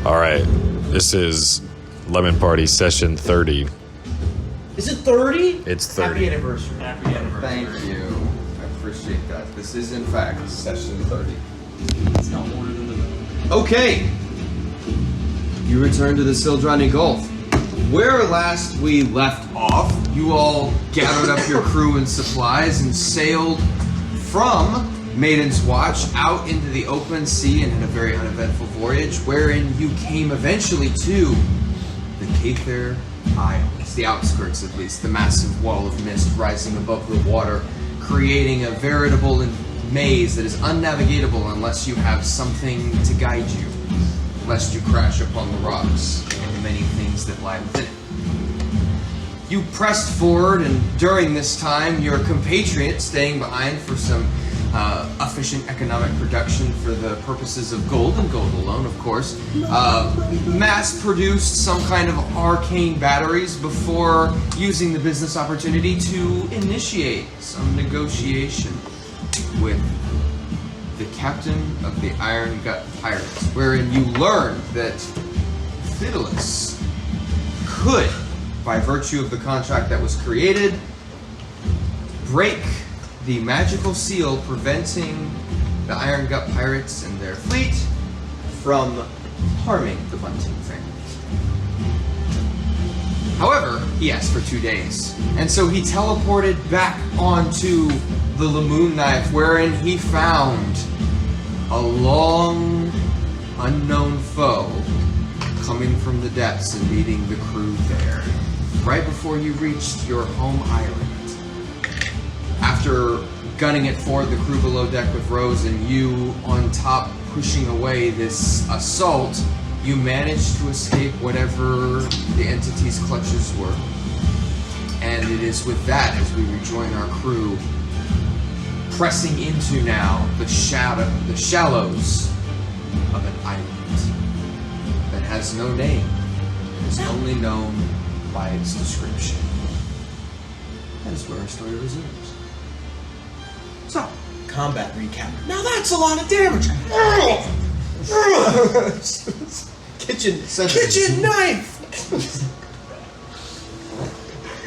All right, this is Lemon Party session 30. Is it 30? It's 30. Happy anniversary. Happy anniversary. Thank you. I appreciate that. This is, in fact, session 30. It's not more than the moon. Okay. You return to the Sildrani Gulf. Where last we left off, you all gathered up your crew and supplies and sailed from Maiden's Watch out into the open sea and had a very uneventful voyage, wherein you came eventually to the Caither Isles, the outskirts at least, the massive wall of mist rising above the water, creating a veritable maze that is unnavigatable unless you have something to guide you, lest you crash upon the rocks and the many things that lie within it. You pressed forward, and during this time, your compatriot, staying behind for some efficient economic production for the purposes of gold, and gold alone, of course, mass-produced some kind of arcane batteries before using the business opportunity to initiate some negotiation with the captain of the Iron Gut Pirates, wherein you learned that Fidelis could, by virtue of the contract that was created, break the magical seal preventing the Iron Gut Pirates and their fleet from harming the Bunting family. However, he asked for 2 days, and so he teleported back onto the Lamoon Knife, wherein he found a long, unknown foe coming from the depths and meeting the crew there, right before you reached your home island. After gunning it forward, the crew below deck with Rose and you on top pushing away this assault, you managed to escape whatever the entity's clutches were. And it is with that, as we rejoin our crew, pressing into now the shallows of an island that has no name, is only known by its description. That is where our story resumes. So, Combat recap. Now that's a lot of damage. Kitchen knife.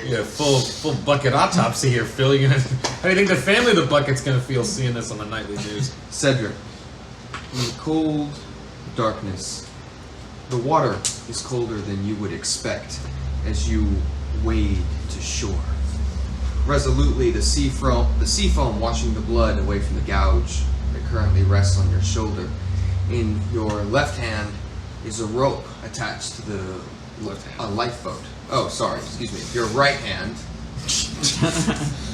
Yeah, full bucket autopsy here, Phil. How do you think the family of the bucket's gonna feel seeing this on the nightly news? Cedric, in the cold darkness, the water is colder than you would expect as you wade to shore. Resolutely, the sea foam washing the blood away from the gouge that currently rests on your shoulder. In your left hand is a rope attached to the lifeboat. Oh, sorry, excuse me. Your right hand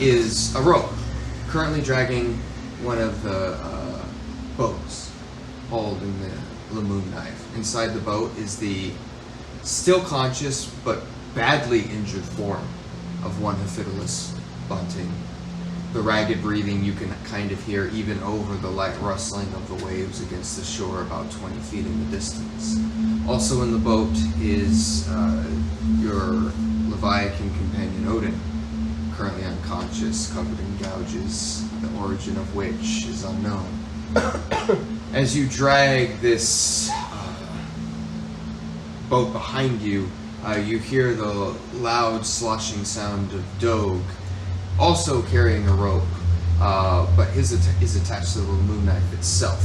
is a rope, currently dragging one of the boats hauled in the Lamoon Knife. Inside the boat is the still conscious but badly injured form of one Fidelis Bunting. The ragged breathing you can kind of hear even over the light rustling of the waves against the shore about 20 feet in the distance. Also in the boat is your Leviathan companion Odin, currently unconscious, covered in gouges, the origin of which is unknown. As you drag this boat behind you, you hear the loud sloshing sound of Dogue, also carrying a rope, but his is attached to the Lamoon Knife itself,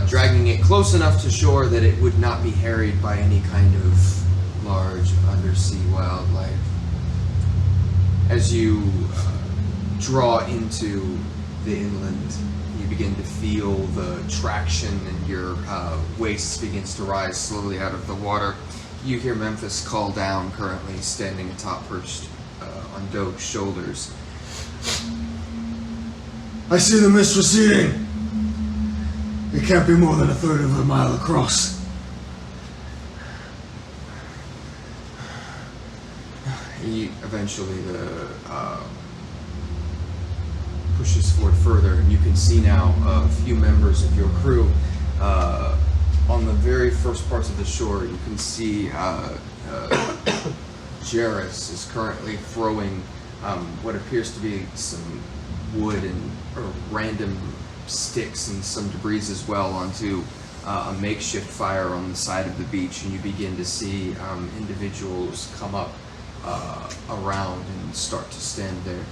dragging it close enough to shore that it would not be harried by any kind of large undersea wildlife. As you draw into the inland, you begin to feel the traction and your waist begins to rise slowly out of the water. You hear Memphis call down, currently standing atop perched on Doge's shoulders. I see the mist receding. It can't be more than a third of a mile across. Eventually the pushes forward further, and you can see now a few members of your crew on the very first parts of the shore. You can see Jairus is currently throwing what appears to be some wood and or random sticks and some debris as well onto a makeshift fire on the side of the beach, and you begin to see individuals come up around and start to stand there.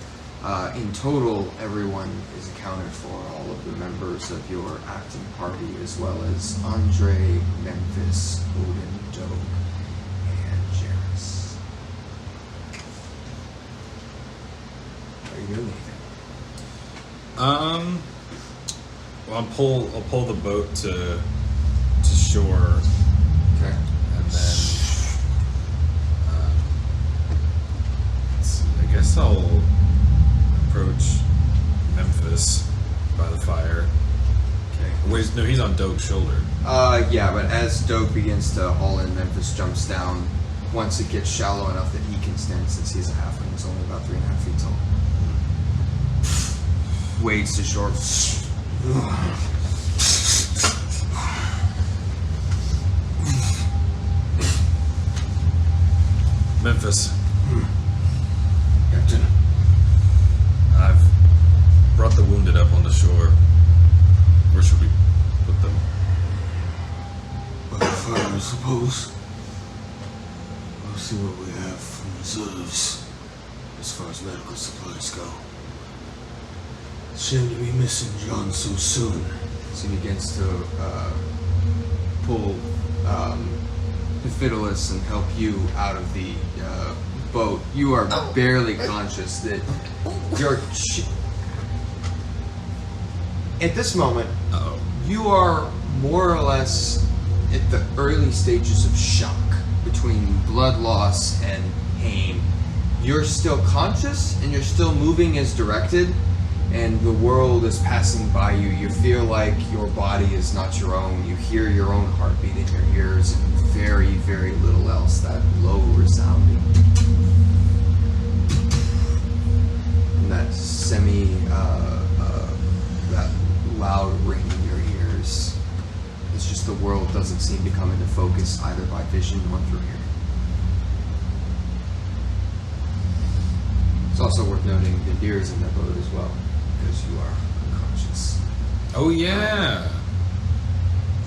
In total, everyone is accounted for, all of the members of your acting party, as well as Andre, Memphis, Odin, Doak, and Jairus. Are you doing anything? Well, I'll pull the boat to shore, Okay. and then let's see, I guess I'll approach Memphis by the fire. Okay. Wait, no, he's on Doak's shoulder. Yeah, but as Doak begins to haul in, Memphis jumps down once it gets shallow enough that he can stand, since he's a halfling. He's only about 3.5 feet tall. Wades to shore. Memphis, Captain, I've brought the wounded up on the shore. Where should we put them? by the fire, I suppose. We'll see what we have from reserves as far as medical supplies go. Shame to be missing John so soon. So he begins to pull Nephidolis and help you out of the boat. You are barely conscious that you're... At this moment, Uh-oh. you are more or less at the early stages of shock between blood loss and pain. You're still conscious and you're still moving as directed, and the world is passing by you. You feel like your body is not your own. You hear your own heartbeat in your ears and very, very little else, that low resounding. And that that loud ring in your ears. It's just the world doesn't seem to come into focus either by vision or through hearing. It's also worth noting Vindyr is in the boat as well, because you are unconscious. Oh yeah.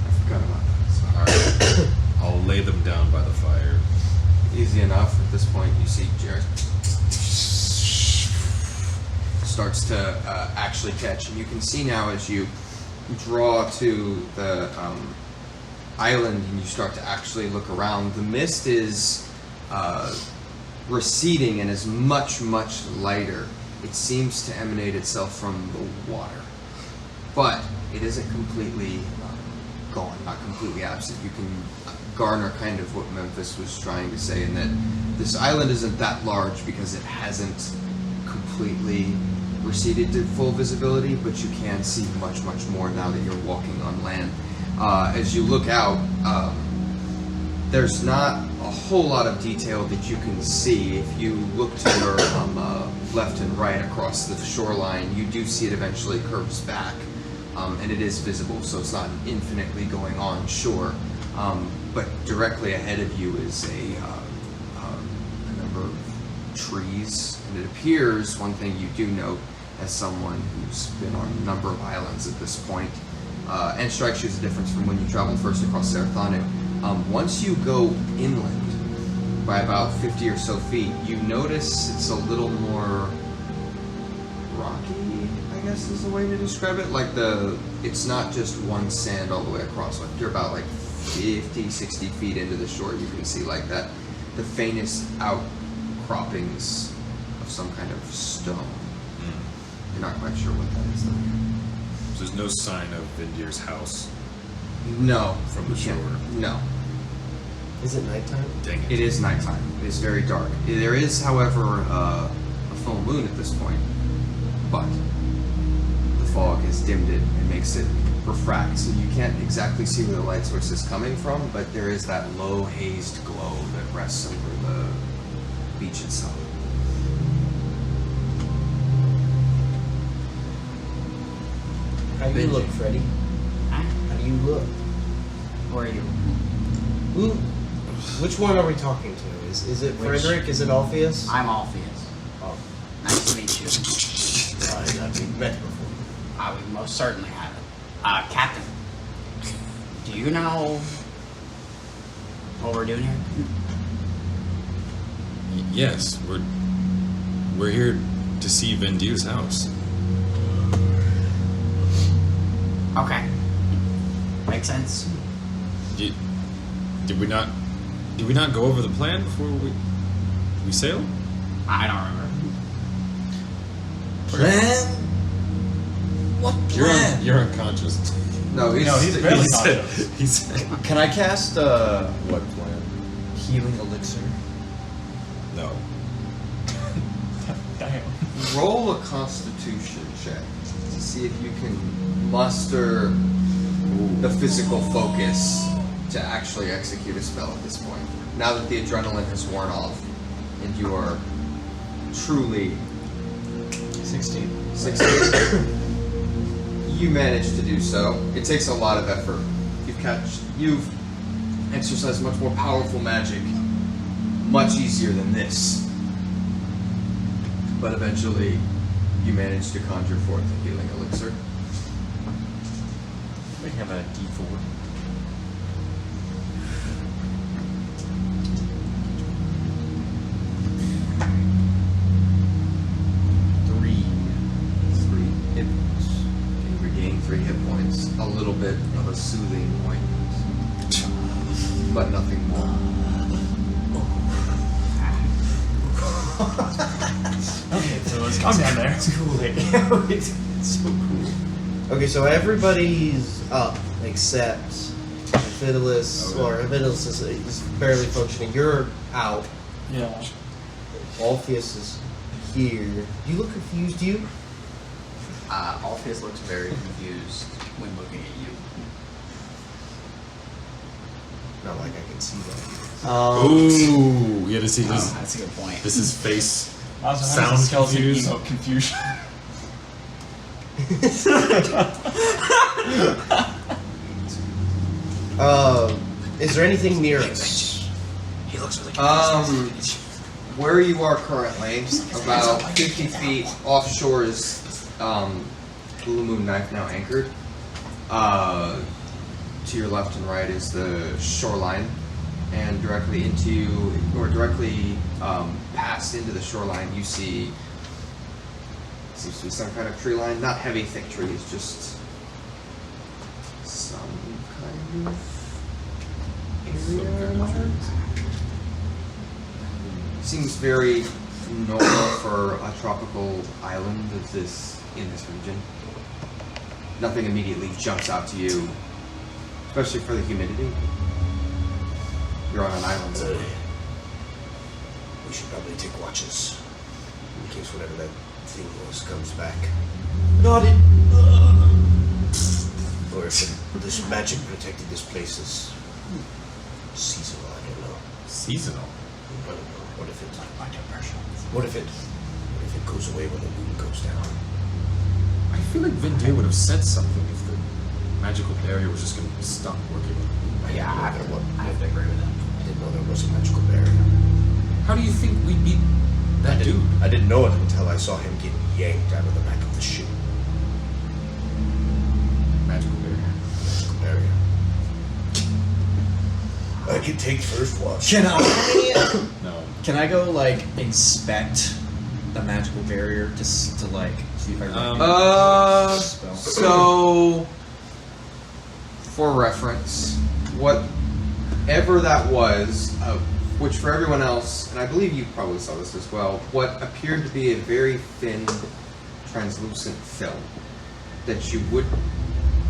I forgot about that. So. All right. I'll lay them down by the fire. Easy enough. At this point, you see Jared starts to actually catch, and you can see now as you draw to the island and you start to actually look around, the mist is receding and is much, much lighter. It seems to emanate itself from the water, but it isn't completely gone, not completely absent. You can garner kind of what Memphis was trying to say, in that this island isn't that large because it hasn't completely receded to full visibility, but you can see much, much more now that you're walking on land. As you look out, there's not a whole lot of detail that you can see. If you look to your left and right across the shoreline, you do see it eventually curves back, and it is visible, so it's not infinitely going on shore. But directly ahead of you is a number of trees, and it appears, one thing you do note as someone who's been on a number of islands at this point, and strikes you as a difference from when you traveled first across Sarathonic. Once you go inland by about 50 or so feet, you notice it's a little more rocky, I guess is the way to describe it. Like it's not just one sand all the way across. Like you're about like 50, 60 feet into the shore, you can see like that, the faintest outcroppings of some kind of stone. You're not quite sure what that is though. So there's no sign of Vindyr's house No. from the you can't- shore. No. Is it nighttime? Dang it. It is nighttime. It is very dark. There is, however, a full moon at this point, but the fog has dimmed it and makes it refract, so you can't exactly see where the light source is coming from, but there is that low hazed glow that rests over the beach itself. How do you look, Freddy? Huh? How do you look? Who are you? Who? Which one are we talking to? Is it Which? Frederick? Is it Alpheus? I'm Alpheus. Oh, Nice to meet you. right, I've met before. We most certainly have it. Captain. Do you know what we're doing here? Yes, we're here to see Vindyr's house. Okay. Makes sense. Did we not go over the plan before we sailed? I don't remember. Plan? What plan? You're unconscious. No, he's barely he said, conscious. he said, Can I cast what plan? healing elixir? No. Damn. roll a Constitution check to see if you can muster the physical focus to actually execute a spell at this point. Now that the adrenaline has worn off, and you are truly 16. 16. You manage to do so. It takes a lot of effort. You've exercised much more powerful magic, much easier than this. But eventually, you manage to conjure forth a healing elixir. We have a D4. Three hit points. You regain 3 hit points. A little bit of a soothing ointment, but nothing more. Okay, so let's calm down there. It's cool. It's so cool. Okay, so everybody's up except Fidelis, or Fidelis is barely functioning. You're out. Yeah. Alpheus is here. You look confused, you? Alpheus looks very confused when looking at you. Not like I can see that. Ooh, yeah. To see this. That's a good point. This is face. Also, Sounds skeleton confused. emote confusion. Is there anything near us? He looks really confused. Where you are currently, about 50 feet offshore is the Moon Knife now anchored. To your left and right is the shoreline, and directly past into the shoreline you see seems to be some kind of tree line. Not heavy, thick trees, just some kind of area. Seems very normal for a tropical island of this in this region. Nothing immediately jumps out to you, especially for the humidity. You're on an island. We should probably take watches in case whatever that thing was comes back. Not it. Or if this magic protected this place is seasonal. I don't know. Seasonal. I don't know. What if it goes away when the moon goes down? I feel like Vindyr would have said something if the magical barrier was just going to stop working. Yeah, I have to agree with him. I didn't know there was a magical barrier. How do you think we beat that dude? I didn't know it until I saw him get yanked out of the back of the ship. Magical barrier. Magical barrier. I can take first watch. Can I? No. Can I go like inspect the magical barrier to like see if I recognize the spell? So, for reference, whatever that was, which for everyone else, and I believe you probably saw this as well, what appeared to be a very thin, translucent film that you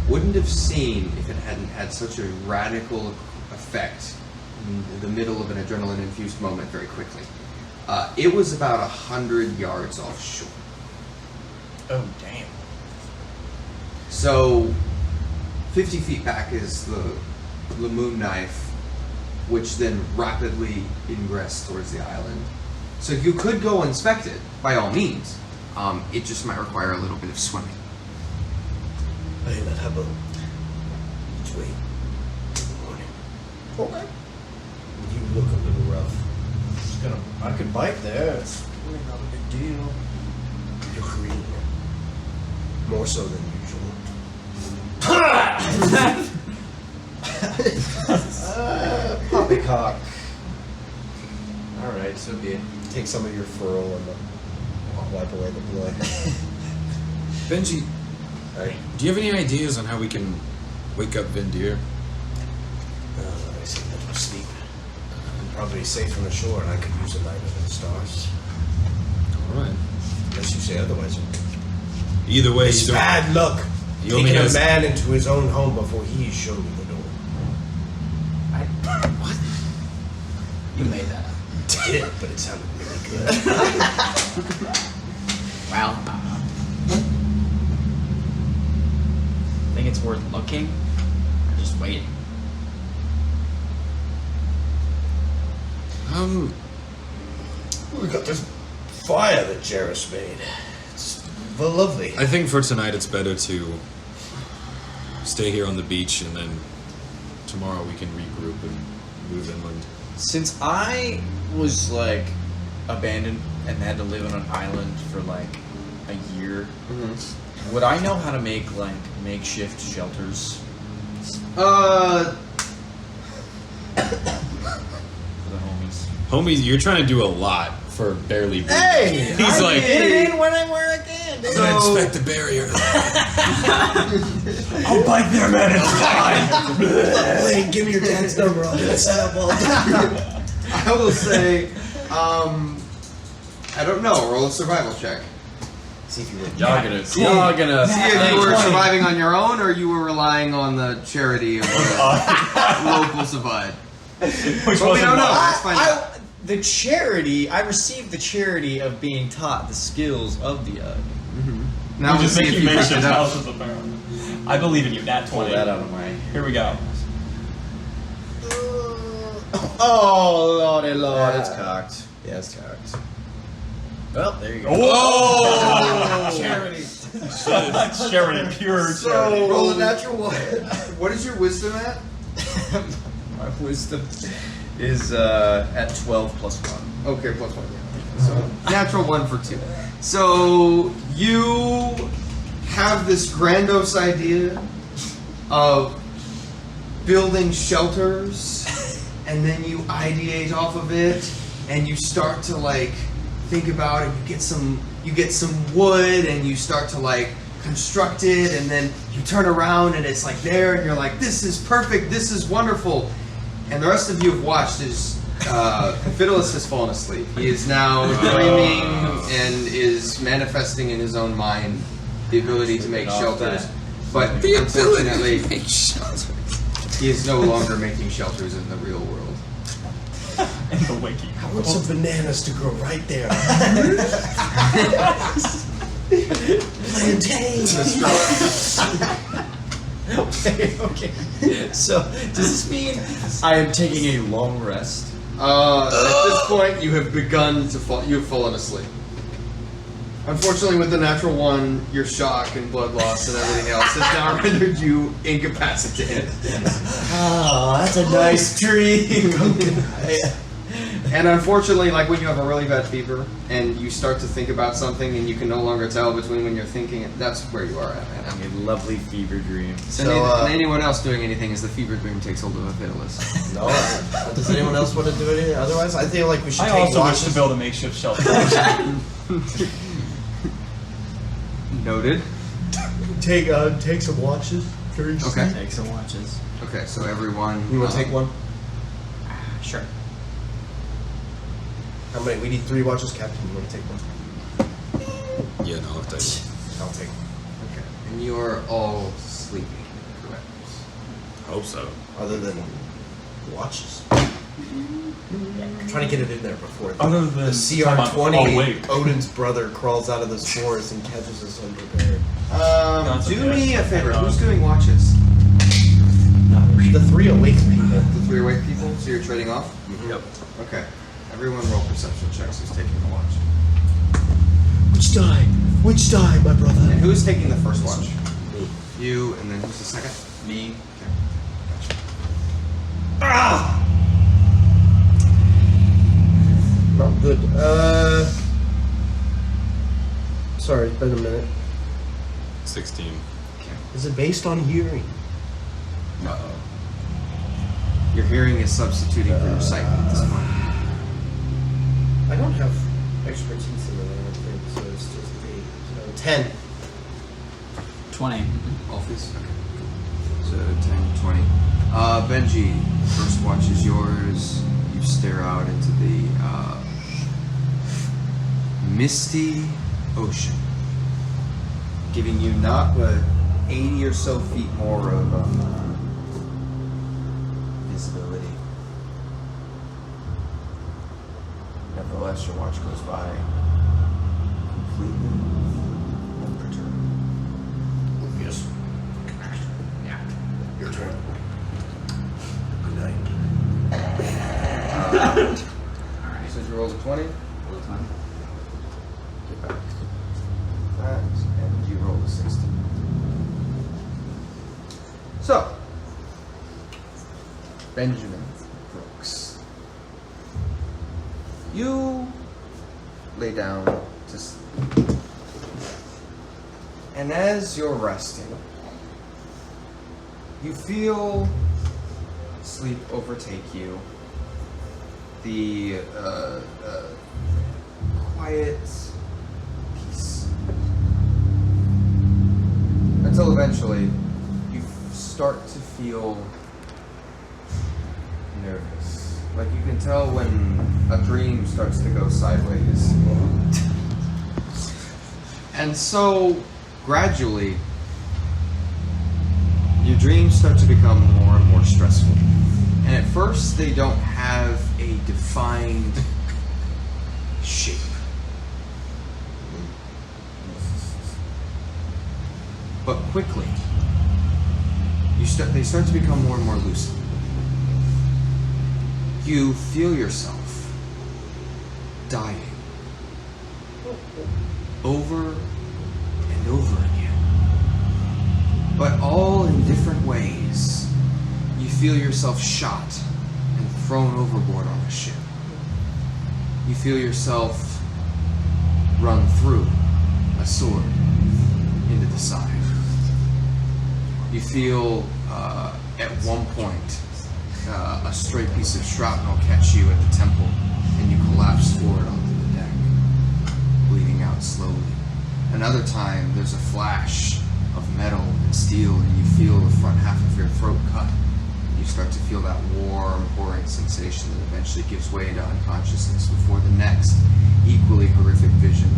wouldn't have seen if it hadn't had such a radical effect in the middle of an adrenaline-infused moment very quickly. It was about 100 yards offshore. Oh, damn. So, 50 feet back is the Moon Knife, which then rapidly ingressed towards the island. So you could go inspect it, by all means. It just might require a little bit of swimming. Hey, let have a each way in the morning. Okay. You look a little rough. I could bite there. It's really not a big deal. You're green. More so than usual. cock. Alright, so be it. Take some of your furl and wipe away the blood. Benji, Alright. do you have any ideas on how we can wake up Vindyr? I see that we're asleep. Probably safe from the shore, and I could use a night under the stars. Alright. Unless you say otherwise. Either way, It's bad luck. he only Taking has- a man into his own home before he showed me the door. What? You made that up. I did, but it sounded really good. Well, think it's worth looking or just waiting? We got this fire that Jarrus made. It's lovely. I think for tonight it's better to stay here on the beach, and then tomorrow we can regroup and move inland. Since I was like abandoned and had to live on an island for like a year, would I know how to make like makeshift shelters for the homies? Homie, you're trying to do a lot for barely breathing. Hey! He's like, when I can. I'm gonna inspect the barrier. I'll bite their man inside. Wait, give me your dad's number. I'll get set up all day. I will say, I don't know. Roll a survival check. See if you win. Y'all gonna See if you were surviving on your own, or you were relying on the charity of the local survive. Which But we wasn't don't know. mine. Let's find out. The charity, I received the charity of being taught the skills of the Now We're we'll just see if making you picked makeshift it up. houses, apparently. I believe in you, Nat 20. Pull that out of my... Here we go. Oh, lordy lord, it's cocked. Yeah, it's cocked. Well, there you go. Oh! Charity. Charity, pure charity. Roll a natural one. What is your wisdom at? My wisdom is at 12 plus 1. Okay, plus 1. Yeah. So natural 1 for 2. So you have this grandiose idea of building shelters, and then you ideate off of it, and you start to like think about it. You get some wood, and you start to like construct it, and then you turn around, and it's like there, and you're like, this is perfect, this is wonderful. And the rest of you have watched as Fiddless has fallen asleep. He is now dreaming and is manifesting in his own mind the ability to make shelters. But unfortunately, he is no longer making shelters in the real world. In the wiki. I want some bananas to grow right there. Okay. So, does this mean I am taking a long rest? At this point, you have begun to fall. You have fallen asleep. Unfortunately, with the natural 1, your shock and blood loss and everything else has now rendered you incapacitated. Oh, that's a nice dream. And unfortunately, like when you have a really bad fever and you start to think about something and you can no longer tell between when you're thinking it, that's where you are at, man. A lovely fever dream. And anyone else doing anything as the fever dream takes hold of a fatalist. No. Does anyone else want to do it? Otherwise, I feel like we should I take also wish watches. to build a makeshift shelter. Noted. Take some watches. Okay. Take some watches. Okay, so everyone. You want to take one? Sure. How many? We need 3 watches, Captain. You want to take one? Yeah, no, I'll take it. I'll take one. Okay. And you are all sleeping, correct? Hope so. Other than watches. I'm trying to get it in there before Other than the CR-20 Oh, wait. Odin's brother crawls out of this forest and catches us unprepared. Do me a favor. Who's doing watches? The 3 awake people. The 3 awake people? So you're trading off? Yep. Okay. Everyone roll perception checks who's taking the watch. Which die? Which die, my brother? And who's taking the first watch? Me. You, and then who's the second? Me. Okay. Gotcha. Not good. Sorry, it's been a minute. 16. Is it based on hearing? Uh-oh. Your hearing is substituting for your sight at this point. I don't have expertise in it, I don't think, so it's just 8. So 10. 20. Alphues? Okay. So 10, 20. Benji, first watch is yours. You stare out into the misty ocean, giving you not but 80 or so feet more of visibility. Nevertheless, your watch goes by completely unperturbed. Yes. Yeah. Your turn. Good night. You said you rolled a 20? All the time. Get back. That, and you rolled a 16. So, Benjamin Brooks. You lay down to sleep. And as you're resting, you feel sleep overtake you. The quiet peace. Until eventually, you start to feel nervous. Like you can tell when a dream starts to go sideways. And so, gradually, your dreams start to become more and more stressful. And at first, they don't have a defined shape. But quickly, they start to become more and more lucid. You feel yourself dying over and over again, but all in different ways. You feel yourself shot and thrown overboard on a ship. You feel yourself run through a sword into the side. You feel at one point a stray piece of shrapnel catch you at the temple and you collapse forward onto the deck, bleeding out slowly. Another time there's a flash of metal and steel and you feel the front half of your throat cut. You start to feel that warm, pouring sensation that eventually gives way to unconsciousness before the next equally horrific vision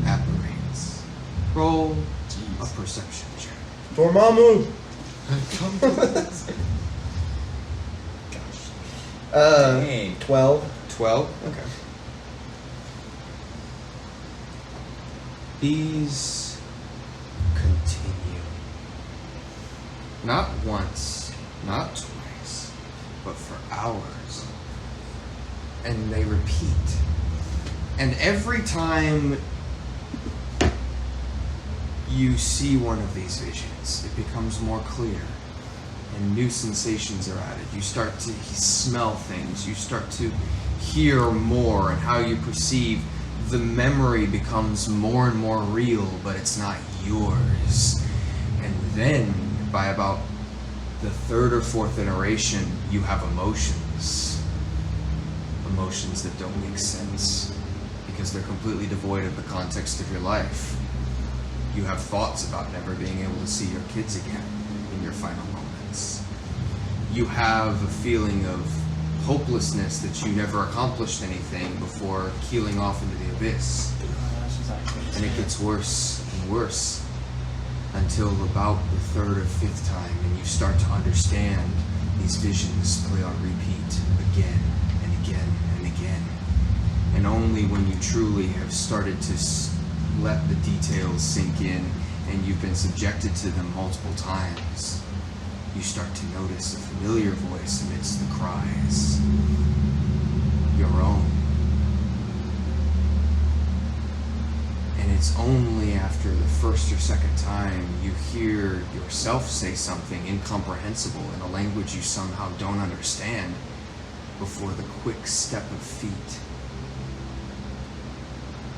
apparates. Roll a perception check. Dormammu! 12. 12? Okay. These continue. Not once, not twice, but for hours. And they repeat. And every time you see one of these visions, it becomes more clear and new sensations are added. You start to smell things, you start to hear more, and how you perceive the memory becomes more and more real, but it's not yours. And then, by about the third or fourth iteration, you have emotions. Emotions that don't make sense because they're completely devoid of the context of your life. You have thoughts about never being able to see your kids again in your final moments. You have a feeling of hopelessness that you never accomplished anything before keeling off into the abyss. And it gets worse and worse until about the third or fifth time, and you start to understand these visions play on repeat again and again and again. And only when you truly have started to let the details sink in and you've been subjected to them multiple times, you start to notice a familiar voice amidst the cries. Your own. And it's only after the first or second time you hear yourself say something incomprehensible in a language you somehow don't understand before the quick step of feet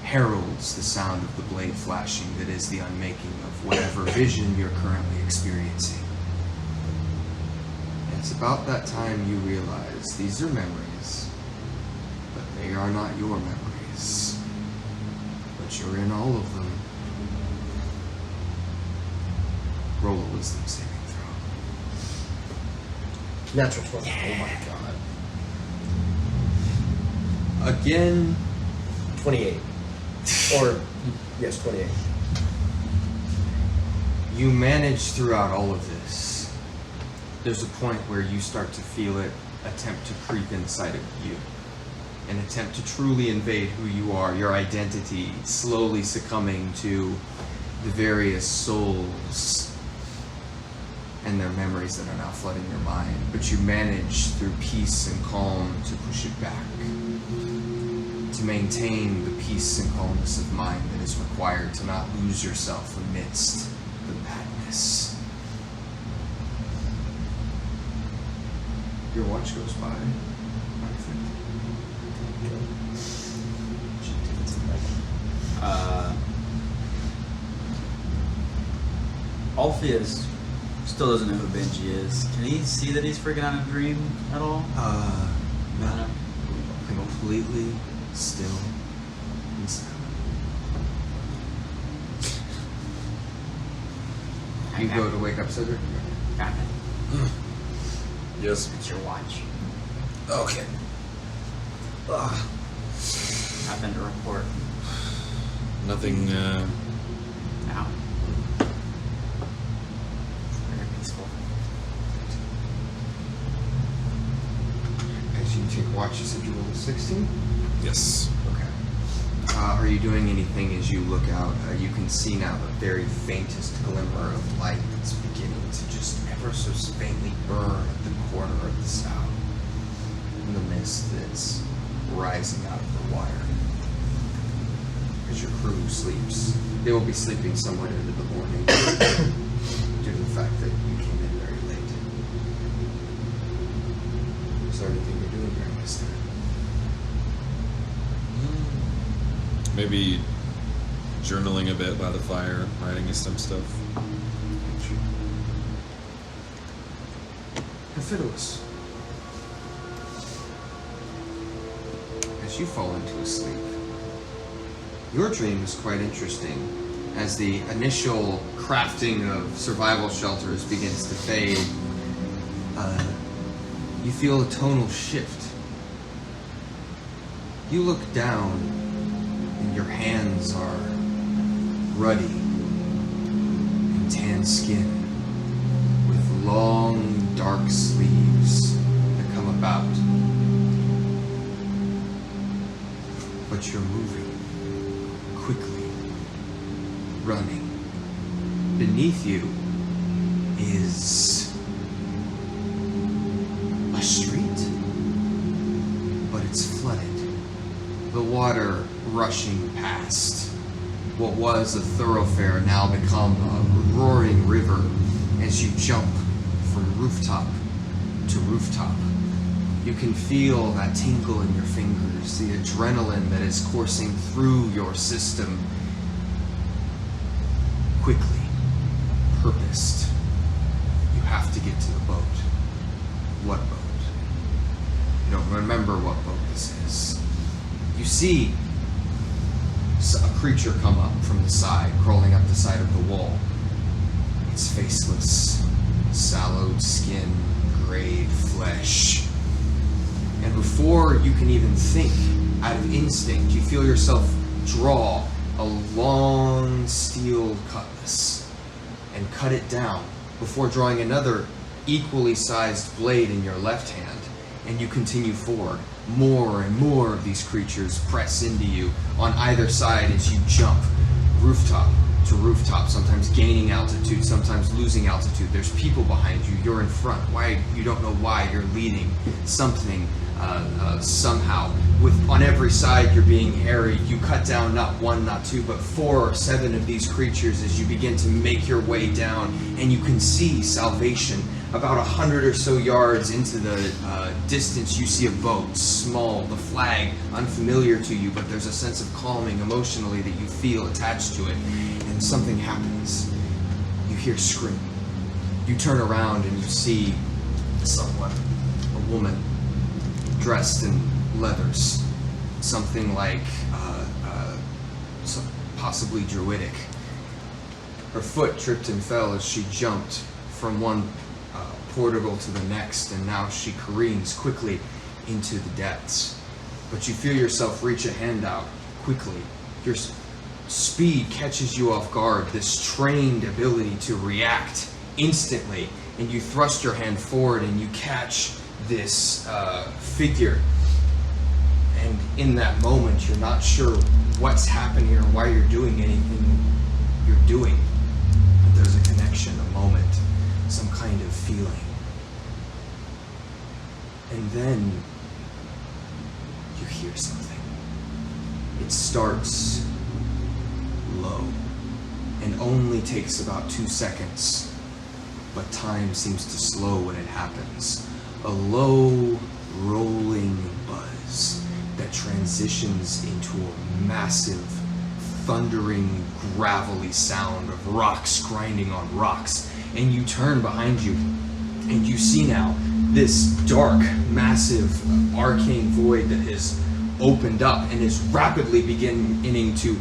heralds the sound of the blade flashing that is the unmaking of whatever vision you're currently experiencing. And It's about that time you realize these are memories, but they are not your memories. But you're in all of them. Roll a wisdom saving throw. Natural 20. Oh my god. Again, 28. Or, yes, 28. you manage throughout all of this. There's a point where you start to feel it attempt to creep inside of you. An attempt to truly invade who you are, your identity, slowly succumbing to the various souls and their memories that are now flooding your mind. But you manage through peace and calm to push it back, to maintain the peace and calmness of mind that is required to not lose yourself amidst the madness. Your watch goes by. Alpheus still doesn't know who Benji is. Can he see that he's freaking out in a dream at all? No. Completely still and silent. You go to wake up Cedric? Got it. Yes. It's your watch. Okay. I've been to report. Nothing, Now. Very peaceful. As you take watch, you said you rolled a 16? yes. Okay. Are you doing anything as you look out? You can see now the very faintest glimmer of light that's beginning to just ever so faintly burn at the corner of the south. In the mist that's rising out of the wire. As your crew sleeps. They will be sleeping somewhat into the morning due to the fact that you came in very late. Is there anything you're doing during this time? Maybe journaling a bit by the fire, writing some stuff. Perfidious. As you fall into a sleep, your dream is quite interesting. As the initial crafting of survival shelters begins to fade, you feel a tonal shift. You look down, and your hands are ruddy and tan skin with long, dark sleeves that come about. But you're moving quickly, running. Beneath you is a street, but it's flooded. The water rushing past. What was a thoroughfare now become a roaring river as you jump from rooftop to rooftop. You can feel that tingle in your fingers, the adrenaline that is coursing through your system. Quickly, purposed. You have to get to the boat. What boat? You don't remember what boat this is. You see a creature come up from the side, crawling up the side of the wall. It's faceless, sallowed skin, grayed flesh. And before you can even think, out of instinct, you feel yourself draw a long steel cutlass and cut it down before drawing another equally sized blade in your left hand. And you continue forward. More and more of these creatures press into you on either side as you jump rooftop to rooftop, sometimes gaining altitude, sometimes losing altitude. There's people behind you, you're in front. Why? You don't know why, you're leading something somehow. On every side you're being harried. You cut down not one, not two, but 4 or 7 of these creatures as you begin to make your way down, and you can see salvation. About 100 or so yards into the distance, you see a boat, small, the flag unfamiliar to you, but there's a sense of calming emotionally that you feel attached to it. And something happens. You hear a scream. You turn around and you see someone, a woman, dressed in leathers, something like possibly druidic. Her foot tripped and fell as she jumped from one portal to the next, and now she careens quickly into the depths. But you feel yourself reach a hand out quickly. Your speed catches you off guard, this trained ability to react instantly, and you thrust your hand forward and you catch this figure. And in that moment, you're not sure what's happening or why you're doing anything you're doing. But there's a connection, a moment, some kind of feeling. And then you hear something. It starts low and only takes about 2 seconds, but time seems to slow when it happens. A low, rolling buzz that transitions into a massive, thundering, gravelly sound of rocks grinding on rocks. And you turn behind you, and you see now this dark, massive, arcane void that has opened up and is rapidly beginning to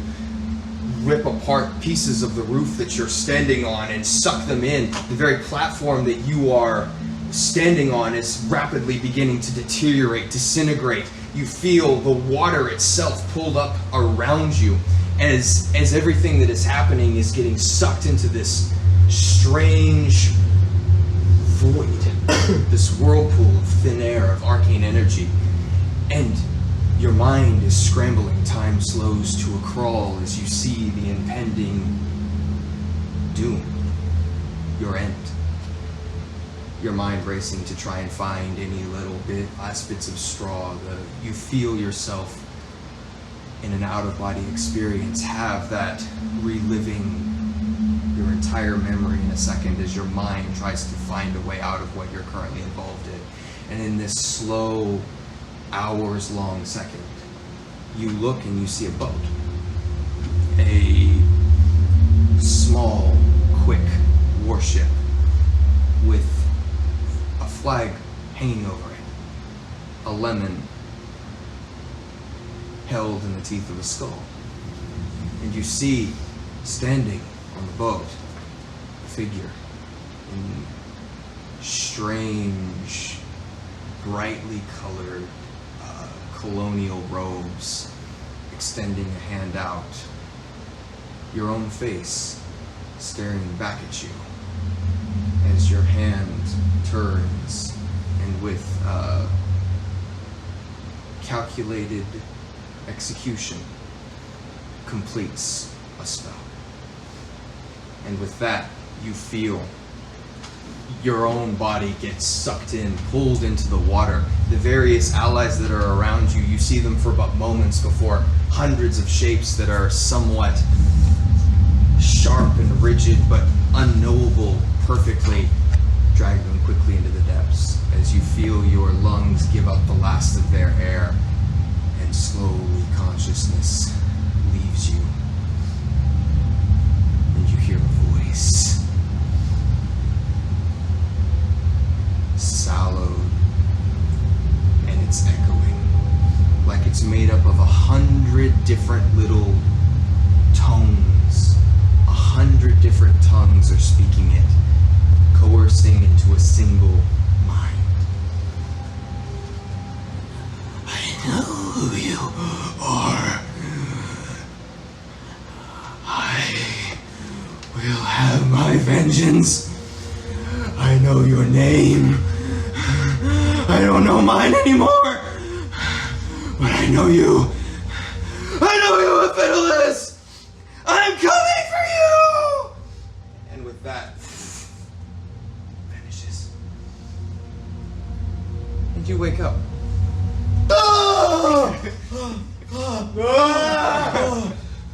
rip apart pieces of the roof that you're standing on and suck them in. The very platform that you are standing on is rapidly beginning to deteriorate, disintegrate. You feel the water itself pulled up around you as everything that is happening is getting sucked into this strange void, this whirlpool of thin air, of arcane energy. And your mind is scrambling. Time slows to a crawl as you see the impending doom, your end. Your mind racing to try and find any last bits of straw. You feel yourself in an out-of-body experience, have that reliving your entire memory in a second as your mind tries to find a way out of what you're currently involved in. And in this slow, hours-long second, you look and you see a boat. A small, quick warship with a flag hanging over it. A lemon held in the teeth of a skull. And you see, standing on the boat, a figure in strange, brightly colored colonial robes, extending a hand out. Your own face staring back at you as your hand turns and with calculated execution completes a spell. And with that, you feel your own body gets sucked in, pulled into the water. The various allies that are around you, you see them for but moments before hundreds of shapes that are somewhat sharp and rigid but unknowable perfectly drag them quickly into the depths as you feel your lungs give up the last of their air and slowly consciousness leaves you. And you hear a voice. Sallowed, and it's echoing like it's made up of 100 different little tones. 100 different tongues are speaking it, coercing into a single mind. I know who you are. I will have my vengeance. I know your name. I don't know mine anymore. But I know you. I know you, Fiddless. I'm coming for you. And with that, vanishes. And you wake up.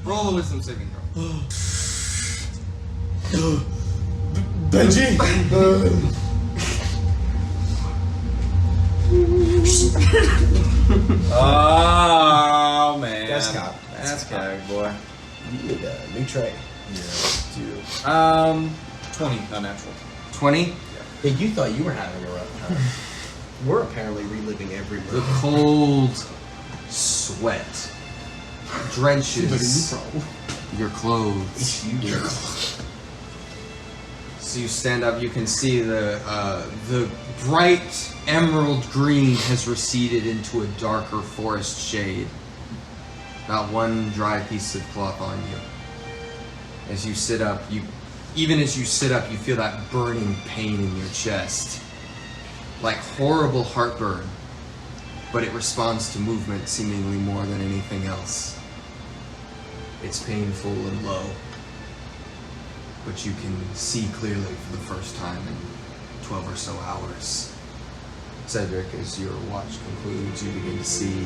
Roll a wisdom saving throw. Benji! Oh man, That's cock. That's cock, boy. You need a new tray. Yeah, dude. 20, unnatural. 20? Yeah, you thought you were having a rough time. We're apparently reliving every The moment. cold sweat drenches your clothes. So you stand up. You can see the bright emerald green has receded into a darker forest shade. Not one dry piece of cloth on you. As you sit up, you feel that burning pain in your chest. Like horrible heartburn, but it responds to movement seemingly more than anything else. It's painful and low, but you can see clearly for the first time in 12 or so hours. Cedric, as your watch concludes, you begin to see,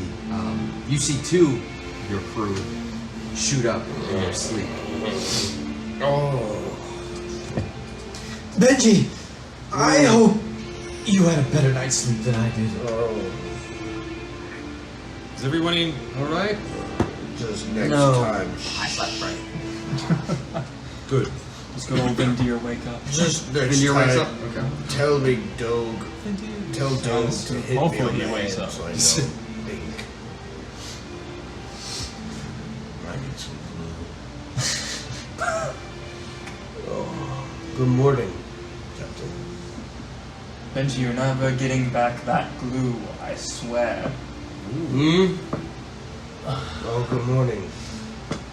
you see two of your crew shoot up in your sleep. Benji, I hope you had a better night's sleep than I did. Is everybody all right? Just next No. time. I slept right. Good. Just good old Vindyr wake up. Just next Vindyr time. wakes up? Okay. Tell me, Dog. Tell Dog to hit me Hopefully on he the wakes head up. so I know. Think. I need some glue. Good morning, Captain. Benji, you're never getting back that glue, I swear. Oh, good morning.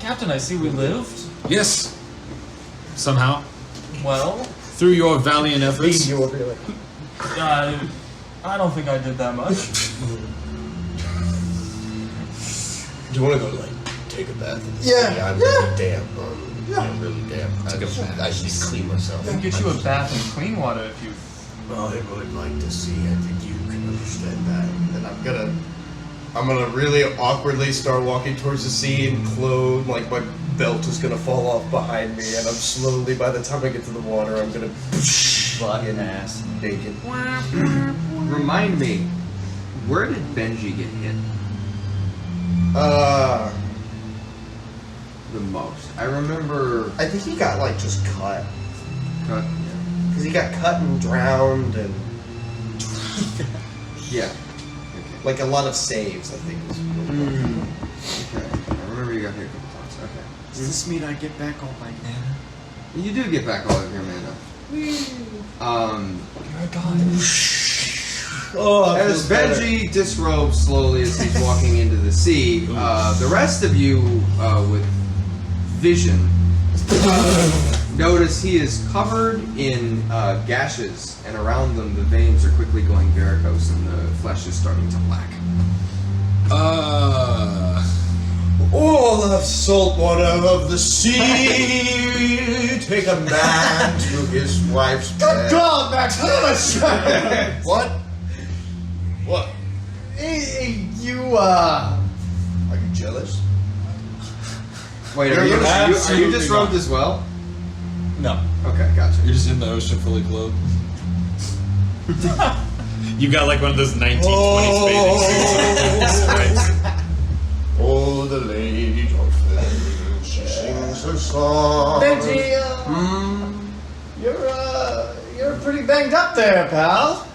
Captain, I see we lived. Yes. Somehow, Well, through your valiant efforts. I don't think I did that much. Do you want to go, like, take a bath in the Yeah, sea? I'm really damp. I'm really damp. I should clean myself. I can get you a bath in clean water if you. Well, I would like to see. I think you can understand that. And I'm gonna really awkwardly start walking towards the sea and clothes, like my belt is gonna fall off behind me, and I'm slowly, by the time I get to the water, I'm gonna Butt and ass. naked. Remind me, where did Benji get hit the most? I remember. I think he got like just cut. Cut. Because he got cut and drowned and Yeah. Okay. like a lot of saves, I think. Was Okay. I remember you got hit a couple times. Okay. Does this mean I get back all my mana? You do get back all of your mana. You're a god. Oh, As Benji disrobes slowly as he's walking into the sea, the rest of you with vision notice he is covered in gashes, and around them the veins are quickly going varicose and the flesh is starting to black. All the salt water of the sea. Take a man to his wife's bed. God, Max, What? What? you, Are you jealous? Wait, are you disrobed as well? No. Okay, gotcha. You're just in the ocean fully clothed. You got like one of those 1920s bathing suits. Right? Oh, the lady dolphin, she sings her song. Benji, you're pretty banged up there, pal.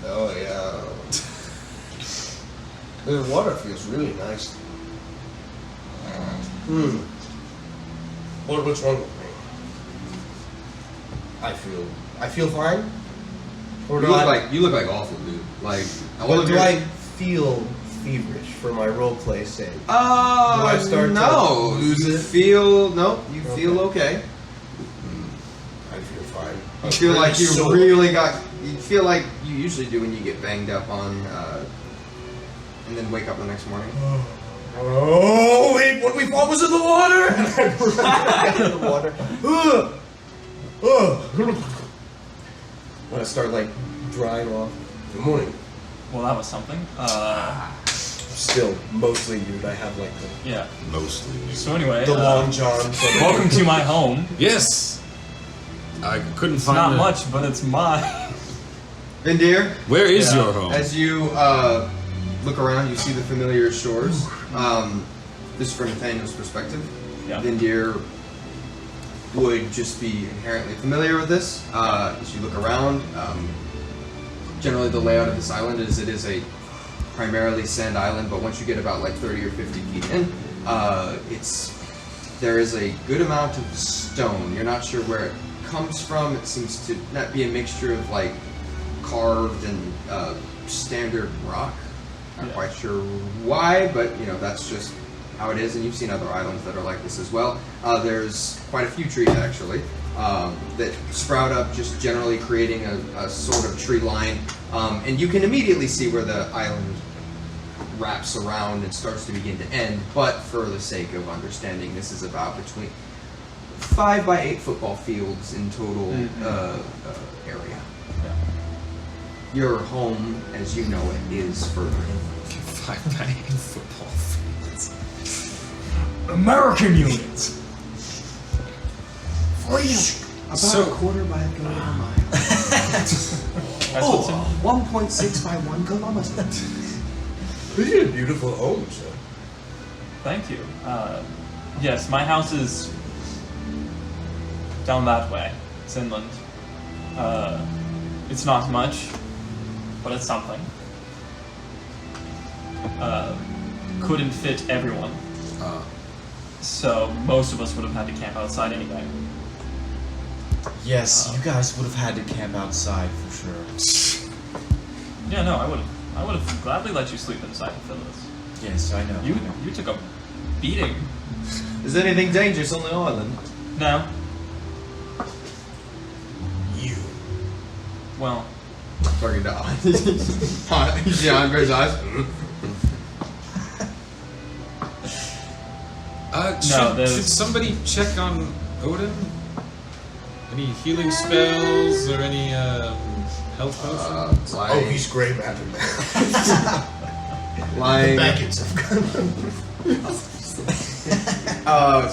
Oh, yeah. The water feels really nice. What's wrong with me? I feel fine. Or You look like awful, dude. Like, Or do I feel feverish for my roleplay sake? Do I start to no. lose You it? feel feel okay. I feel fine. You feel like you you feel like you usually do when you get banged up on and then wake up the next morning. Oh, wait, what we thought was in the water? And I run back into the water. When I start like drying off. Good morning. Well, that was something. Still, mostly nude. I have like Yeah. Mostly. So anyway, the long john. Sort of welcome to my home. Yes. I couldn't It's find not a- much, but it's mine. Vindyr, Where is Yeah. your home? as you look around, you see the familiar shores. This is from Nathaniel's perspective. Yeah. Vindyr would just be inherently familiar with this. As you look around, generally the layout of this island is it is a primarily sand island, but once you get about like 30 or 50 feet in, there is a good amount of stone. You're not sure where it comes from. It seems to not be a mixture of like carved and standard rock. Not quite sure why, but you know that's just how it is. And you've seen other islands that are like this as well. There's quite a few trees actually that sprout up, just generally creating a sort of tree line. And you can immediately see where the island wraps around and starts to begin to end, but for the sake of understanding, this is about between 5 by 8 football fields in total area. Yeah. Your home, as you know it, is further inland. 5 by 8 football fields. American units. About a quarter by a third of a mile. That's what's in. 1.6 by 1 kilometers. This is a beautiful home, sir. Thank you. Yes, my house is down that way. It's inland. It's not much, but it's something. Couldn't fit everyone. So most of us would have had to camp outside anyway. Yes, you guys would have had to camp outside for sure. Yeah, no, I would have gladly let you sleep inside and fill this. Yes, I know. You took a beating. Is anything dangerous on the island? No. You. Well, Talking to you see Andre's eyes? Should somebody check on Odin? Any healing spells or any health potions? Oh, he's Grey Matter Man. Lying. Baggins have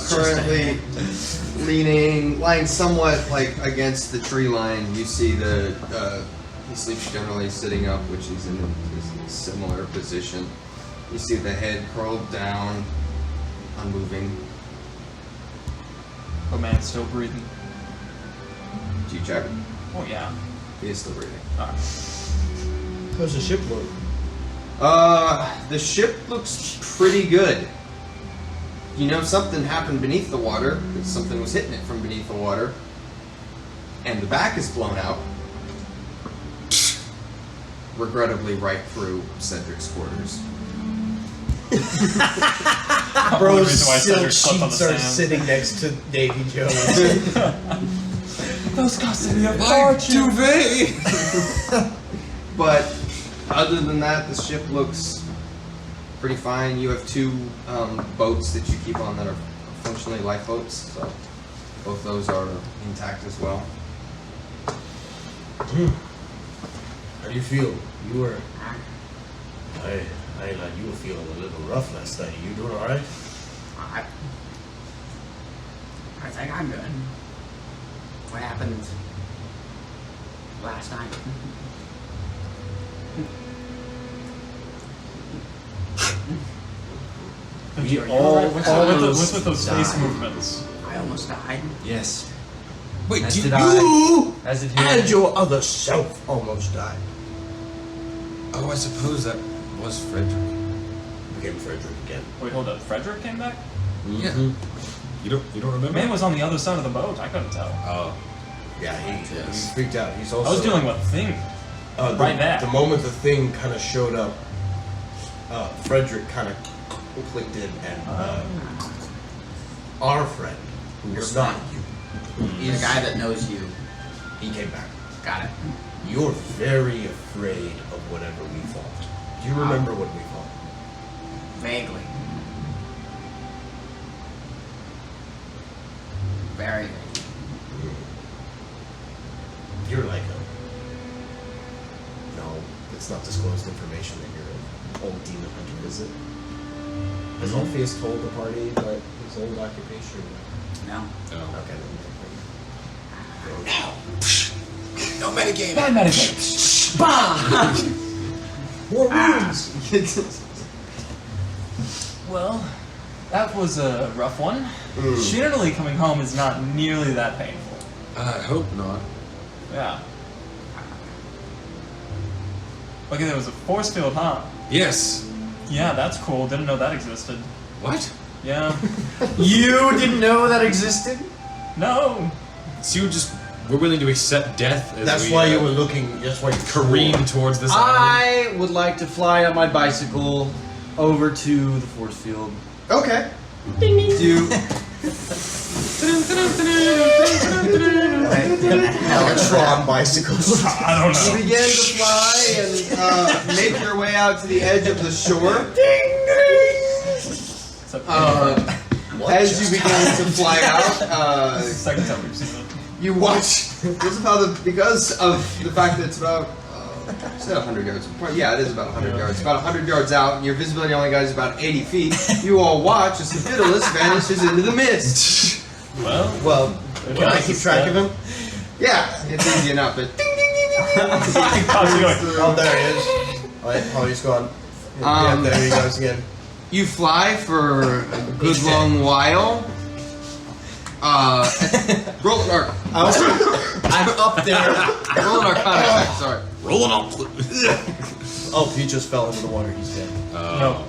Currently lying somewhat like against the tree line. You see he sleeps generally sitting up, which he's in a similar position. You see the head curled down, unmoving. the man's still breathing. Do you check? Oh yeah. He is still breathing. Alright. How's the ship look? The ship looks pretty good. You know something happened beneath the water, that something was hitting it from beneath the water, and the back is blown out. Regrettably right through Cedric's quarters. Bro's reason why silk Cedric slept on sheets the are sand. sitting next to Davy Jones. Those cost me a But other than that, the ship looks pretty fine. You have 2 boats that you keep on that are functionally lifeboats, so both those are intact as well. How do you feel? You were. I you were feeling a little rough last night. You doing all right? I think I'm good. What happened last night? What's with those face movements? I almost died. Yes. Wait, As do did you? I. You As it and here. your other self almost died. Oh, I suppose that was Frederick. Became Frederick again. Wait, hold up. Frederick came back? Yeah. You don't remember? Man was on the other side of the boat. I couldn't tell. Oh. Yeah, he Yes. freaked out. He's also. I was dealing with a thing. right there. The moment the thing kind of showed up, Frederick kind of clicked in, and our friend, who was not you, The guy that knows you. he came back. Got it. You're very afraid of whatever we fought. Do you remember what we fought? Vaguely. Very vaguely. You're like no, it's not disclosed information that you're an old demon hunter, is it? Has Alpheus told the party about his old occupation? No. No. Okay. No metagame. Bad metagame. Bah! More wounds! Well, I don't know. What do you want to do? More wounds! Well, I don't know. What do you want to do? More wounds! Well, That was a rough one. Generally, coming home is not nearly that painful. I hope not. Yeah. Okay, there was a force field, huh? Yes. Yeah, that's cool. Didn't know that existed. What? Yeah. You didn't know that existed? No. So you just were willing to accept death as That's we, why you were looking. That's why you careen towards this island? I would like to fly on my bicycle over to the force field. Okay. Do Tron bicycles. I don't know. You begin to fly and make your way out to the edge of the shore. Except As you begin to fly out, second time we've seen it. you watch. Because of the fact that it's about. Is that 100 yards? Yeah, it is about 100 yards. About 100 yards out, and your visibility only goes about 80 feet. You all watch as the Fiddless vanishes into the mist. Well, can I keep track of him? Yeah, it's easy enough. But Oh, there he is. Alright, oh, he's gone. Yeah, there he goes again. you fly for a good long while. Roll an arc. I'm up there. Roll an Arcana check. Sorry. Rolling on. Oh, he just fell into the water. He's dead. No.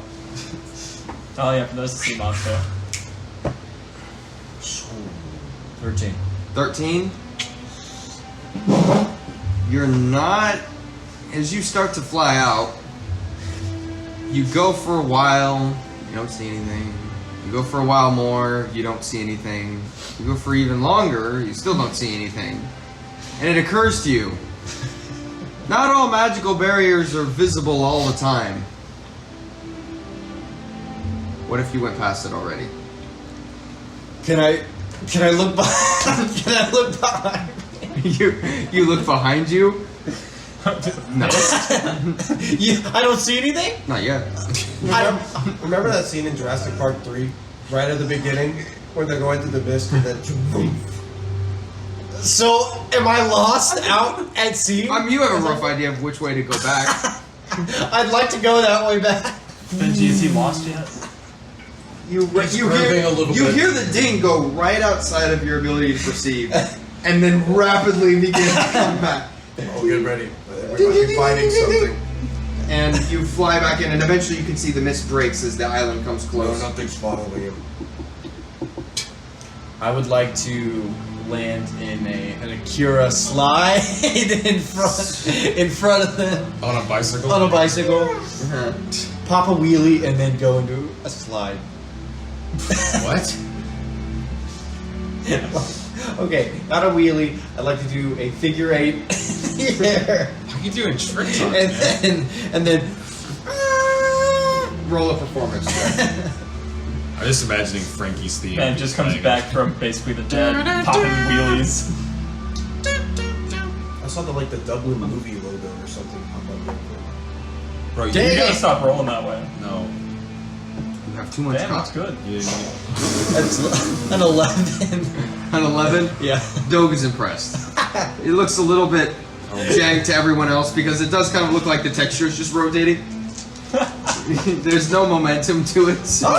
Oh yeah, for those sea monster. 13. 13. You're not. As you start to fly out, you go for a while, you don't see anything. You go for a while more, you don't see anything. You go for even longer, you still don't see anything. And it occurs to you, not all magical barriers are visible all the time. What if you went past it already? Can I look behind? Can I look behind? You look behind you? No, I don't see anything? not yet. Remember that scene in Jurassic Park 3? Right at the beginning? Where they're going through the mist and then... So, am I lost out at sea? You have a rough idea of which way to go back. I'd like to go that way back. Benji, is he lost yet? You swerving a little bit. hear the ding go right outside of your ability to perceive, and then rapidly begin to come back. Oh, get ready. We might be finding something. And you fly back in, and eventually you can see the mist breaks as the island comes No, close. nothing's following him. I would like to land in an Akira slide in front of the On a bicycle? on a bicycle, Uh-huh. pop a wheelie, and then go into a slide. What? Okay, not a wheelie. I'd like to do a figure 8 here, How are you doing tricks on and then Roll a performance check. I'm just imagining Frankie's theme. And just comes playing. back from basically the dead, popping wheelies. I saw the Dublin movie logo or something pop up. Bro, you You gotta stop rolling that way. No. You have too much Damn, that's coffee. good. that's an 11. An 11? Yeah. Doug is impressed. It looks a little bit jagged to everyone else because it does kind of look like the texture is just rotating. There's no momentum to it. So.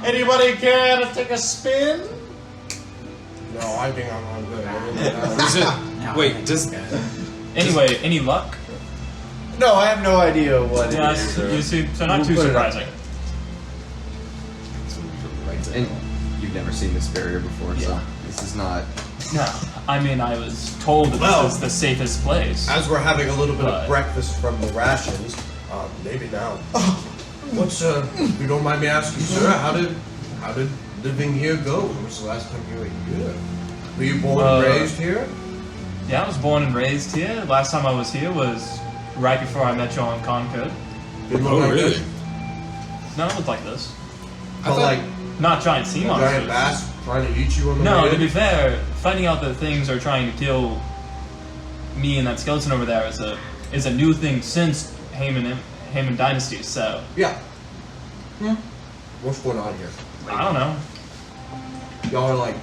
Anybody care to take a spin? No, I think I'm good. Is it? Wait, does. Anyway, any luck? No, I have no idea what Yeah, it is. you see, so not We'll too put it up. surprising. And you've never seen this barrier before, so Yeah. this is not. No, I mean, I was told that Well, this is the safest place. As we're having a little bit But- of breakfast from the rations, maybe now. What's if you don't mind me asking, sir, how did living here go? When was the last time you were here? Were you born and raised here? Yeah, I was born and raised here. Last time I was here was right before I met you on Concord. Did it look Oh, like really? this? No, it looked like this. But like Not giant sea giant monsters. bass trying to eat you on the No, way to in? be fair, finding out that things are trying to kill me and that skeleton over there is a new thing since Heyman Dynasty. So Yeah. What's going on here? I don't know. Y'all are like,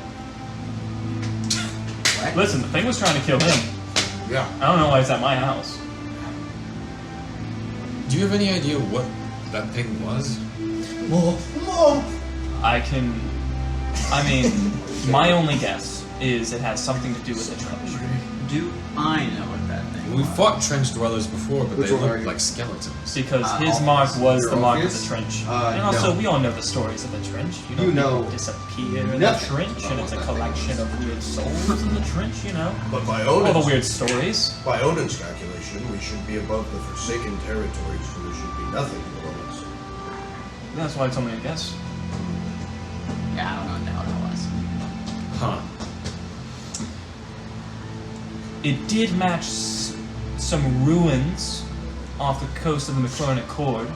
Listen, the thing was trying to kill him. yeah. I don't know why it's at my house. Do you have any idea what that thing was? More. My only guess is it has something to do with the trench. Do I know what that thing We was? fought trench dwellers before, but Which they one are looked you? like skeletons. Because his Alphues. mark was the You're mark of Alphues? the trench. Uh, And also, no. we all know the stories of the trench. You people know disappear in the nothing trench, about and it's a what that thing collection of weird souls in the trench, you know? But by All the Odin's, weird stories. by Odin's calculation, we should be above the Forsaken territories, so there should be nothing below us. That's why it's only a guess. Yeah, I don't know what that was. Huh. It did match some ruins off the coast of the McLaren Accord.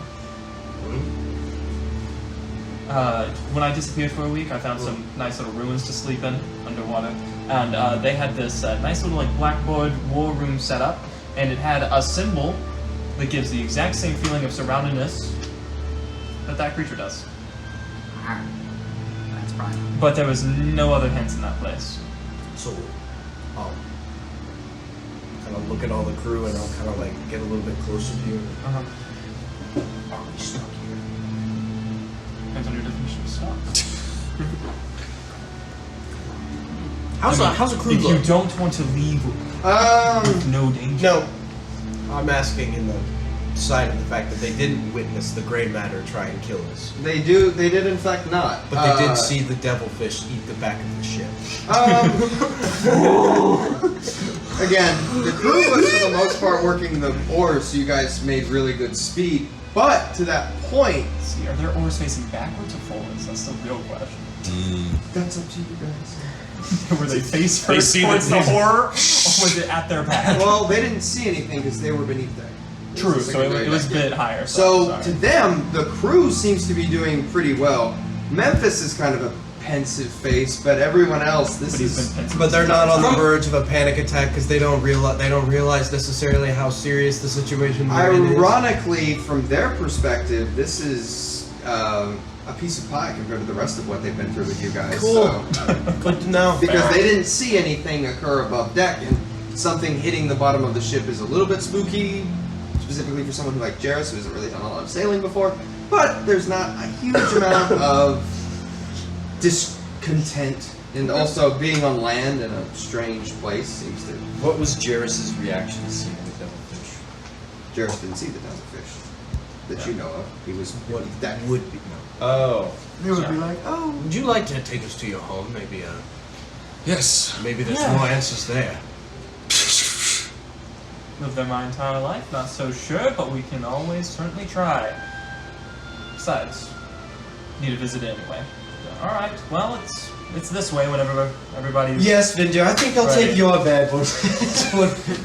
When I disappeared for a week, I found some nice little ruins to sleep in underwater, and they had this nice little like blackboard war room set up, and it had a symbol that gives the exact same feeling of surroundedness that creature does. That's probably. But there was no other hints in that place. So, I'll kind of look at all the crew and I'll kind of like get a little bit closer to you. Uh-huh. Are we stuck here? Depends on your definition of stuff. How's a crew If look? you don't want to leave with no danger. No, I'm asking in the side of the fact that they didn't witness the gray matter try and kill us, They did in fact not. but they did see the devilfish eat the back of the ship. Again, the crew was for the most part working the oars, so you guys made really good speed. But to that point, See, are their oars facing backwards or forwards? That's the real question. that's up to you guys. Were they face They first see the- towards the horror, or was it at their back? Well, they didn't see anything because they were beneath deck. True, so it was a bit higher. So sorry. to them, the crew seems to be doing pretty well. Memphis is kind of a pensive face, but everyone else, this But he's is. been pensive But they're not on the From- verge of a panic attack because they don't realize necessarily how serious the situation they're in is. Ironically, from their perspective, this is a piece of pie compared to the rest of what they've been through with you guys. Cool. So, Good to know. because they didn't see anything occur above deck, and something hitting the bottom of the ship is a little bit spooky, specifically for someone who like Jarrus, who hasn't really done a lot of sailing before. But there's not a huge amount of discontent, and also being on land in a strange place seems to. What was Jarrus's reaction to seeing the devilfish? Jarrus didn't see the devilfish that you know of. He was What beneath deck. would be? Oh. They would be like, oh. Would you like to take us to your home? Maybe Yes. maybe there's Yeah. more answers there. Lived there my entire life, not so sure, but we can always certainly try. Besides, need a visit anyway. Alright, well, it's this way whenever everybody's... Yes, Vindyr, I think I'll Right. take your bed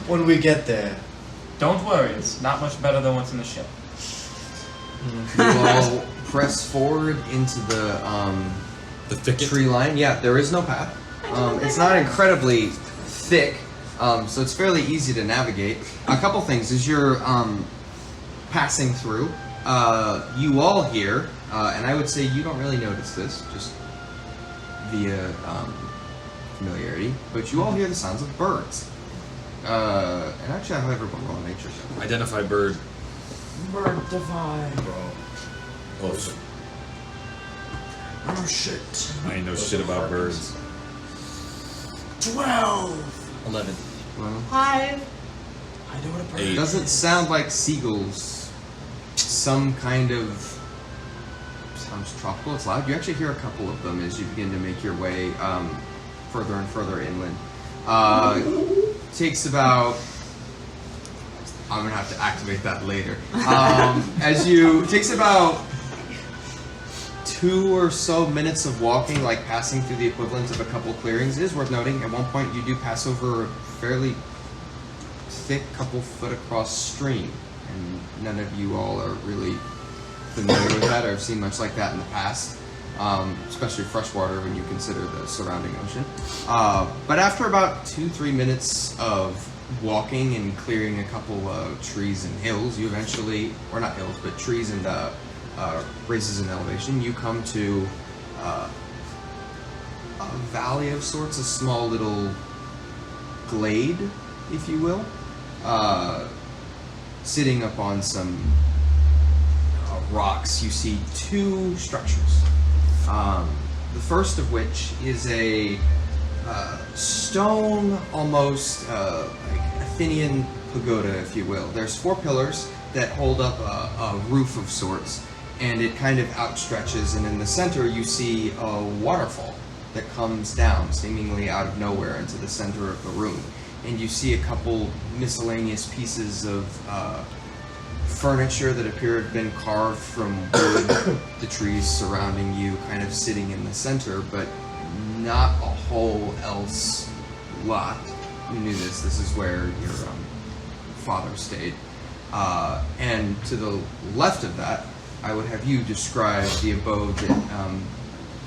when we get there. Don't worry, it's not much better than what's in the ship. You all press forward into The thicket. tree line. Yeah, there is no path. It's not incredibly thick, so it's fairly easy to navigate. A couple things as you're passing through, you all hear, and I would say you don't really notice this, just via familiarity, but you all hear the sounds of birds. And actually, I have everyone roll a nature check. Identify bird. Bird divine. Wolf. Oh shit. I ain't know shit about birds. 12. 11. Well, 5. I know what a bird it 8. doesn't sound like seagulls. Some kind of sounds tropical. It's loud. You actually hear a couple of them as you begin to make your way further and further inland. Takes about. I'm gonna have to activate that later. Takes about 2 or so minutes of walking, like passing through the equivalent of a couple clearings. It is worth noting, at one point you do pass over a fairly thick, couple foot across stream, and none of you all are really familiar with that or have seen much like that in the past, especially freshwater when you consider the surrounding ocean. But after about 2-3 minutes of walking and clearing a couple of trees and hills, you eventually, or not hills, but trees and raises in elevation, you come to a valley of sorts, a small little glade, if you will, sitting upon some rocks, you see two structures. The first of which is a stone, almost like Athenian pagoda, if you will. There's 4 pillars that hold up a roof of sorts, and it kind of outstretches, and in the center you see a waterfall that comes down, seemingly out of nowhere, into the center of the room. And you see a couple miscellaneous pieces of furniture that appear to have been carved from wood, the trees surrounding you kind of sitting in the center, but not a whole else lot. You knew this is where your father stayed. And to the left of that, I would have you describe the abode that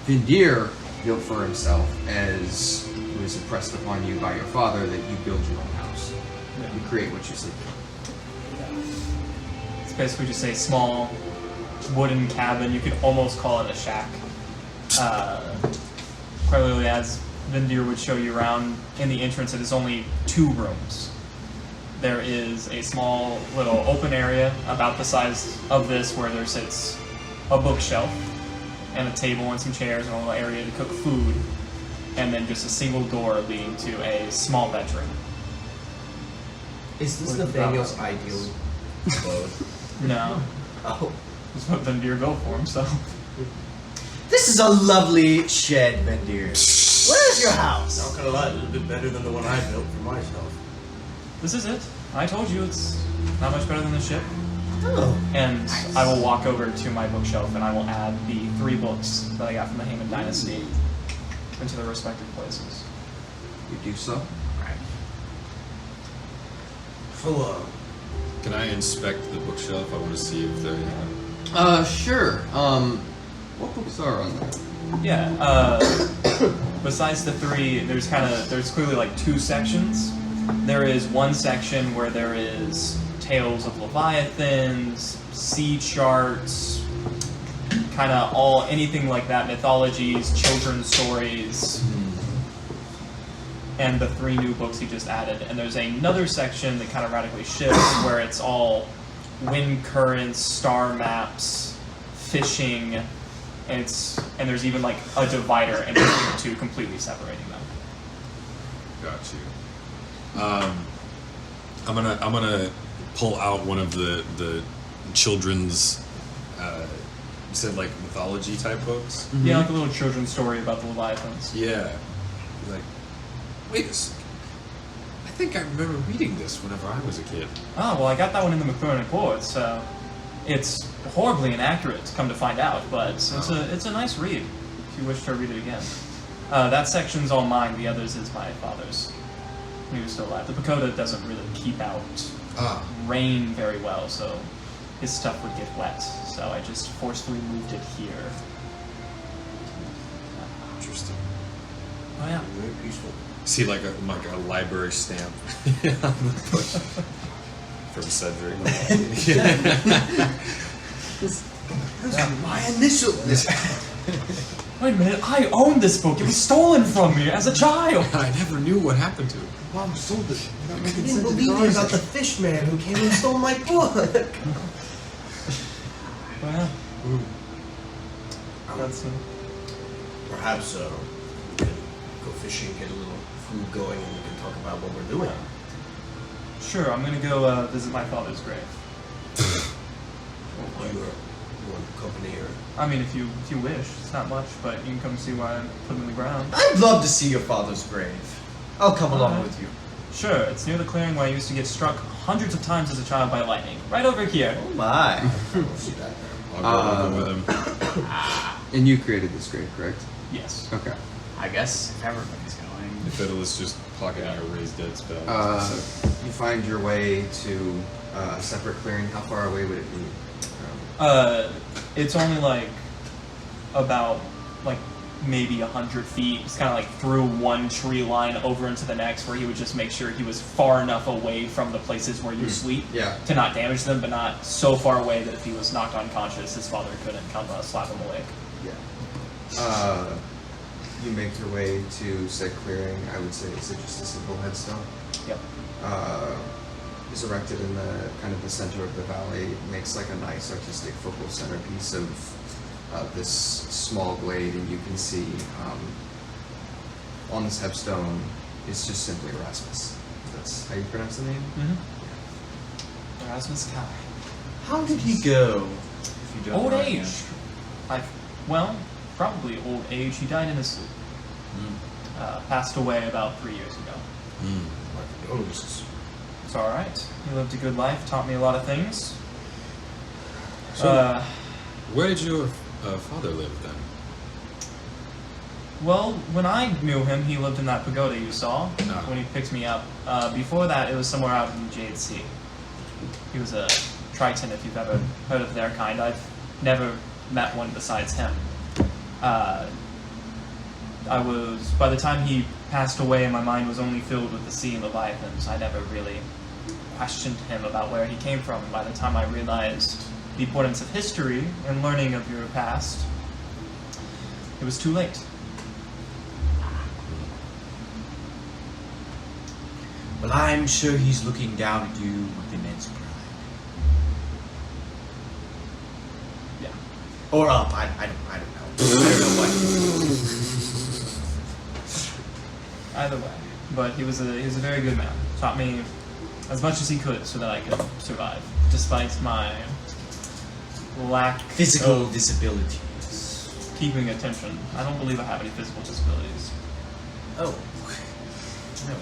Vindyr built for himself, as it was impressed upon you by your father that you build your own house. You create what you sleep in. It's basically just a small wooden cabin. You could almost call it a shack. Quite literally, as Vindyr would show you around, in the entrance it is only 2 rooms. There is a small little open area about the size of this where there sits a bookshelf and a table and some chairs and a little area to cook food, and then just a single door leading to a small bedroom. Is this With Nathaniel's brown ideal abode? No. Oh. That's what Vindyr built for himself. This is a lovely shed, Vindyr. Where's your house? Not gonna lie, a little bit better than the one I built for myself. This is it. I told you it's not much better than the ship. Oh. And I will walk over to my bookshelf and I will add the 3 books that I got from the Haman Dynasty into their respective places. You do so. So, Can I inspect the bookshelf? I want to see if they're. Sure. What books are on there? Yeah, besides the 3, there's clearly like 2 sections. There is one section where there is tales of leviathans, sea charts, kind of anything like that, mythologies, children's stories, and the 3 new books he just added. And there's another section that kind of radically shifts where it's all wind currents, star maps, fishing, and there's even like a divider in between the 2, completely separating them. Got you. I'm gonna pull out one of the children's. You said like mythology type books. Mm-hmm. Yeah, like a little children's story about the leviathans. Yeah. Like, wait a second. I think I remember reading this whenever I was a kid. Oh, well, I got that one in the McLaren Report, so it's horribly inaccurate, come to find out, but it's a nice read, if you wish to read it again. That section's all mine, the others is my father's. He was still alive. The pagoda doesn't really keep out rain very well, so his stuff would get wet, so I just forcefully moved it here. Interesting. Oh, yeah. very peaceful. See, like a library stamp on the book from Cedric. My initials. Wait a minute, I own this book. It was stolen from me as a child. I never knew what happened to it. Mom sold it. I didn't believe you about the fish man who came and stole my book. Well, that's Perhaps we can go fishing, get a little food going, and we can talk about what we're doing. sure. I'm gonna go visit my father's grave. You want company or? I mean, if you wish, it's not much, but you can come see why I put him in the ground. I'd love to see your father's grave. I'll come along with you. Sure, it's near the clearing where I used to get struck hundreds of times as a child by lightning. Right over here. Oh my. We'll see that. I'll go with him. And you created this grave, correct? Yes. Okay. I guess if everybody's going. If Fiddle's just pocketing a raised dead spell. You find your way to a separate clearing. How far away would it be? It's only like about maybe 100 feet. It's kind of like through one tree line over into the next, where he would just make sure he was far enough away from the places where you sleep Yeah. to not damage them, but not so far away that if he was knocked unconscious, his father couldn't come slap him awake. Yeah. You make your way to said clearing. I would say it's just a simple headstone. Yep. is erected in the kind of the center of the valley. It makes like a nice artistic focal centerpiece of this small glade, and you can see on this headstone is just simply Erasmus. That's how you pronounce the name? Mm-hmm. Erasmus Kai. How did he go? If you don't Old mind age. asking? Well, probably old age. He died in his sleep. Passed away about 3 years ago. My condolences. It's all right. He lived a good life. Taught me a lot of things. So, where did your father live then? Well, when I knew him, he lived in that pagoda you saw Ah. when he picked me up. Before that, it was somewhere out in the Jade Sea. He was a Triton, if you've ever heard of their kind. I've never met one besides him. By the time he passed away, my mind was only filled with the sea and leviathans. I never really questioned him about where he came from. By the time I realized the importance of history and learning of your past, it was too late. Well, I'm sure he's looking down at you with immense pride. Yeah. Or up. I don't know. I don't know what. Either way, but he was a very good man. Taught me as much as he could so that I could survive, despite my lack Physical of disabilities. keeping attention. I don't believe I have any physical disabilities. Oh. No.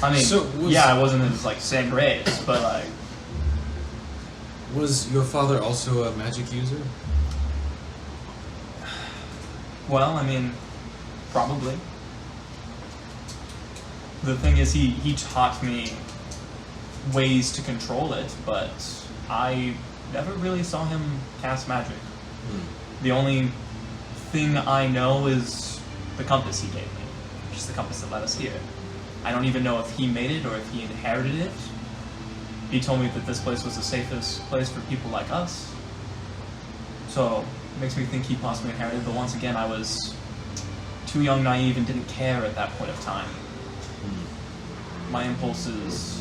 I mean, So was- yeah, I wasn't in his like same grades, but like, Was your father also a magic user? well, I mean, probably. The thing is, he taught me ways to control it, but I never really saw him cast magic. The only thing I know is the compass he gave me, which is the compass that led us here. I don't even know if he made it or if he inherited it. He told me that this place was the safest place for people like us. So it makes me think he possibly inherited, but once again, I was too young, naive, and didn't care at that point of time. My impulses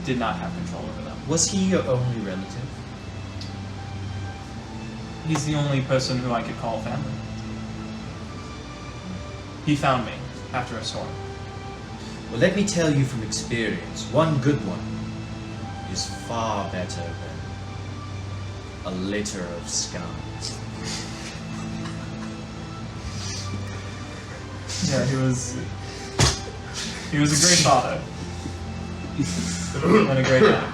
did not have control over them. Was he your only relative? He's the only person who I could call family. He found me after a storm. Well, let me tell you from experience, one good one is far better than a litter of scum. Yeah, he was a great father. And a great man.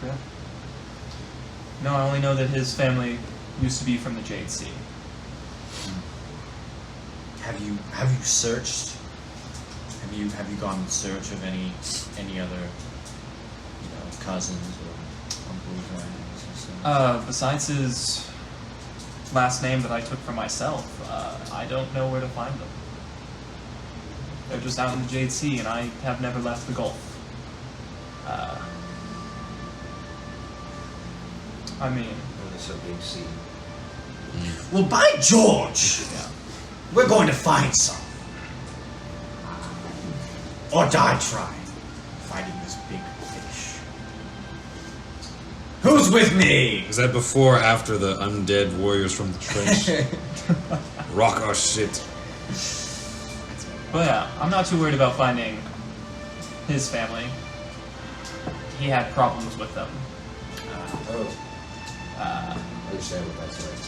Yeah. No, I only know that his family used to be from the Jade Sea. Have you searched? Have you gone in search of any other, cousins or uncles or anything? Besides his last name that I took for myself, I don't know where to find them. They're just out in the Jade Sea, and I have never left the Gulf. I mean, It's a big sea. Well, by George, yeah. we're going to find some. Or die trying, fighting this big fish. Who's with me? Is that before or after the undead warriors from the trench rock our shit? But yeah, I'm not too worried about finding his family. He had problems with them. I understand what that's like.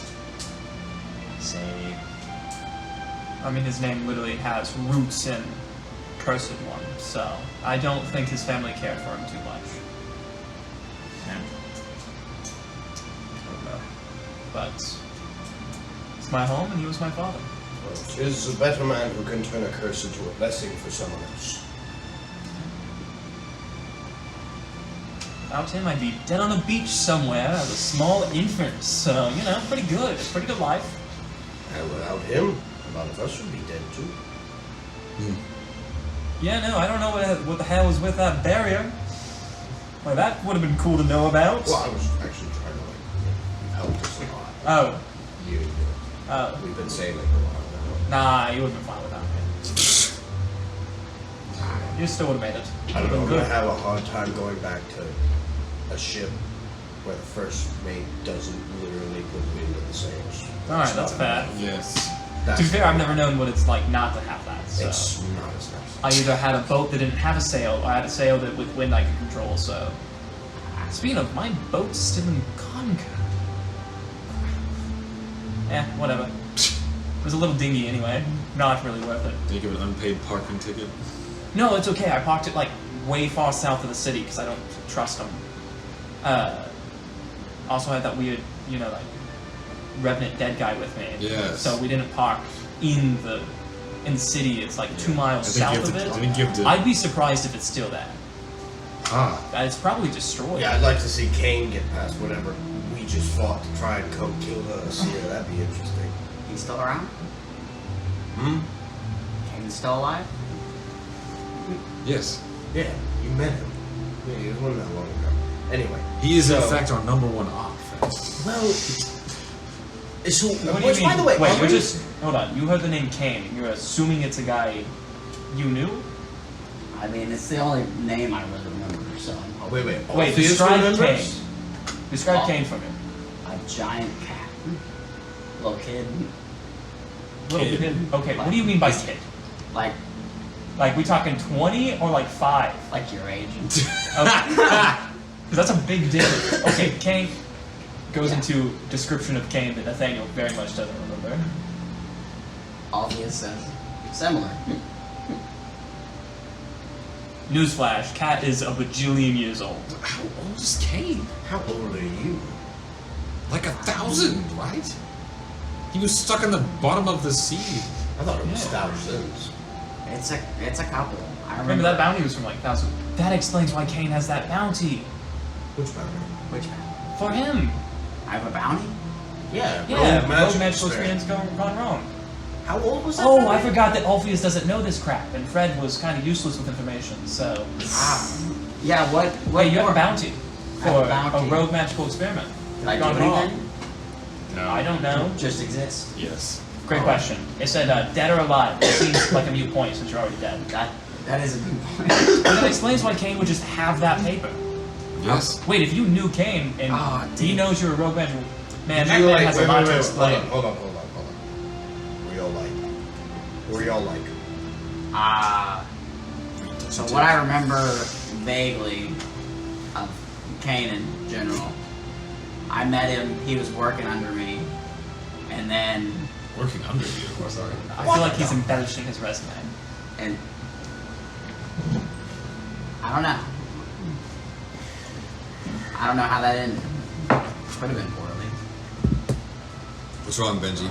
Say, I mean, his name literally has roots in Cursed One, so I don't think his family cared for him too much. But it's my home, and he was my father. Well, 'tis a better man who can turn a curse into a blessing for someone else. Without him, I'd be dead on a beach somewhere as a small infant. So, pretty good. Pretty good life. And without him, a lot of us would be dead too. Yeah, no, I don't know what the hell was with that barrier. Like, that would have been cool to know about. Well, I was actually trying to you've helped us a lot. Oh. We've been sailing a while now. Nah, you would have been fine without me. You still would have made it. I don't know. I'm Good. gonna have a hard time going back to a ship where the first mate doesn't literally put me into the sails. Alright, that's fair. Yes. To be fair, I've never known what it's like not to have that. So. It's not as nice. I either had a boat that didn't have a sail, or I had a sail that with wind I could control. So, speaking of, my boat's still in Concord. Whatever. It was a little dingy anyway. Not really worth it. Did you give an unpaid parking ticket? No, it's okay. I parked it like way far south of the city because I don't trust them. Also had that weird, like revenant dead guy with me. Yes. So we didn't park in the city. It's like 2 miles south of it. I think you have to. I'd be surprised if it's still there. It's probably destroyed. Yeah, I'd like to see Kane get past whatever we just fought to try and kill us. Yeah, that'd be interesting. He's still around? Kane's still alive? Yes. Yeah, you met him. Yeah, he wasn't that long ago. Anyway. He is, in so- fact, our number one offense. Well, so What do which, you mean? by the way, wait, are you're we- just hold on. You heard the name Kane. You're assuming it's a guy you knew. I mean, it's the only name I really remember, so I'm hoping. Wait. Wait, Alpheus describe remembers? Kane. Describe Oh. Kane for me. A giant cat. Little kid. Little Kid. kid. Okay, what do you mean by kid? Like We talking 20 or like 5? your age. Okay. Because that's a big difference. Okay, Kane goes into description of Kane that Nathaniel very much doesn't remember. Alpheus says similar. Newsflash, Cat is a bajillion years old. How old is Kane? How old are you? Like 1,000, right? He was stuck in the bottom of the sea. I thought it was Yeah. thousands. It's a couple. I Remember that bounty was from like 1,000. That explains why Kane has that bounty. Which bounty? Which man? For him. I have a bounty? Yeah, Yeah, rogue magical experience. experience gone wrong. How old was that? Oh, I bounty? forgot that Alpheus doesn't know this crap, and Fred was kind of useless with information, so... Yeah, what Wait, you have a more? bounty I have for a bounty. a rogue magical experiment. Did I do Gone wrong. anything? No. I don't know. Just exist. Yes. Great question. It said dead or alive. It seems like a mute point since you're already dead. That is a good point. But that explains why Kane would just have that paper. Yes. Wait, if you knew Kane and he dude. knows you're a rogue magical... Man, Did that you man like, has a wait, lot wait, to wait, explain. Hold on. Were y'all like? So what I remember vaguely of Kane in general, I met him, he was working under me, and then, Working under you, of course. Sorry. I feel like he's embellishing his resume. and I don't know. I don't know how that ended. Could have been poorly. What's wrong, Benji?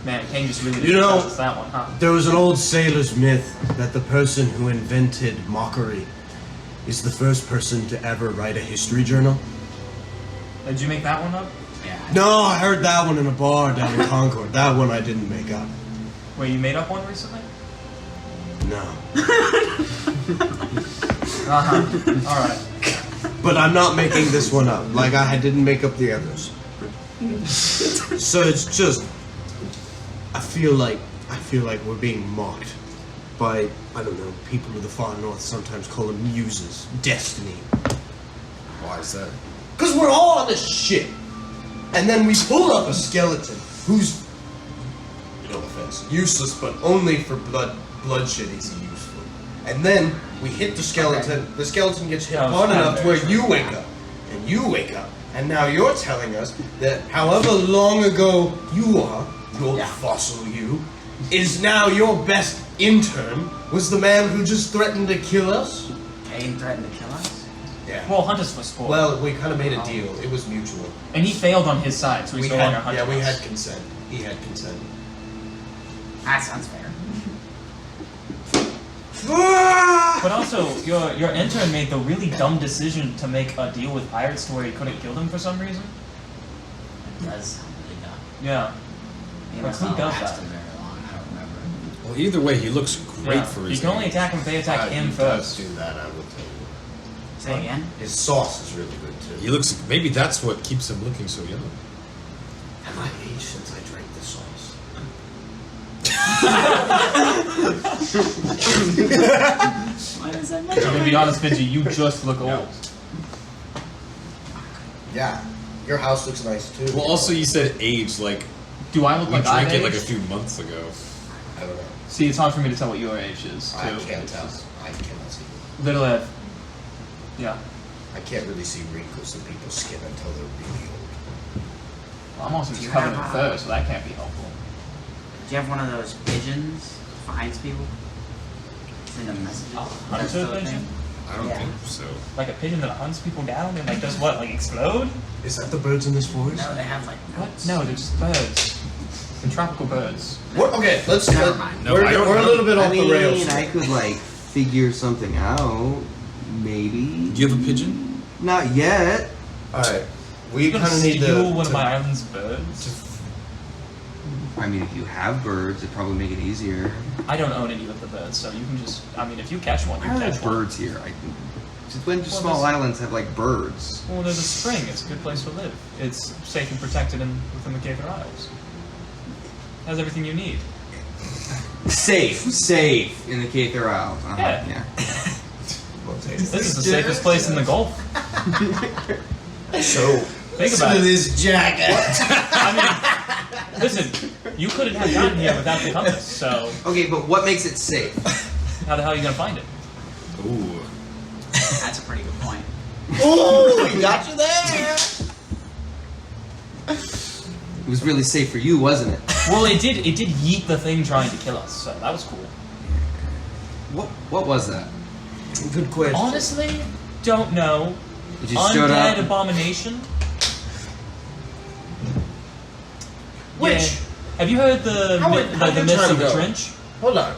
Man, Kane just really You didn't know- trust us that one, huh? There was an old sailor's myth that the person who invented mockery is the first person to ever write a history journal. Did you make that one up? Yeah. No, I heard that one in a bar down in Concord. That one I didn't make up. Wait, you made up one recently? No. Alright. But I'm not making this one up. Like I didn't make up the others. So it's just I feel like we're being mocked by, I don't know, people of the far north sometimes call them muses. Destiny. Why is that? Because we're all on this ship. And then we pull up a skeleton who's, no offense, useless, but only for bloodshed is he useful. And then we hit the skeleton gets hit Yeah, hard it's enough to where kinda you wake up. And you wake up. And now you're telling us that however long ago you are, your Yeah. fossil you, is now your best intern, was the man who just threatened to kill us? Kane threatened to kill us? Yeah. Well, hunt us for sport. Well, we kind of made a deal. It was mutual. and he failed on his side, so he's no longer hunting we us. had consent. He had consent. That sounds fair. But also, your intern made the really dumb decision to make a deal with pirates to where he couldn't kill them for some reason. It does sound really dumb. Yeah. He Like, must who not does last that? him very long, I don't remember. Well, either way, he looks great Yeah. for his You can only age. attack him if they attack him He does first. do that, I will tell you. Say again? His sauce is really good too. He looks. Maybe that's what keeps him looking so young. Have I aged since I drank the sauce? Why does that I'm matter? gonna be honest, Vindy, you just look old. Yeah, your house looks nice too. Well, also you said age, like Do I look we like I drank it like a aged? few months ago. I don't know. See, it's hard for me to tell what your age is, too. I can't tell. I cannot see. Literally, yeah. I can't really see wrinkles in people's skin until they're really old. Well, I'm also Do just you covered in have, fur, so that can't be helpful. Do you have one of those pigeons that finds people? Send them messages? Hunter That's the pigeon? thing. I don't Yeah. think so. Like a pigeon that hunts people down and like does what? Like explode? Is that the birds in this forest? No, they have like What? notes. No, they're just birds. They're tropical birds. What? Okay, let's. Never mind. No, we're I don't we're a know. little bit I off the rails. mean, I could like figure something out. Maybe. Do you have a pigeon? Not yet. All right, we You kind gonna of need steal to. one of my island's birds? I mean, if you have birds, it'd probably make it easier. I don't own any of the birds, so you can just. I mean, if you catch one, you Why are catch there one. birds here? Just when Well, small there's- islands have like birds. Well, there's a spring. It's a good place to live. It's safe and protected within the Gaither Isles. It has everything you need. Safe in the Caither Isles. Yeah. We'll take This it. is the safest place in the Gulf. So, Think about it. this jackass. I mean, listen, you couldn't have gotten here without the compass, so Okay, but what makes it safe? how the hell are you gonna find it? Ooh. That's a pretty good point. Ooh, we got you there. It was really safe for you, wasn't it? Well, it did yeet the thing trying to kill us, so that was cool. What was that? good question. Honestly, don't know. It just showed Undead up. abomination. Which? Yeah. Have you heard the How myth, did- like how the did myths time of the go? trench? Hold on.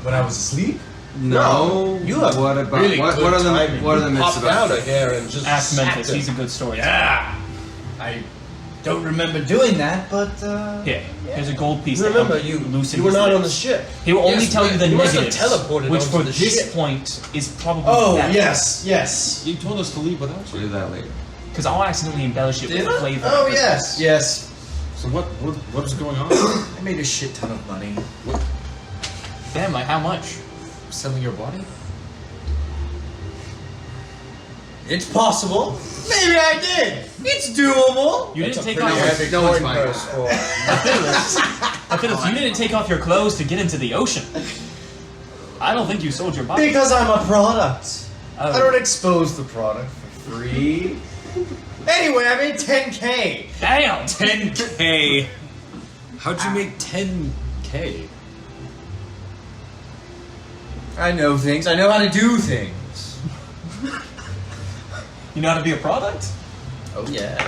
When I was asleep? No. you have what about really what? good What are the timing. what are the You myths popped about? out of here and just Ask sacked Memphis. him. He's a good storyteller. Yeah. I don't remember doing that, but Here, here's a gold piece. Remember, to help you loosen you were his not on the legs. ship. He will only Yes, tell you the you must have negatives, teleported which onto for the this ship. point is probably oh better. yes. You told us to leave without We'll you. do that later. Because I'll accidentally embellish it Did with I? flavor. Oh yes. So what's going on? I made a shit ton of money. Damn, like how much? Selling your body? It's possible. Maybe I did. It's doable. You didn't take Pretty off. heavy no one's coin buying purse that. for. Phyllis, you didn't take off your clothes to get into the ocean. I don't think you sold your body. Because I'm a product. Oh. I don't expose the product for free. Anyway, I made 10K. Damn. 10K. How'd you make 10K? I know things. I know how to do things. You know how to be a product? Oh yeah.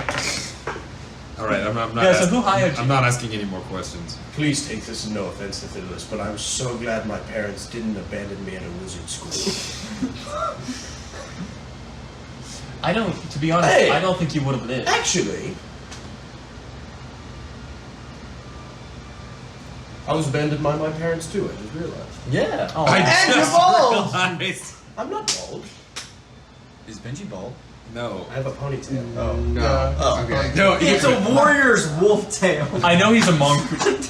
All right, I'm not. Yeah, so who hired you? I'm not asking any more questions. Please take this as no offense to Phyllis, but I'm so glad my parents didn't abandon me at a wizard school. I don't. To be honest, Hey. I don't think you would have lived. Actually, I was abandoned by my parents too. I just realized. Yeah. Oh, And you're bald. realized. I'm not bald. Is Benji bald? No. I have a ponytail. Oh. No. Oh. Okay. No, It's a warrior's wolf tail. I know he's a monk,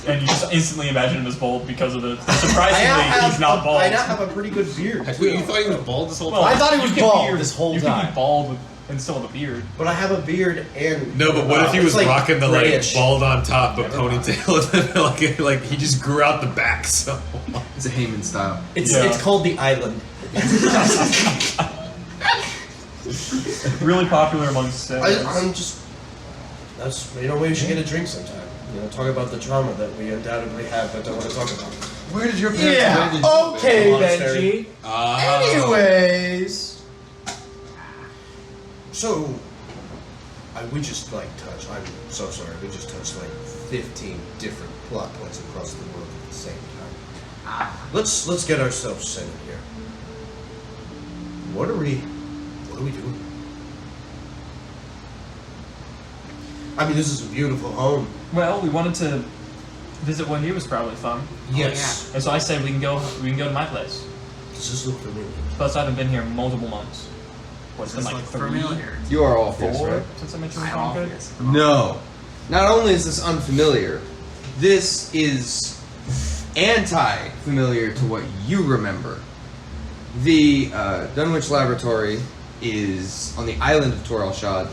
and you just instantly imagine him as bald because of the. Surprisingly, he's not bald. I now have a pretty good beard. Wait, too. you thought he was bald this whole Well, time? I thought he you was can bald be- this whole you time. can be bald and still have a beard. But I have a beard and. No, but what if he it's was like rocking the like grayish. bald on top but Never mind. ponytail and then like he just grew out the back so It's a Heyman style. It's Yeah. it's called the Island. Really popular amongst. I'm just. That's maybe we should get a drink sometime. You know, talk about the trauma that we undoubtedly have, but don't want to talk about. where did your parents Yeah. Okay, Monastery. Benji. Anyways. So, we just like touched. I'm so sorry. We just touched like 15 different plot points across the world at the same time. Let's get ourselves centered here. What are we doing? I mean, this is a beautiful home. Well, we wanted to visit one year was probably fun, Yes. and so I said we can go to my place. Does this look familiar? Plus, I haven't been here in multiple months. What's been This like looks 3, familiar. You are all fierce, 4 right? since I met you in I'm Concord? obvious. No. Not only is this unfamiliar, this is anti-familiar to what you remember. The Dunwich Laboratory is on the island of Toralshad.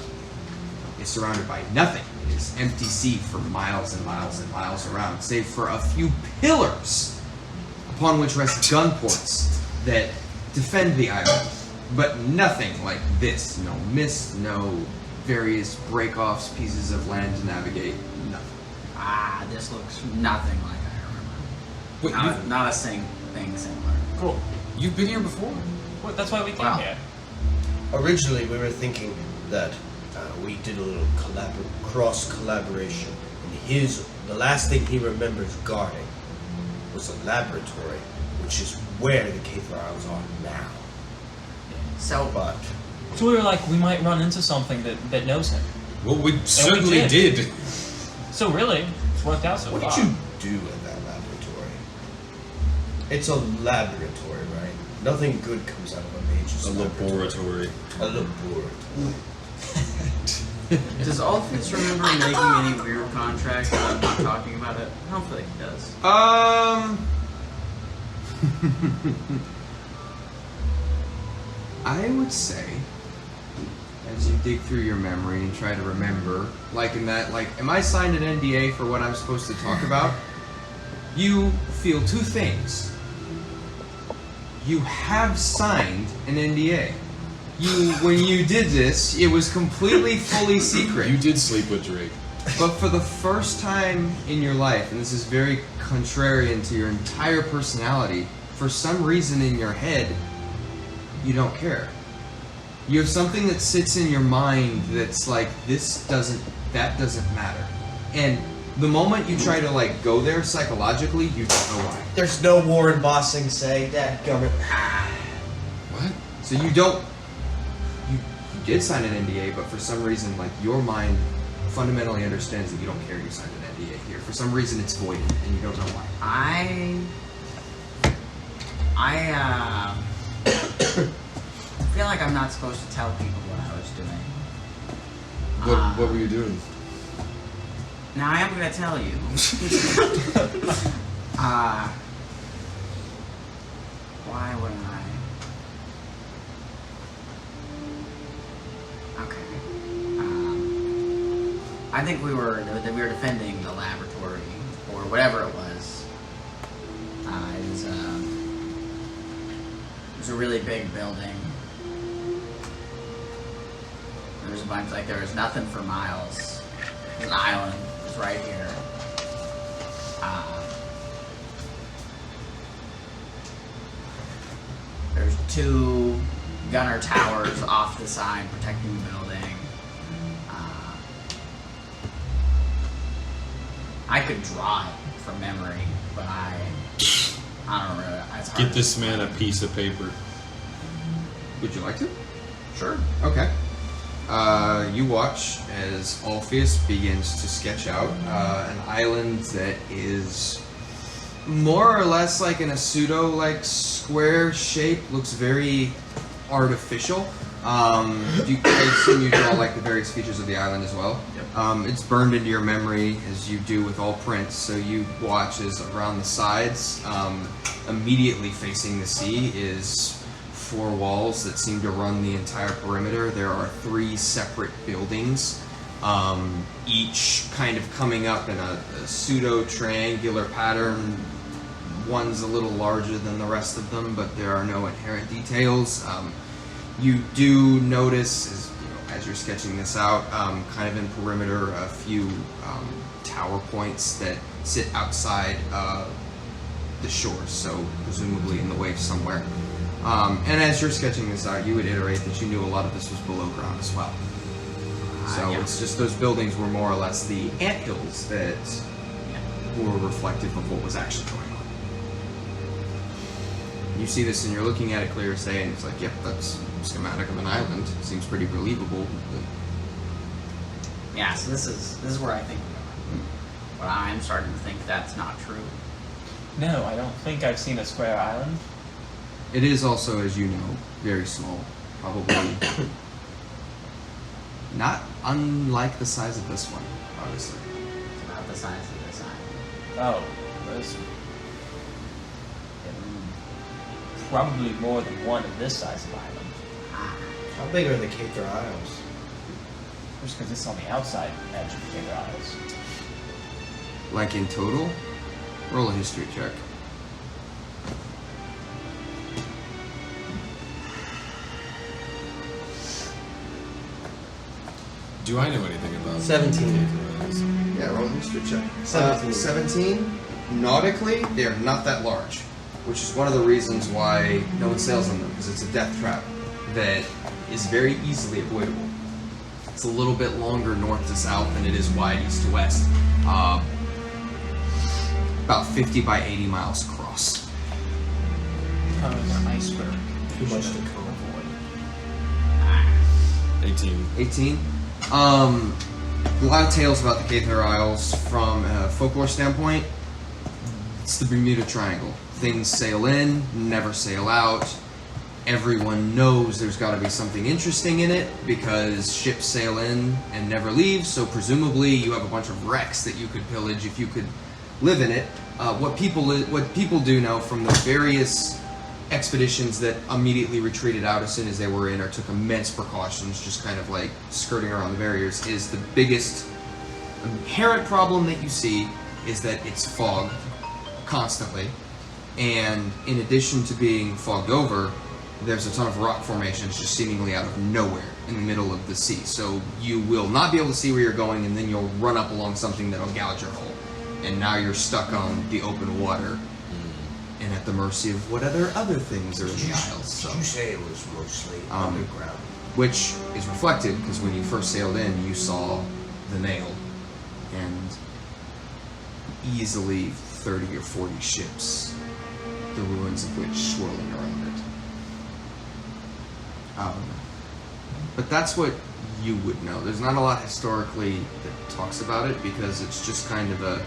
Is surrounded by nothing. It is empty sea for miles and miles and miles around, save for a few pillars upon which rest gun ports that defend the island. But nothing like this. No mist, no various break-offs, pieces of land to navigate. Nothing. Ah, this looks nothing like I Wait, remember. Not a thing similar. Cool. you've been here before? Well, that's why we came Wow. here. Originally, we were thinking that we did a little cross collaboration, and the last thing he remembers guarding was a laboratory, which is where the Cathar Isles are now. So, But So we were like, we might run into something that knows him. Well, we certainly did. did. So really, it's worked out so what far. did you do at that laboratory? It's a laboratory, right? Nothing good comes out of a mage's A laboratory. A laboratory. does Alphys remember making any weird contracts about not talking about it? I don't feel like he does. I would say, as you dig through your memory and try to remember, like in that, like, am I signed an NDA for what I'm supposed to talk about? You feel two things. You have signed an NDA. When you did this, it was completely, fully secret. You did sleep with Drake. But for the first time in your life, and this is very contrarian to your entire personality, for some reason in your head, you don't care. You have something that sits in your mind that's like, that doesn't matter. And the moment you try to like go there psychologically, you don't know why. There's no war in Bossing, say, dadgummit. What? So you did sign an NDA, but for some reason, like, your mind fundamentally understands that you don't care you signed an NDA here. For some reason, it's voided, and you don't know why. I feel like I'm not supposed to tell people what I was doing. What were you doing? Now I am gonna tell you. Why wouldn't I? Okay. I think we were defending the laboratory or whatever it was. It was a really big building. There was a bunch, like, there was nothing for miles. There's an island. It's right here. There's 2 gunner towers off the side protecting the building. I could draw it from memory, but I don't really. It's hard Get to this man a explain. piece of paper. Would you like to? Sure. Okay. You watch as Alpheus begins to sketch out an island that is more or less like in a pseudo square shape. Looks very artificial. You assume you draw the various features of the island as well. Yep. It's burned into your memory as you do with all prints. So you watch as around the sides, immediately facing the sea, is 4 walls that seem to run the entire perimeter. There are 3 separate buildings, each kind of coming up in a pseudo triangular pattern. One's a little larger than the rest of them, but there are no inherent details. You do notice, as you're sketching this out, kind of in perimeter, a few tower points that sit outside the shores, so presumably in the waves somewhere. And as you're sketching this out, you would iterate that you knew a lot of this was below ground as well. So Yeah. it's just those buildings were more or less the anthills that were reflective of what was actually going on. You see this and you're looking at it clear as day, and it's like, yep, that's a schematic of an island. Seems pretty believable. Yeah. So this is where I think we are. But I'm starting to think that's not true. No, I don't think I've seen a square island. It is also, as you know, very small. Probably not unlike the size of this one, obviously. It's about the size of this island. Oh, those. probably more than one of this size of island. How big are the Cater Isles? Just because it's on the outside edge of the Cater Isles. Like in total? Roll a history check. Do I know anything about 17. Yeah, roll a history check. 17. 17. Nautically, they're not that large, which is one of the reasons why no one sails on them, because it's a death trap that is very easily avoidable. It's a little bit longer north to south than it is wide east to west. About 50 by 80 miles across. Kind of an iceberg. Too much to avoid. 18? 18. A lot of tales about the Caither Isles from a folklore standpoint. It's the Bermuda Triangle. Things sail in, never sail out. Everyone knows there's got to be something interesting in it because ships sail in and never leave, so presumably you have a bunch of wrecks that you could pillage if you could live in it. What people do know from the various expeditions that immediately retreated out as soon as they were in or took immense precautions, just kind of like skirting around the barriers, is the biggest inherent problem that you see is that it's fog constantly, and in addition to being fogged over, there's a ton of rock formations just seemingly out of nowhere in the middle of the sea. So you will not be able to see where you're going, and then you'll run up along something that'll gouge your hole, and now you're stuck on the open water and at the mercy of what other things are in the Isles. So. Did you say it was mostly underground? Which is reflected because when you first sailed in, you saw the nail and easily 30 or 40 ships, the ruins of which swirling around it. But that's what you would know. There's not a lot historically that talks about it because it's just kind of a,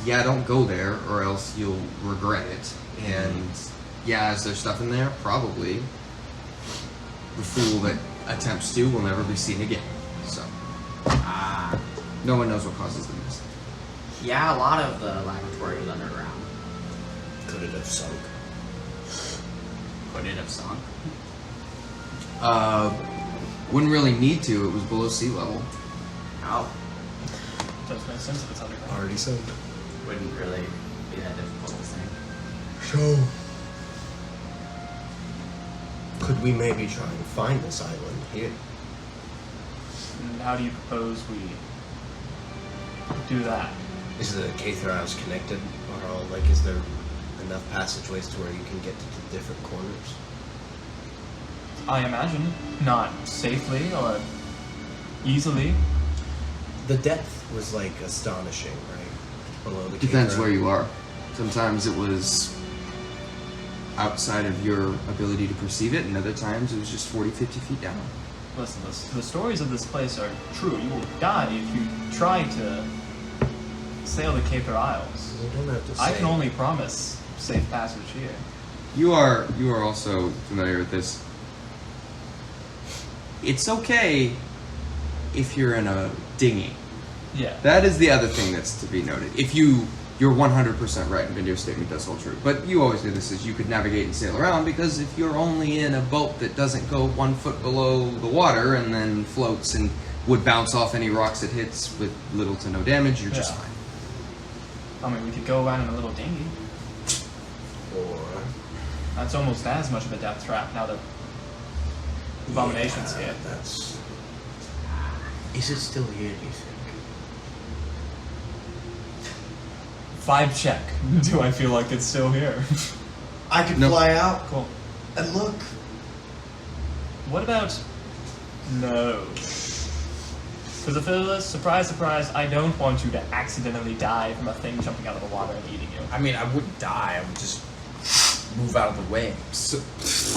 yeah, don't go there or else you'll regret it. And yeah, is there stuff in there? Probably. The fool that attempts to will never be seen again. So, no one knows what causes the mist. Yeah, a lot of the laboratory was underground. Could it have sunk? Could it have sunk? Wouldn't really need to. It was below sea level. Oh, Doesn't make sense if it's underground. Already sunk. wouldn't really be that difficult to think. So, could we maybe try and find this island here? And how do you propose we do that? Is the Caither Isles connected, or all, like, is there enough passageways to where you can get to the different corners? I imagine not safely or easily. The depth was like astonishing, right? Below the Depends Caither where you are. Sometimes it was outside of your ability to perceive it, and other times it was just 40, 50 feet down. Listen, the stories of this place are true. You will die if you try to sail the Caither Isles. You don't have to say. I can only promise safe passage here. You are also familiar with this. It's okay if you're in a dinghy. Yeah. That is the other thing that's to be noted. If you're 100% right, and Vindyr's statement does hold true. But you always do this, is you could navigate and sail around, because if you're only in a boat that doesn't go 1 foot below the water and then floats and would bounce off any rocks it hits with little to no damage, you're just Yeah. fine. I mean, we could go around in a little dinghy. Or That's almost as much of a death trap now that Abomination's here. That's. Is it still here? Do you think? 5 check. Do I feel like it's still here? I could No. fly out Cool. and look. What about no? Because if it was surprise, surprise, I don't want you to accidentally die from a thing jumping out of the water and eating you. I mean, I wouldn't die. I would just move out of the way. So,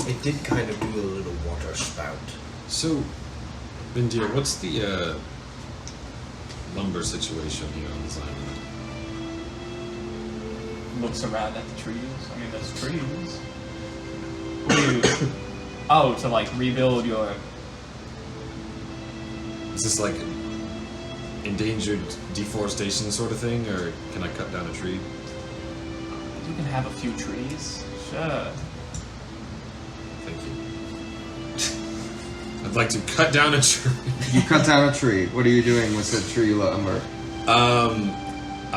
It did kind of do a little water spout. so Vindyr, what's the lumber situation here on this island? Looks around at the trees. I mean, there's trees. What do you? Oh, to like rebuild your. Is this like endangered deforestation sort of thing, or can I cut down a tree? You can have a few trees. Sure. Thank you. I'd like to cut down a tree. You cut down a tree. What are you doing with the tree lumber? I'm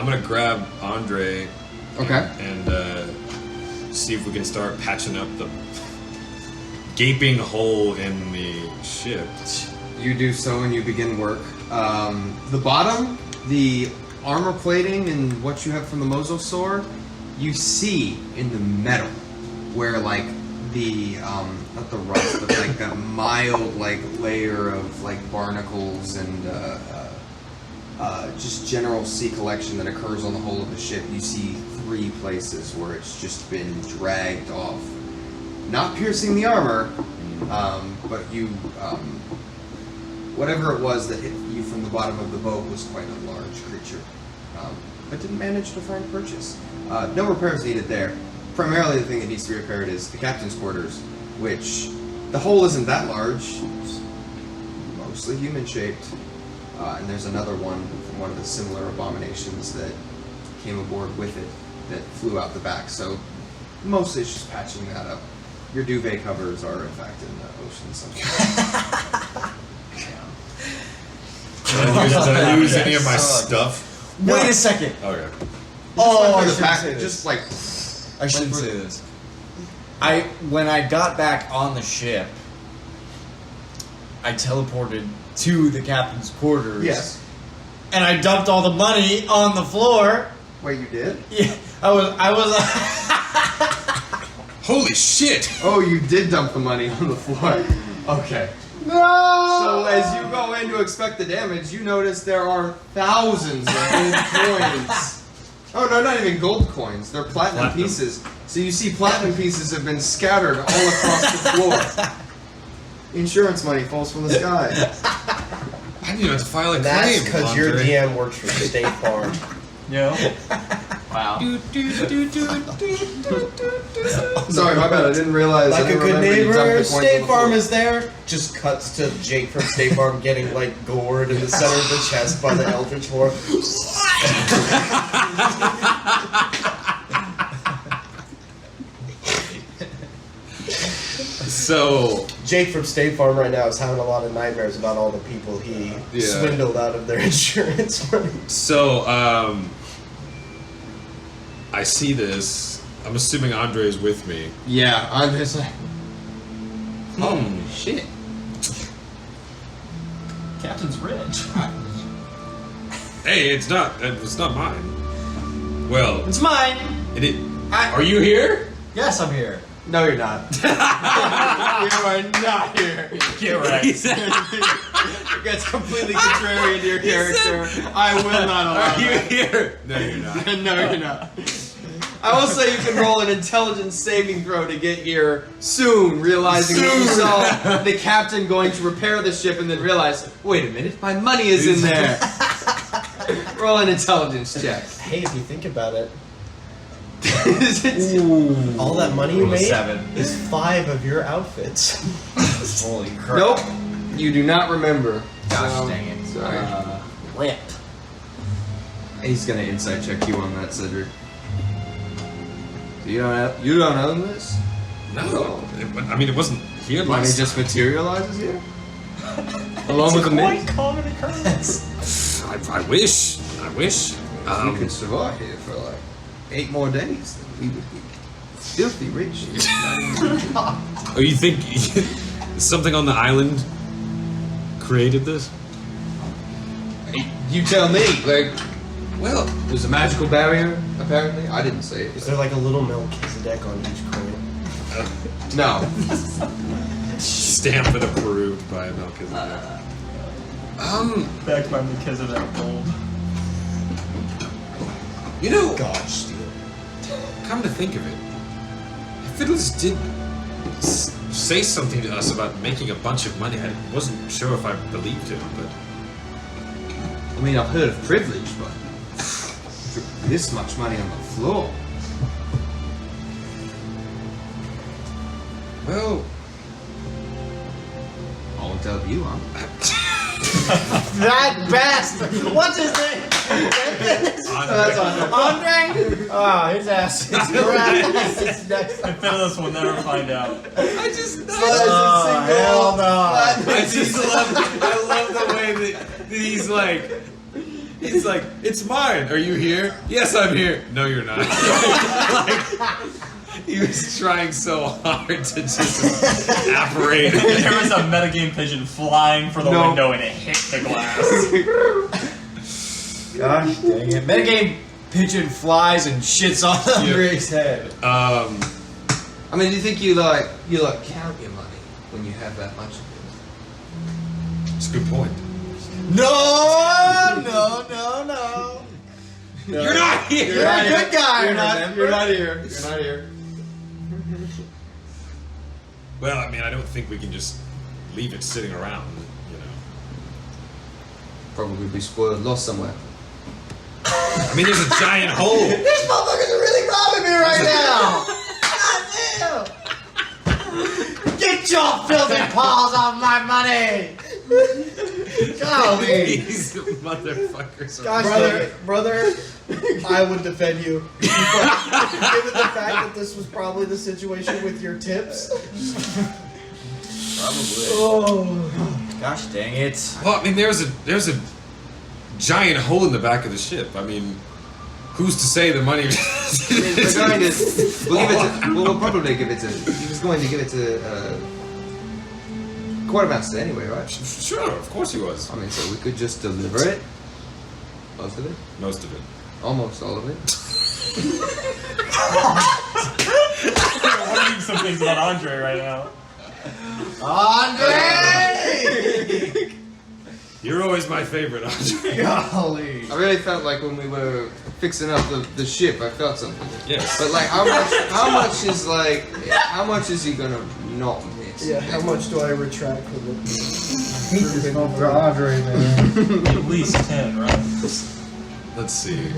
gonna grab Andre. Okay. And see if we can start patching up the gaping hole in the ship. You do so and you begin work. The bottom, the armor plating and what you have from the mosasaur, you see in the metal where like the not the rust, but like a mild like layer of like barnacles and just general sea collection that occurs on the whole of the ship. You see 3 places where it's just been dragged off, not piercing the armor, but you whatever it was that hit you from the bottom of the boat was quite a large creature, but didn't manage to find purchase. No repairs needed there. Primarily the thing that needs to be repaired is the captain's quarters, which the hole isn't that large. It's mostly human-shaped. And there's another one from one of the similar abominations that came aboard with it that flew out the back. So mostly it's just patching that up. Your duvet covers are in fact in the ocean somewhere. Did I lose any of my stuff? Wait a second. Okay. Oh, the back, just like I shouldn't say this. When I got back on the ship, I teleported to the captain's quarters. yes. And I dumped all the money on the floor. Wait, you did? Yeah, I was. Holy shit! Oh, you did dump the money on the floor. Okay. No. So as you go in to expect the damage, you notice there are thousands of gold coins. Oh no, not even gold coins. They're platinum pieces. So you see platinum pieces have been scattered all across the floor. Insurance money falls from the sky. I didn't even have to file a claim. That's because your Andre. DM works for State Farm. Yeah. Wow. Sorry, my bad. I didn't realize. Like I a didn't good remember you dumped the neighbor, coins on State the Farm floor. is there. Just cuts to Jake from State Farm getting like gored in the center of the chest by the Eldritch Lord. So Jake from State Farm right now is having a lot of nightmares about all the people he swindled out of their insurance money. So, I see this. I'm assuming Andre is with me. Yeah, I'm just like, Oh, shit. Captain's rich. hey, it's not mine. Well, It's mine. it. Are you here? Yes, I'm here. No, you're not. You are not here. Get right. That's completely contrary to your character. I will not allow Are you that. here? No, you're not. No, you're not. I will say you can roll an intelligence saving throw to get here soon, realizing that you saw the captain going to repair the ship and then realize, wait a minute, my money is in there. Roll an intelligence check. Hey, if you think about it, Ooh. all that money you made 7. is 5 of your outfits. Holy crap. Nope. You do not remember. Gosh dang it. Sorry. Lip. He's gonna insight check you on that, Cedric. You don't own this? No, I mean it wasn't here Money last just time. materializes here? Along with the mint? common occurrence. I wish. You could survive here for like 8 more days, then we would be filthy rich. Oh, you think something on the island created this? You tell me. Like, Well, there's a magical barrier, apparently. I didn't say Is it. there like a little Melchizedek on each coin? No. stamp it approved by Melchizedek. Backed by Melchizedek gold. You know, Gosh, Steel. come to think of it, Fiddles did say something to us about making a bunch of money. I wasn't sure if I believed him, but I mean, I've heard of privilege, but this much money on the floor. well, I won't tell you, huh? That bastard! What's his name? Andre? Ah, his ass is grass. Next. Phyllis will never find out. I just Oh, hell no. I love the way that he's like, it's mine. Are you here? Yes, I'm here. No, you're not. Like, he was trying so hard to just apparate. There was a metagame pigeon flying for the window and it hit the glass. Gosh dang it. Metagame pigeon flies and shits on Andre's head. I mean, do you think you count your money when you have that much of it? It's a good point. No. You're not here. You're a good guy. You're not here. You're not here. Well, I mean, I don't think we can just leave it sitting around, you know. Probably be spoiled, lost somewhere. I mean, there's a giant hole. These motherfuckers are really robbing me right now. God damn. Get your filthy paws off my money. Golly. These motherfuckers are Gosh, brother, I would defend you. Given the fact that this was probably the situation with your tips. Probably. Oh. Gosh dang it. Well, I mean, there's a giant hole in the back of the ship. I mean, who's to say the money? We're going to. We'll probably give it to. He was going to give it to quartermaster anyway, right? Sure, of course he was. I mean, so we could just deliver it. Most of it. Most of it. Almost all of it. I'm wondering some things about Andre right now. Andre! You're always my favorite, Andre. Golly. I really felt like when we were fixing up the ship, I felt something. Yes. But like, how much is he gonna not miss? Yeah, how much do I retract from it? Andre, man. At least 10, right? Let's see.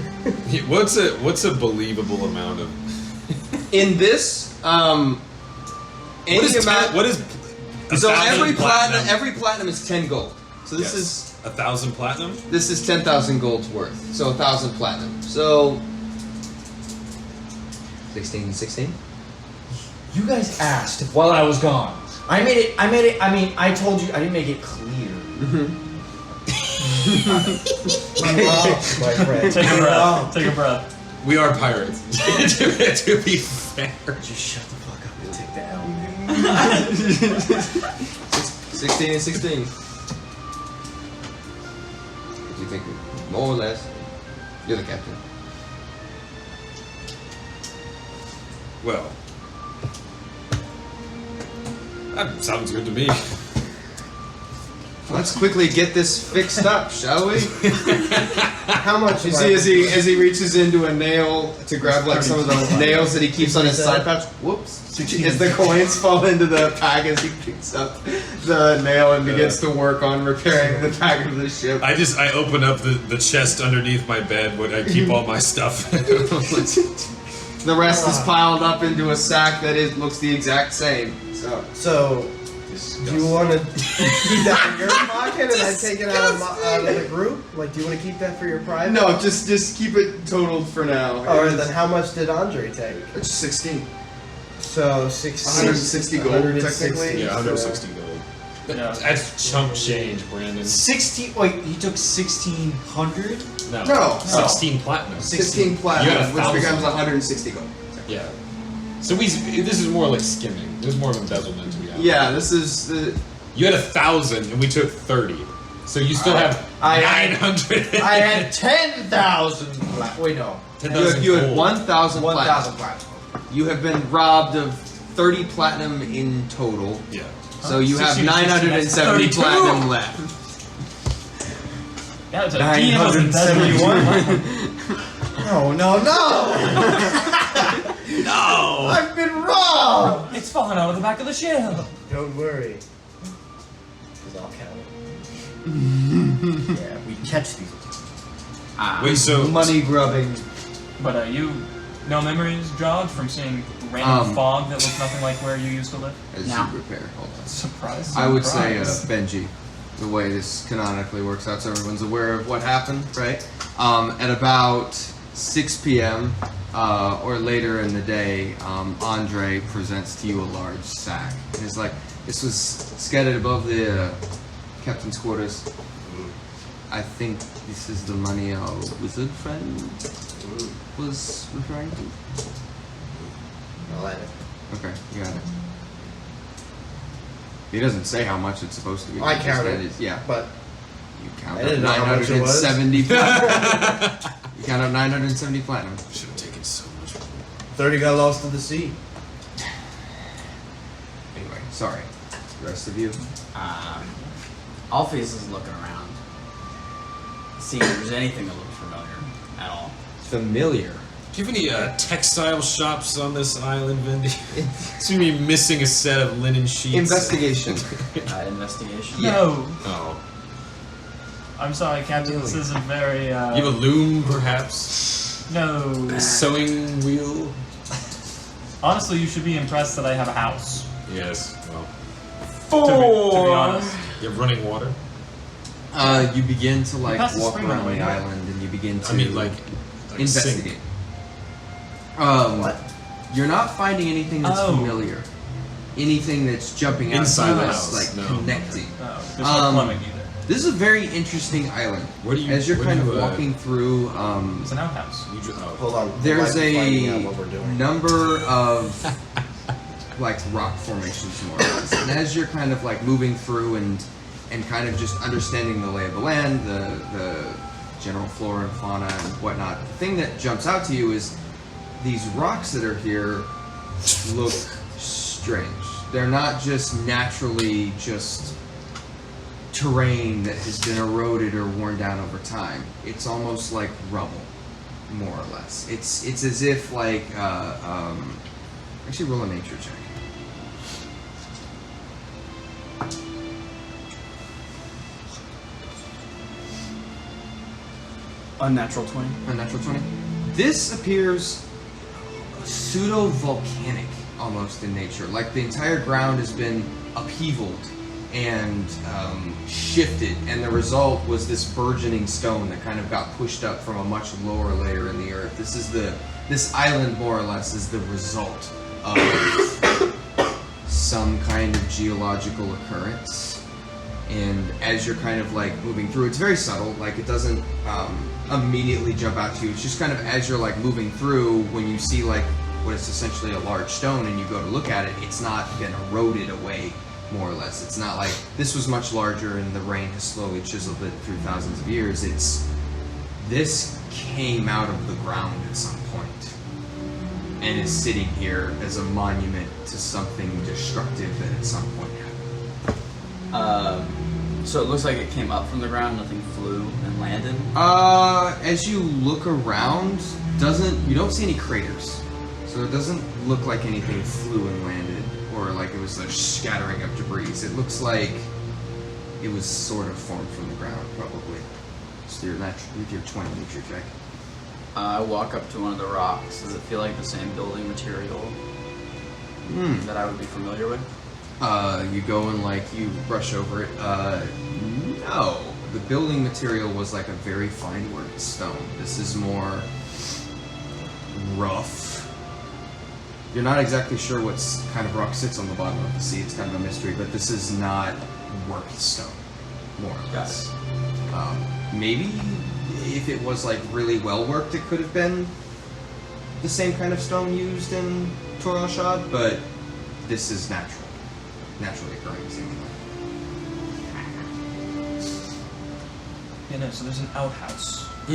What's a believable amount of? In this, What is so 1,000 every platinum is 10 gold. So this is 1,000 platinum. This is 10,000 gold's worth. So 1,000 platinum. So 16. You guys asked while I was gone. I made it, I mean, I told you, I didn't make it clear. My friend. Take a breath. Take a breath. We are pirates. to be fair. Just shut the fuck up and take the L, man. 16 and 16. Do you think more or less? You're the captain. Well, that sounds good to me. Let's quickly get this fixed up, shall we? How much? You see, as he reaches into a nail to grab like some of the nails that he keeps on his side pouch. Whoops! As the coins fall into the pack, as he picks up the nail and begins to work on repairing the back of the ship. I open up the chest underneath my bed where I keep all my stuff. The rest is piled up into a sack that looks the exact same. So, do you want to keep that in your pocket and I take it out of the group? Like, do you want to keep that for your private? No, just keep it totaled for now. Alright, then how much did Andre take? It's 16. So, 16. 160 gold, 160. technically. Yeah, 160 gold. Yeah. That's chump change, Brandon. 60. Wait, he took 1,600. No. 16 platinum. 16 You platinum, had which 1,000. becomes 160 gold. Yeah. So this is more like skimming. There's more of embezzlement to be honest. Yeah, this is the. You had 1,000 and we took 30. So you still have I had- 900. I had 10,000. Wait, no. 10,000 You had gold. 1,000 1,000 platinum. platinum. You have been robbed of 30 platinum in total. Yeah. So you have 16, 970 32. platinum left. Yeah, it's a he was embezzling 971. No. No! I've been robbed. It's falling out of the back of the ship. Don't worry. Because I'll count it. Yeah, we catch these. Wait, so Money grubbing. But no memories jogged from seeing random fog that looked nothing like where you used to live? As No. you repair, hold on. Surprise. I would say surprise. Benji. the way this canonically works out, so everyone's aware of what happened, right? At about 6 p.m. Or later in the day, Andre presents to you a large sack. And he's like, this was scattered above the captain's quarters. I think this is the money our wizard friend was referring to. I'll add it. Okay, you got it. He doesn't say how much it's supposed to be. I counted, yeah. But You count I up didn't know how much it was. 970 platinum. You count up 970 platinum. Should have taken so much more. 30 got lost to the sea. Anyway, sorry. The rest of you? Alpheus is looking around. See if there's anything that looks familiar at all. Familiar. Do you have any textile shops on this island, Vindy? Seem to be missing a set of linen sheets. Investigation. Investigation. No. Oh. I'm sorry, Captain. This isn't very. You have a loom, perhaps? No. A sewing wheel? Honestly, you should be impressed that I have a house. Yes, well. To be honest. You have running water? You begin to like Past the walk spring on around the way the here. island, and you begin to I mean, like investigate. sink. What? You're not finding anything that's Oh. familiar. Anything that's jumping out Inside to the us, house, like no. connecting. No, there's no plumbing either. This is a very interesting island. Where do you? As you're where kind do of you, walking through, It's an outhouse. you ju- oh. Hold on. there's we might be finding a out what we're doing. number of like rock formations more or less. And as you're kind of like moving through and kind of just understanding the lay of the land, the general flora and fauna and whatnot, the thing that jumps out to you is these rocks that are here look strange. They're not just naturally just terrain that has been eroded or worn down over time. It's almost like rubble, more or less. It's as if like actually roll a nature check. Unnatural 20. A natural 20. This appears pseudo-volcanic almost in nature. Like the entire ground has been upheavaled and shifted, and the result was this burgeoning stone that kind of got pushed up from a much lower layer in the earth. This island more or less is the result of some kind of geological occurrence. And as you're kind of like moving through, it's very subtle, like it doesn't immediately jump out to you. It's just kind of as you're like moving through, when you see like what is essentially a large stone and you go to look at it, it's not been eroded away, more or less. It's not like this was much larger and the rain has slowly chiseled it through thousands of years. This came out of the ground at some point and is sitting here as a monument to something destructive that at some point happened. So it looks like it came up from the ground, nothing flew and landed. As you look around, you don't see any craters. So it doesn't look like anything flew and landed, or like it was a scattering of debris. It looks like it was sort of formed from the ground, probably. So with your 20 nature check. I walk up to one of the rocks. Does it feel like the same building material that I would be familiar with? You go and like you brush over it. No, the building material was like a very fine worked stone. This is more rough. You're not exactly sure what kind of rock sits on the bottom of the sea. It's kind of a mystery, but this is not worked stone, more or less. Maybe if it was like really well worked, it could have been the same kind of stone used in Tor Shad, but this is naturally occurring seemingly. Yeah, no, so there's an outhouse that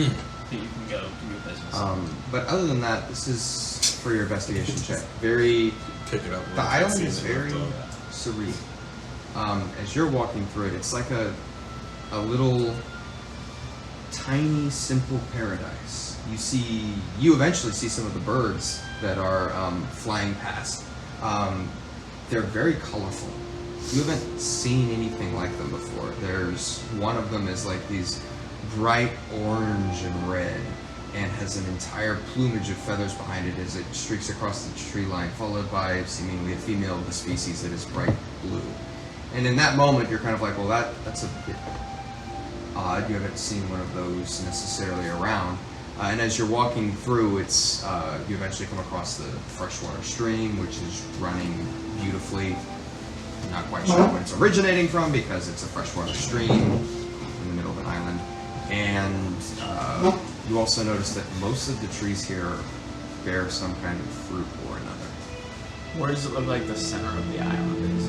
you can go do your business. But other than that, this is for your investigation check. Very, Pick it up. the island is very serene. As you're walking through it, it's like a little tiny, simple paradise. You eventually see some of the birds that are flying past. They're very colorful. You haven't seen anything like them before. There's one of them is like these bright orange and red, and has an entire plumage of feathers behind it as it streaks across the tree line, followed by seemingly a female of the species that is bright blue. And in that moment, you're kind of like, well, that's a bit odd. You haven't seen one of those necessarily around. And as you're walking through, it's you eventually come across the freshwater stream, which is running beautifully. I'm not quite sure what it's originating from because it's a freshwater stream in the middle of an island. And you also notice that most of the trees here bear some kind of fruit or another. Where does it look like the center of the island is?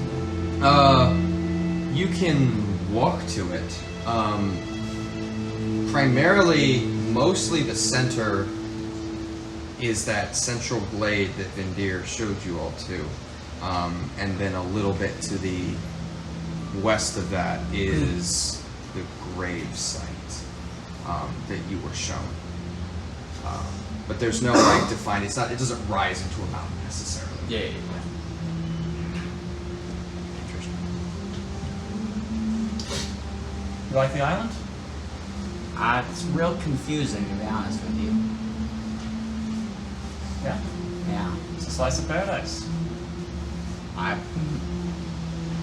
You can walk to it. Primarily, mostly the center is that central glade that Vindyr showed you all to. And then a little bit to the west of that is the grave site that you were shown. But there's no like defined. It doesn't rise into a mountain necessarily. Yeah. You like the island? It's real confusing, to be honest with you. Yeah. Yeah. It's a slice of paradise. I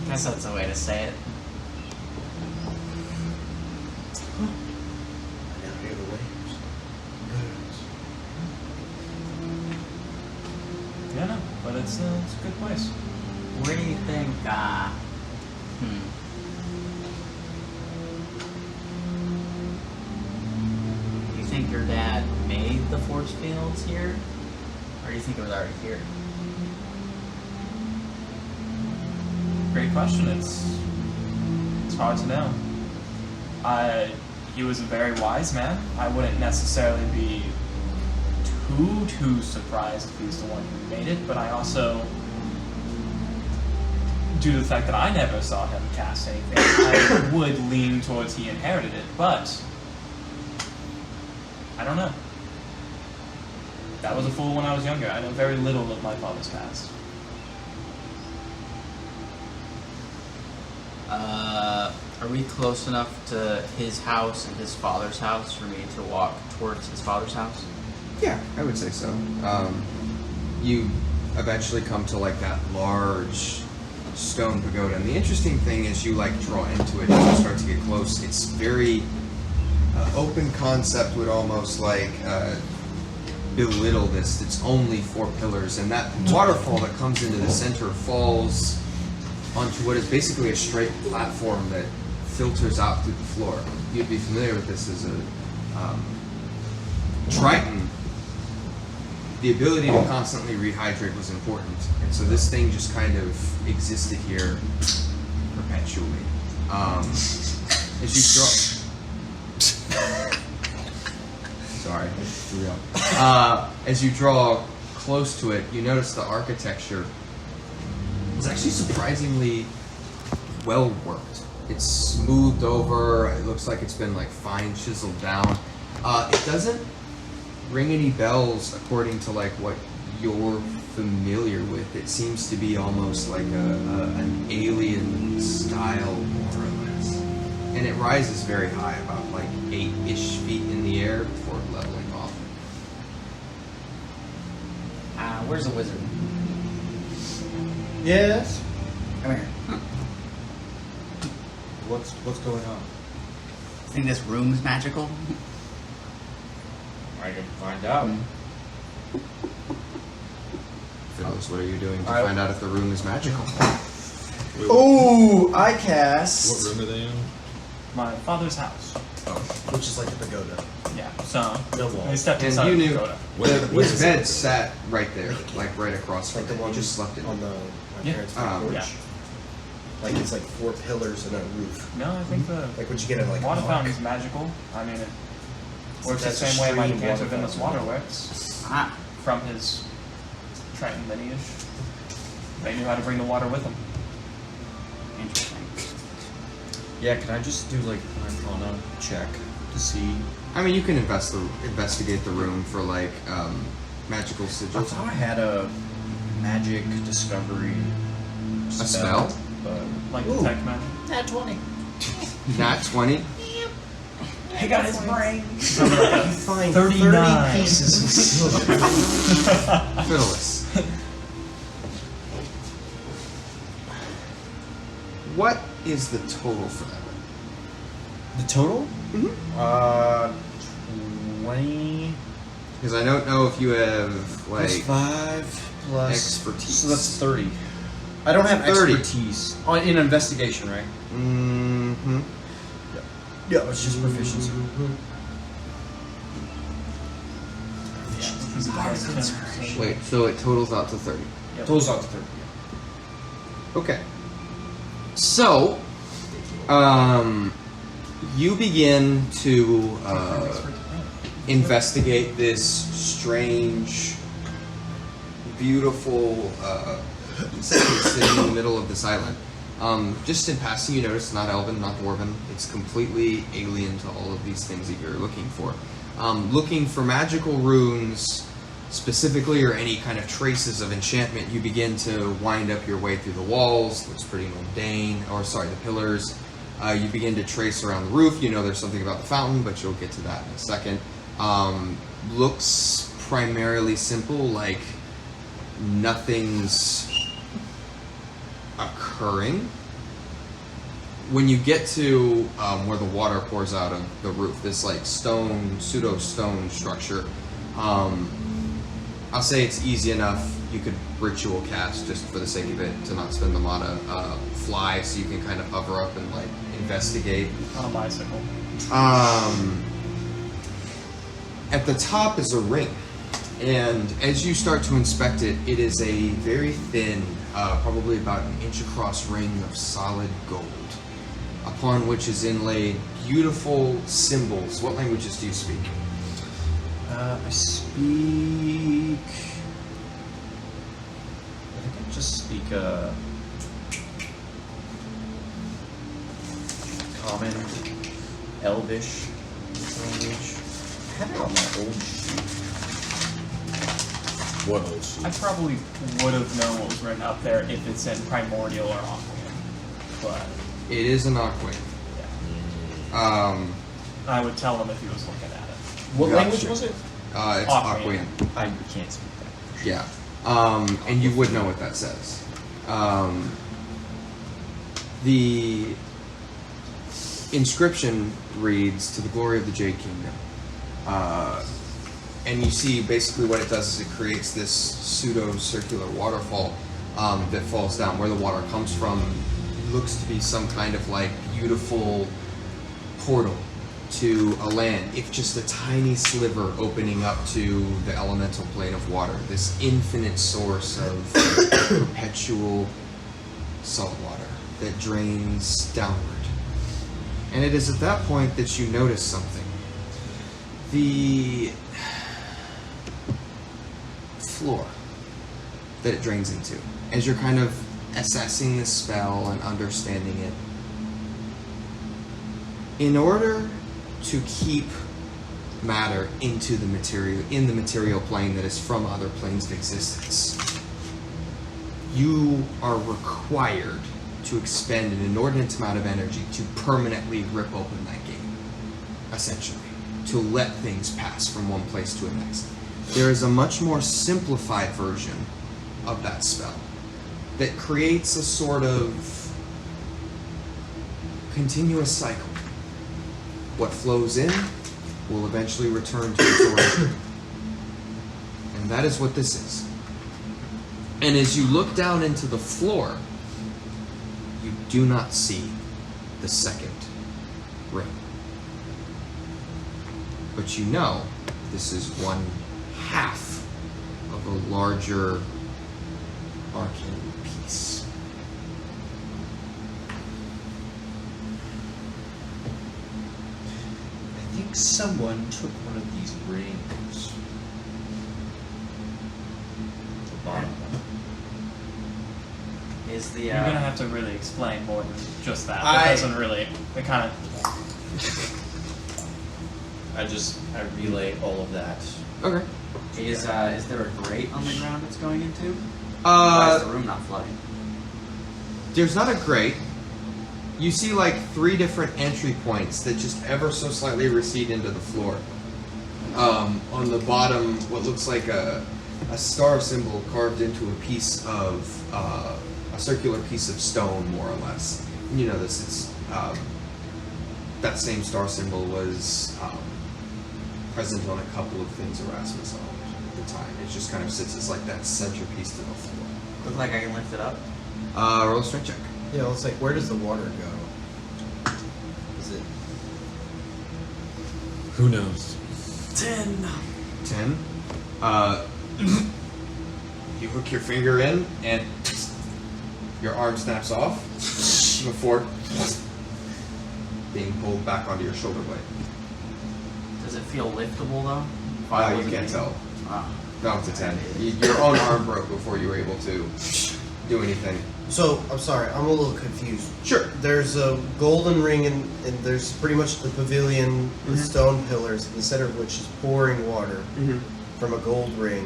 guess that's a way to say it. I now hear the waves. Birds. Yeah, no, but it's a good place. Where do you think, Do you think your dad made the force fields here? Or do you think it was already here? Great question. It's hard to know. He was a very wise man. I wouldn't necessarily be too surprised if he's the one who made it, but I also, due to the fact that I never saw him cast anything, I would lean towards he inherited it, but I don't know. That was a fool when I was younger. I know very little of my father's past. Are we close enough to his house and his father's house for me to walk towards his father's house? Yeah, I would say so. You eventually come to like that large stone pagoda, and the interesting thing is you like draw into it as you start to get close. It's very open concept, would almost like belittle this. It's only 4 pillars, and that waterfall that comes into the center falls onto what is basically a straight platform that filters out through the floor. You'd be familiar with this as a Triton. The ability to constantly rehydrate was important, and so this thing just kind of existed here perpetually. As you draw, sorry, for real. As you draw close to it, you notice the architecture is actually surprisingly well worked. It's smoothed over. It looks like it's been like fine chiseled down. It doesn't ring any bells according to like what you're familiar with. It seems to be almost like an alien style, more or less. And it rises very high, about like 8-ish feet in the air before leveling off. Where's the wizard? Yes. Come here. What's going on? Think this room is magical? I can find out. Phyllis, what are you doing to I- find out if the room is magical? Oh, I cast. What room are they in? My father's house. Which is like the pagoda. Yeah, so No wall. they stepped And inside you the knew- pagoda. His bed sat right there, like right across from Like the it. one You just slept in on it. the my Yeah. parents' front porch. Yeah. Like it's like 4 pillars and a roof. No, I think the Like what you get at like water a park. fountain's magical. I mean, it works the That's a same way my stream decanter water of endless fountain. water works. Ah, From his Triton lineage, they knew how to bring the water with them. interesting. Yeah, can I just do like an Arcana check to see? I mean, you can investigate the room for like magical I sigils. thought I had a magic discovery spell? but Like Ooh. detect magic. Nat 20. Nat 20. I got his brain. You find 39. 30 pieces of silver. Phyllis. what is the total for that? The total? Mm-hmm. 20 Because I don't know if you have like plus 5 plus expertise. So that's 30. I don't have 30. expertise in investigation, right? Mm-hmm. Yeah, it's just proficiency. Wait, so it totals out to 30. Totals out to 30. Okay. So, you begin to investigate this strange, beautiful city in the middle of this island. Just in passing, you notice not elven, not dwarven. It's completely alien to all of these things that you're looking for. Looking for magical runes specifically, or any kind of traces of enchantment, you begin to wind up your way through the walls. Looks pretty mundane, or sorry, the pillars. You begin to trace around the roof. You know there's something about the fountain, but you'll get to that in a second. Looks primarily simple, like nothing's occurring. When you get to where the water pours out of the roof, this like pseudo-stone structure, I'll say it's easy enough. You could ritual cast just for the sake of it to not spend the mana. Fly, so you can kind of hover up and like investigate. On a bicycle. At the top is a ring, and as you start to inspect it, it is a very thin, probably about an inch across ring of solid gold, upon which is inlaid beautiful symbols. What languages do you speak? I speak. I think I just speak common, Elvish language. I have it on my old sheet. What old sheet? I probably would have known what was written up there if it's in Primordial or Aquarium. But It is an Aquain. I would tell him if he was looking at it. What Gotcha. language was it? It's Aquain. Aquain. I can't speak that. Yeah. And you would know what that says. The inscription reads, "To the glory of the Jade Kingdom." And you see basically what it does is it creates this pseudo-circular waterfall that falls down. Where the water comes from looks to be some kind of like beautiful portal to a land, if just a tiny sliver opening up to the elemental plane of water, this infinite source of perpetual salt water that drains downward. And it is at that point that you notice something. The floor that it drains into. As you're kind of assessing this spell and understanding it, in order to keep matter in the material plane that is from other planes of existence, you are required to expend an inordinate amount of energy to permanently rip open that gate, essentially, to let things pass from one place to the next. There is a much more simplified version of that spell that creates a sort of continuous cycle. What flows in will eventually return to its origin. And that is what this is. And as you look down into the floor, you do not see the second ring. But you know this is one half of a larger arcane piece. I think someone took one of these rings. The bottom one. Is the You're gonna have to really explain more than just that. I- That doesn't really. It kind of. I relay all of that. Okay. is there a grate on the ground it's going into? Why is the room not flooding? There's not a grate. You see like 3 different entry points that just ever so slightly recede into the floor. On the bottom, what looks like a star symbol carved into a piece of a circular piece of stone, more or less. you know this. It's that same star symbol was present on a couple of things Erasmus owned at the time. It just kind of sits as like that centerpiece to the floor. Look like I can lift it up. Roll a strength check. Yeah, let's like, where does the water go? Is it? Who knows? 10. 10. You hook your finger in and your arm snaps off before being pulled back onto your shoulder blade. Does it feel liftable though? You can't tell. Ah. No, it's a 10. Your own arm broke before you were able to do anything. So, I'm sorry, I'm a little confused. Sure. There's a golden ring and there's pretty much the pavilion with stone pillars, in the center of which is pouring water from a gold ring.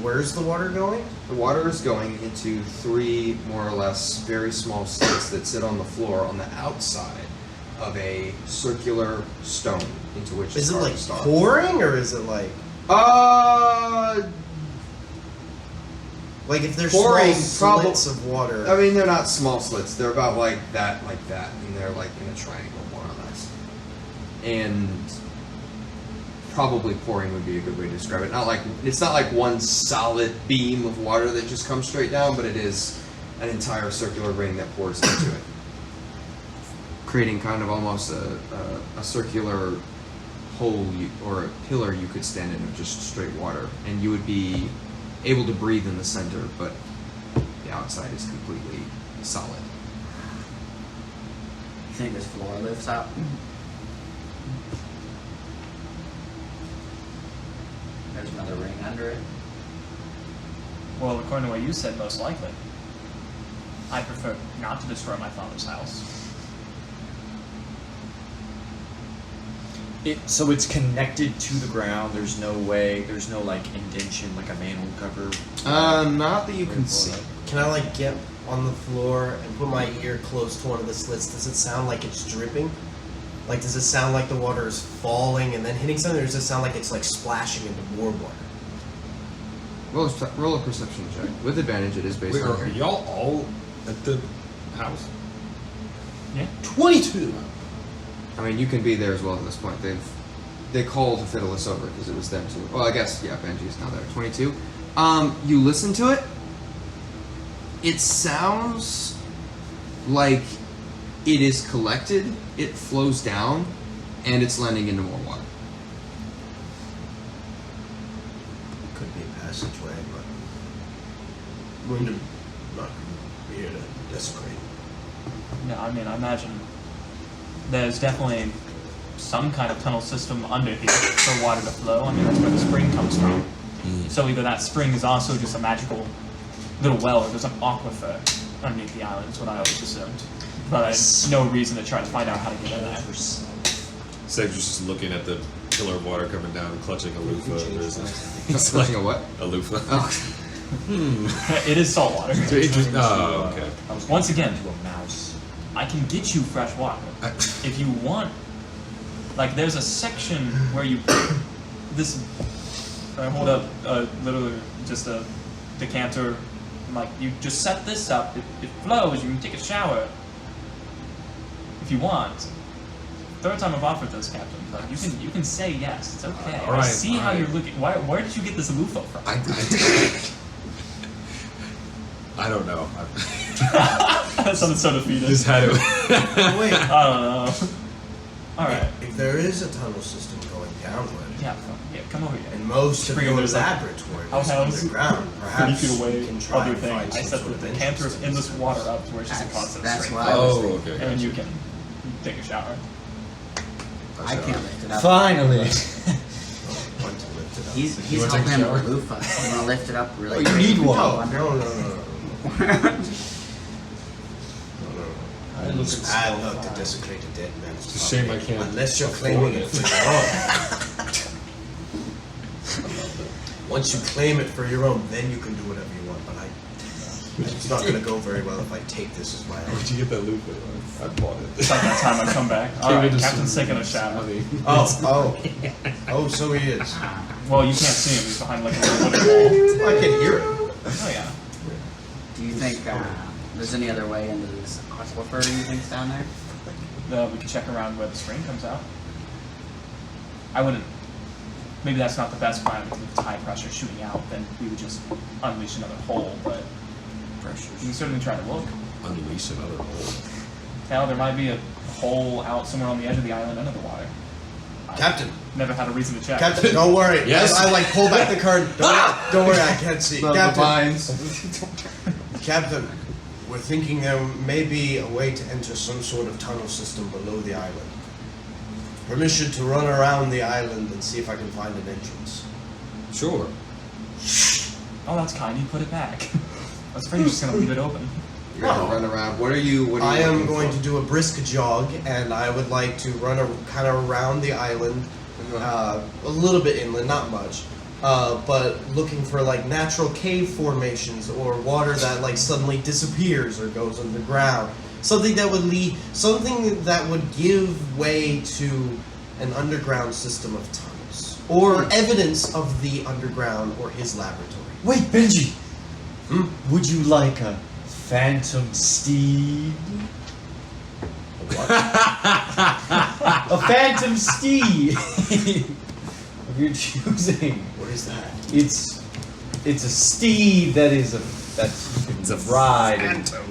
Where's the water going? The water is going into 3 more or less very small slits that sit on the floor on the outside of a circular stone into which Is it carved like a star. pouring or is it like if there's pouring, small slits of water? I mean, they're not small slits. They're about like that, and they're like in a triangle, more or less. And probably pouring would be a good way to describe it. It's not like one solid beam of water that just comes straight down, but it is an entire circular ring that pours into it, creating kind of almost a circular hole or a pillar you could stand in of just straight water, and you would be able to breathe in the center, but the outside is completely solid. You think this floor lifts up? There's another ring under it. Well, according to what you said, most likely. I prefer not to destroy my father's house. So it's connected to the ground. There's no way. There's no like indention, like a manhole cover. Not that you can see. Can I like get on the floor and put my ear close to one of the slits? Does it sound like it's dripping? Like, does it sound like the water is falling and then hitting something, or does it sound like it's like splashing into more water? Roll a perception check. With advantage, it is based Wait, on are y'all all at the house? Yeah. 22! I mean, you can be there as well at this point. They called to fiddle us over because it was them too. Well, I guess, yeah, Benji's now there. 22. You listen to it. It sounds like it is collected, it flows down, and it's landing into more water. Could be a passageway, but we're not here to desecrate. No, I mean, I imagine there's definitely some kind of tunnel system under here for water to flow. I mean, that's where the spring comes from. So either that spring is also just a magical little well, or there's an aquifer underneath the island, is what I always assumed. But there's no reason to try to find out how to get in there. Cedric's just looking at the pillar of water coming down, clutching a loofah. It's clutching a what? A loofah. Oh. It is salt water. Oh, okay. Once again, To a mouse. I can get you fresh water if you want. Like, there's a section where you put this. I hold up literally just a decanter. Like, you just set this up. It flows. You can take a shower if you want. Third time I've offered this, Captain. But you can say yes. It's okay. All right, I see how all right. you're looking. Where did you get this loofah from? I don't know. That sounded so defeated. Just had it. Wait, I don't know. All right. if there is a tunnel system going downward, Yeah, come over here. and most of Bring your it, there's, like, laboratories outhouses underground, 30 perhaps feet away you can of try your and thing. find I some set sort the of decanter of endless entrance. water up to where it's just a constant That's stream. what I was Oh, thinking. okay. And then you can take a shower. I can't lift it up. Finally. Want to lift it up. He's wanna take holding a him shower? a loofah. I'm gonna lift it up really Oh, you quick. need one. No, Under. no. It looks I love to desecrate a dead man's It's a shame I property, can't unless you're afford claiming it. it for your own. Once you claim it for your own, then you can do whatever you want. But it's not going to go very well if I take this as my own. Where'd you get that loofah? I bought it. It's like that time I come back. Alright, Captain's taking a shower. Oh, so he is. Well, you can't see him. He's behind like a little wooden wall. I can hear it. Oh, yeah. Do you think there's any other way into this aquifer you think's down there? We can check around where the spring comes out. I wouldn't. Maybe that's not the best plan because if it's high pressure shooting out, then we would just unleash another hole. But we can certainly try to look. Unleash another hole. Hell, there might be a hole out somewhere on the edge of the island under the water. Captain. Never had a reason to check. Captain, don't worry. Yes? I like pull back the curtain. Don't worry, I can't see. Love the Captain. vines. Captain, we're thinking there may be a way to enter some sort of tunnel system below the island. Permission to run around the island and see if I can find an entrance. Sure. Oh, that's kind. You put it back. I was afraid you were just gonna leave it open. You're gonna run around. What are you I am looking going for? to do a brisk jog, and I would like to run kind of around the island, a little bit inland, not much, but looking for like natural cave formations or water that like suddenly disappears or goes underground. Something that would give way to an underground system of tunnels, or evidence of the underground or his laboratory. Wait, Benji. Would you like a phantom steed? A phantom steed of your choosing. What is that? It's a steed that is that's you can ride. Phantom.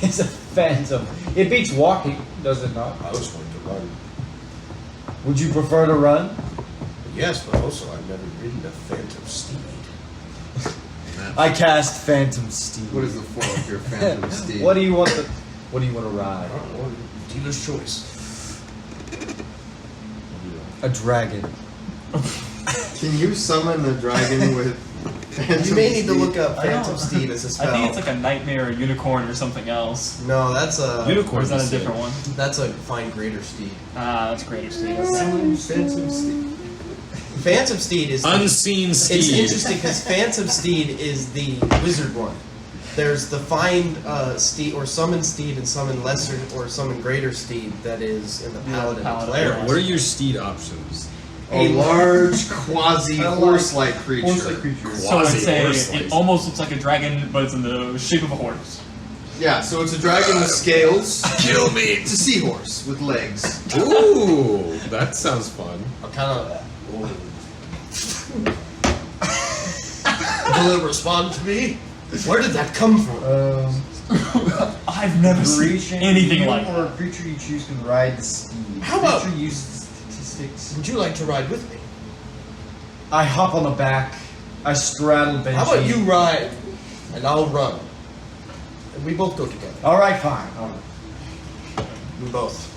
It's a phantom. It beats walking, does it not? I was going to run. Would you prefer to run? Yes, but also I've never ridden a phantom steed. I cast phantom steed. What is the form of your phantom steed? What do you want to ride? I don't know. Dealer's choice. A dragon. Can you summon the dragon with phantom You may need to steed? look up I don't- phantom steed as a I spell. think it's like a nightmare, or unicorn, or something else. No, that's a Or Unicorn. is that a you said. different one? that's a fine greater steed. Ah, that's greater steed. Okay. Summon phantom steed. Phantom steed is Unseen steed. It's interesting because phantom steed is the wizard one. There's the find steed or summon steed and summon lesser or summon greater steed that is in the paladin and paladin. cleric. What are your steed options? A large quasi horse-like creature. Horse-like creature. So it's Quasi-horse it like. almost looks like a dragon, but it's in the shape of a horse. Yeah, so it's a dragon with scales. Kill me! It's a seahorse with legs. Ooh, that sounds fun. I'm kind of. Will it respond to me? Where did that come from? I've never seen anything like Or that. a creature you choose can ride the steed. How about- creature uses statistics? Would you like to ride with me? I hop on the back. I straddle Benji. How about you ride and I'll run, and we both go together. All right, fine. All right. We both.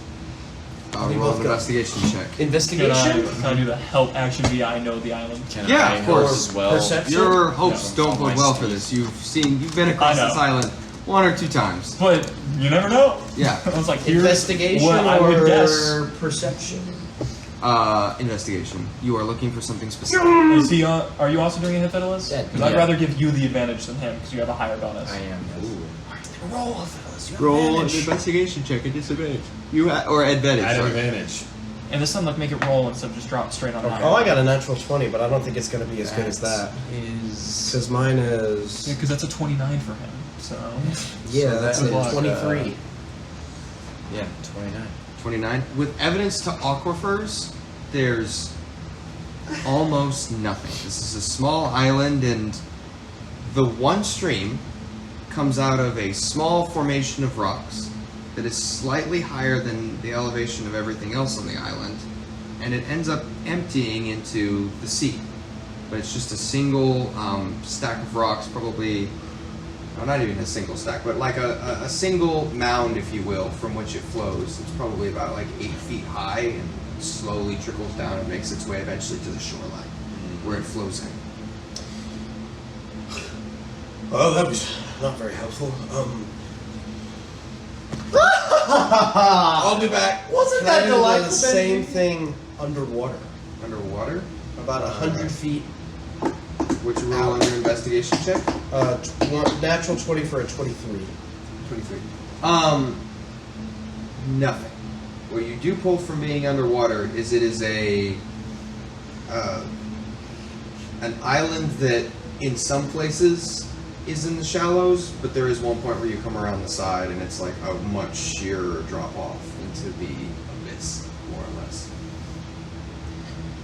We Roll both an go. investigation check. Investigation. Can I do the help action via I know the island? Can Yeah, I of course. as well? Perception. Your hopes Yeah. don't On my bode well for steed. this. You've been across I know. this island one or two times. But you never know. Yeah. I was like, here's Investigation what I would guess. or perception? Investigation. You are looking for something specific. Is he? Are you also doing a hit Fiddlers? Yeah. Because I'd rather give you the advantage than him because you have a higher bonus. I am. Roll, fellas. You have Roll an advantage. investigation check at disadvantage. Or advantage. At sorry. advantage. And this time, like, make it roll instead of just drop straight on high. Oh, I got a natural 20, but I don't think it's going to be as good as that. Is Because mine is. Yeah, because that's a 29 for him. So Yeah, So that's that's a what, 23. yeah, 29. 29. With evidence to aquifers, there's almost nothing. This is a small island, and the one stream comes out of a small formation of rocks that is slightly higher than the elevation of everything else on the island, and it ends up emptying into the sea. But it's just a single stack of rocks, probably, well, not even a single stack, but like a single mound, if you will, from which it flows. It's probably about like 8 feet high and slowly trickles down and makes its way eventually to the shoreline, where it flows in. Oh, that was not very helpful. I'll be back. Wasn't Can I that do delightful, the same Benji? thing underwater? Underwater? About 100 feet. Would you roll on your investigation check? Natural 20 for a 23. 23. Nothing. What you do pull from being underwater is it is an island that in some places is in the shallows, but there is one point where you come around the side and it's like a much sheerer drop off into the abyss, more or less.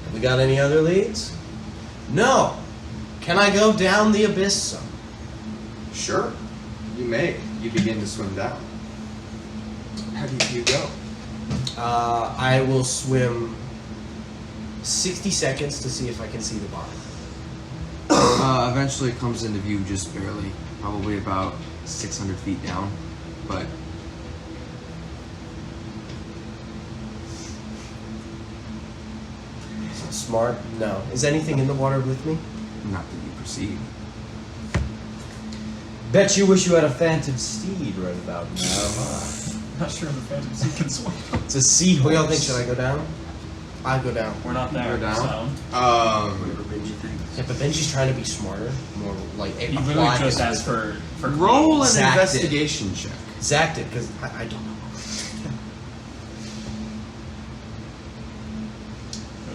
Have we got any other leads? No. Can I go down the abyss some? Sure, you may. You begin to swim down. How do you go? I will swim 60 seconds to see if I can see the bottom. Eventually it comes into view just barely, probably about 600 feet down, but Smart? No. Is anything in the water with me? not that you perceive. Bet you wish you had a phantom steed right about now. Not sure if the Phantom Sea can swim. It's a seahorse. What do y'all think? Should I go down? I'll go down. We're not there. You're down? So. Whatever Benji thinks. Yeah, but Benji's trying to be smarter, more like He literally just asked for Roll an Zach did. investigation check. Zach did, because I don't know.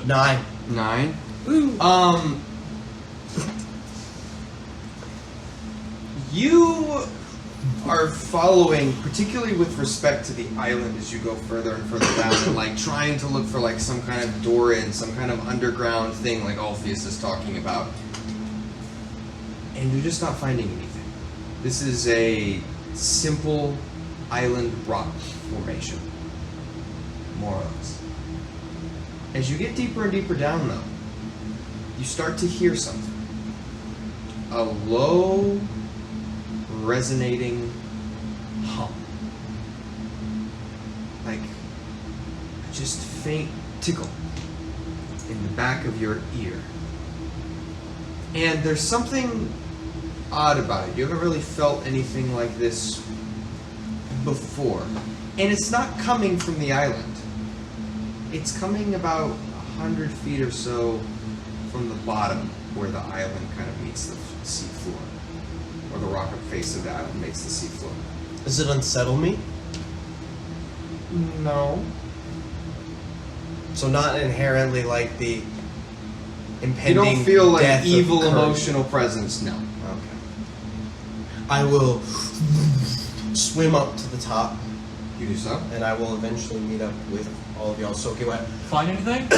9. 9. You are following, particularly with respect to the island as you go further and further down, and like trying to look for like some kind of door in, some kind of underground thing like Alpheus is talking about. And you're just not finding anything. This is a simple island rock formation, more or less. As you get deeper and deeper down though, you start to hear something. A low, resonating hum. Like a just faint tickle in the back of your ear. And there's something odd about it. You haven't really felt anything like this before. And it's not coming from the island. It's coming about 100 feet or so from the bottom where the island kind of meets the sea floor. Or the rock face of the island meets the sea floor. Does it unsettle me? No. So not inherently like the You impending don't feel like death of evil Kurt. emotional presence, no. Okay. I will swim up to the top, You do so? and I will eventually meet up with all of y'all soaking wet. Find anything?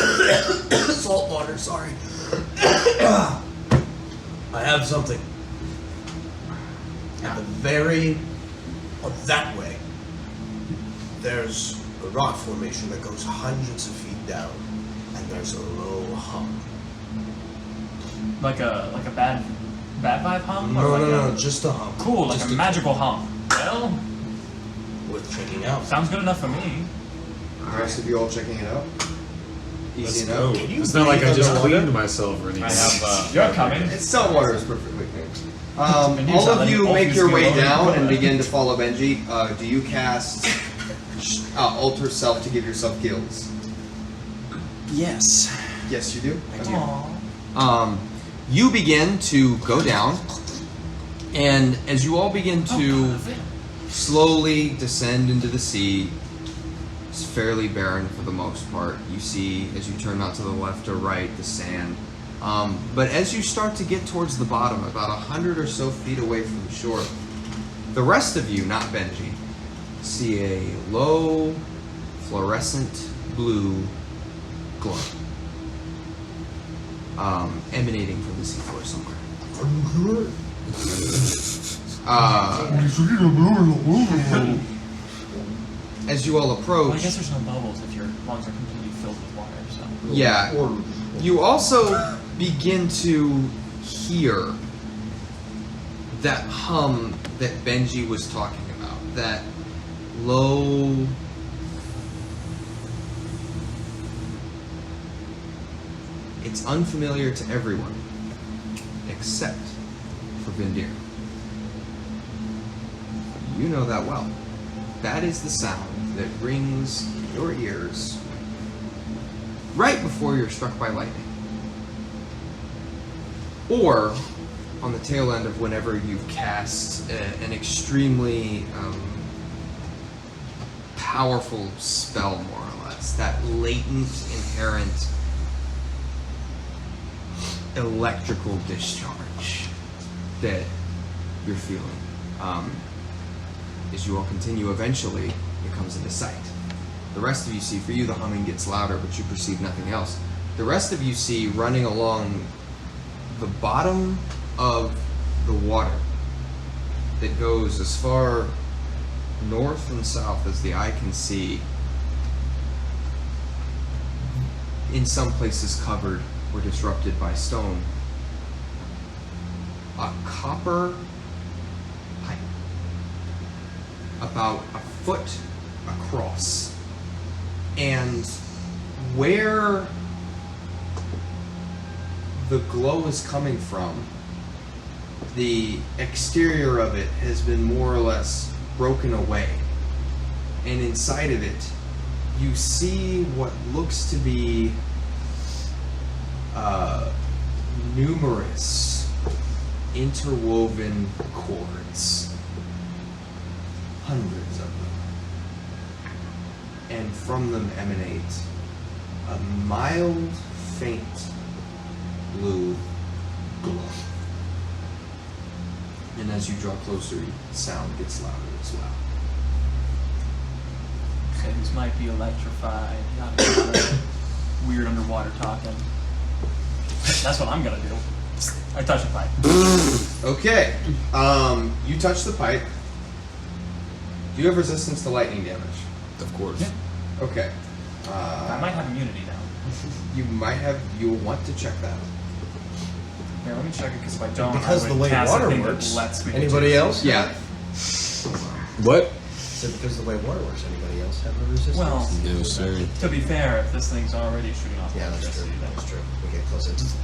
Salt water, sorry. I have something. At the very, that way, there's a rock formation that goes hundreds of feet down, and there's a low hum. Like a bad vibe hum? No, Or like no, a, no, just a hum. Cool, like Just a magical hum. Well, worth checking out. sounds good enough for me. The rest of you all checking it out? Easy Let's enough. go. Can you It's not like I breathe just underwater? cleaned myself or anything. I have. You're coming. It's salt water is perfectly clean. And you All sound of you like make your Alpheus way go down over. and begin to follow Benji. Do you cast alter self to give yourself gills? Yes. Yes, you do. Aww. You begin to go down, and as you all begin to slowly descend into the sea, it's fairly barren for the most part. You see, as you turn out to the left or right, the sand. But as you start to get towards the bottom, about 100 or so feet away from the shore, the rest of you, not Benji, see a low, fluorescent blue glow emanating from the seafloor somewhere. As you all approach, Well, I guess there's no bubbles if your lungs are completely filled with water. So. yeah, you also begin to hear that hum that Benji was talking about. That low, it's unfamiliar to everyone except for Vindyr. You know that well. That is the sound that rings in your ears right before you're struck by lightning. Or on the tail end of whenever you've cast an extremely powerful spell, more or less. That latent, inherent electrical discharge that you're feeling. As you all continue, eventually it comes into sight. The rest of you see, for you the humming gets louder, but you perceive nothing else. The rest of you see running along the bottom of the water that goes as far north and south as the eye can see, in some places covered or disrupted by stone, a copper pipe about a foot across. And where the glow is coming from, the exterior of it has been more or less broken away. And inside of it, you see what looks to be numerous interwoven cords. Hundreds of them. And from them emanate a mild, faint blue glow. And as you draw closer, the sound gets louder as well. Things might be electrified. Not weird underwater talking. That's what I'm gonna do. I touch the pipe. Okay. You touch the pipe. Do you have resistance to lightning damage? Of course. Yeah. Okay. I might have immunity now. You might have. You'll want to check that. Here, let me check it because if I don't, Because I the would way cast water a thing works. that lets me. Anybody else? Yeah. What? So because the way water works, anybody else have a resistance? Well, No, sir. to be fair, if this thing's already shooting off Yeah, that's true. electricity, then That's true. We get close. It's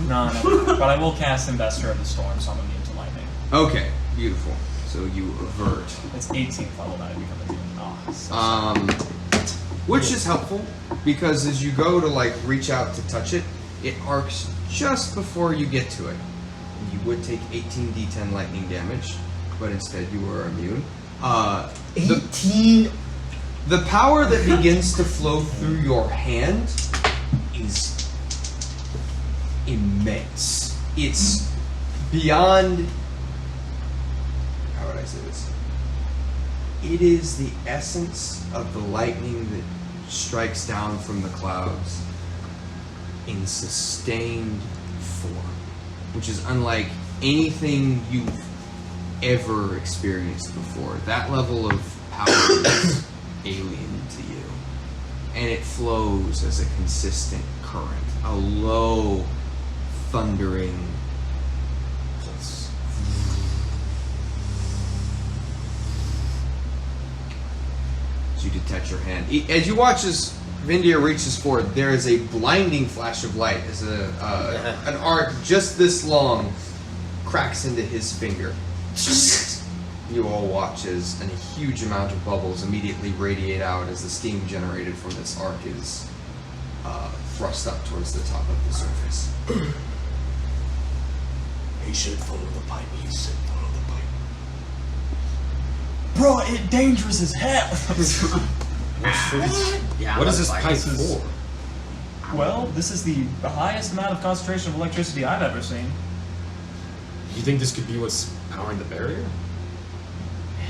no. But I will cast Investor of the Storm, so I'm immune to lightning. Okay. Beautiful. So you avert. It's 18th level that I become immune. Oh, so Which is helpful because as you go to like reach out to touch it, it arcs just before you get to it. You would take 18d10 lightning damage, but instead you are immune. 18. The power that begins to flow through your hand is immense. It's beyond. How would I say this? It is the essence of the lightning that strikes down from the clouds in sustained form, which is unlike anything you've ever experienced before. That level of power is alien to you. And it flows as a consistent current, a low, thundering pulse. As you detach your hand. As you watch as Vindyr reaches forward, there is a blinding flash of light as an arc just this long cracks into his finger. You all watch as a huge amount of bubbles immediately radiate out as the steam generated from this arc is thrust up towards the top of the surface. He should follow the pipe. He should follow the pipe. bro, it dangerous as hell. Yeah, What is that's this like- pipe this is- for? Well, this is the highest amount of concentration of electricity I've ever seen. You think this could be what's powering the barrier?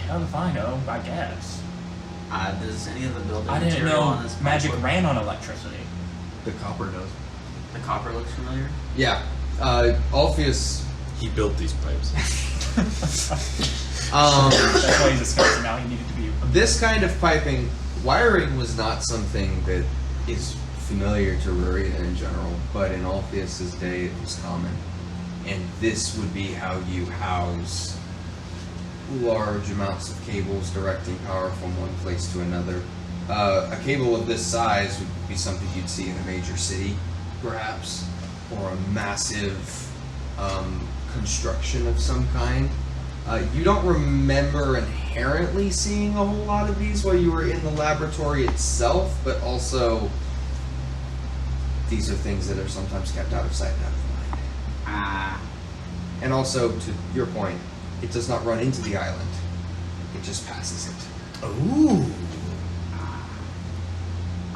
How if I know? I guess. Does any of the building I didn't material know on this pipe magic look- ran on electricity. The copper does. The copper looks familiar. Yeah. Alpheus. He built these pipes. That's why he's a skeleton now. He needed to be. This kind of piping, wiring was not something that is familiar to Ruria in general, but in Alpheus's day it was common. And this would be how you house large amounts of cables directing power from one place to another. A cable of this size would be something you'd see in a major city, perhaps, or a massive construction of some kind. You don't remember inherently seeing a whole lot of these while you were in the laboratory itself, but also these are things that are sometimes kept out of sight and out of mind. And also, to your point, it does not run into the island. It just passes it. Ooh.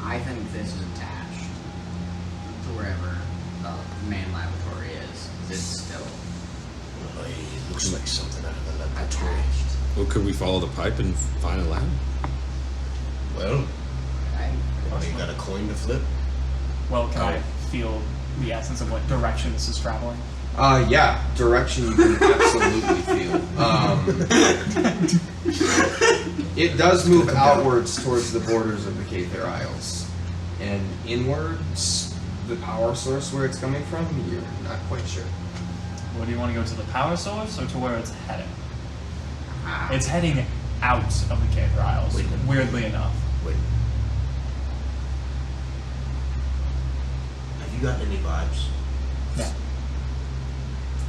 I think this is attached to wherever the main laboratory is. 'Cause it's still Well, it looks like something out of the laboratory. Well, could we follow the pipe and find a lab? Well, you got a coin to flip? Well, can I feel the essence of what direction this is traveling? Yeah, direction you can absolutely feel. It does move outwards towards the borders of the Cather Isles. And inwards, the power source where it's coming from, you're not quite sure. Well, do you want to go to the power source or to where it's heading? It's heading out of the Cather Isles, Wait. weirdly enough. Wait. Have you got any vibes? Yeah.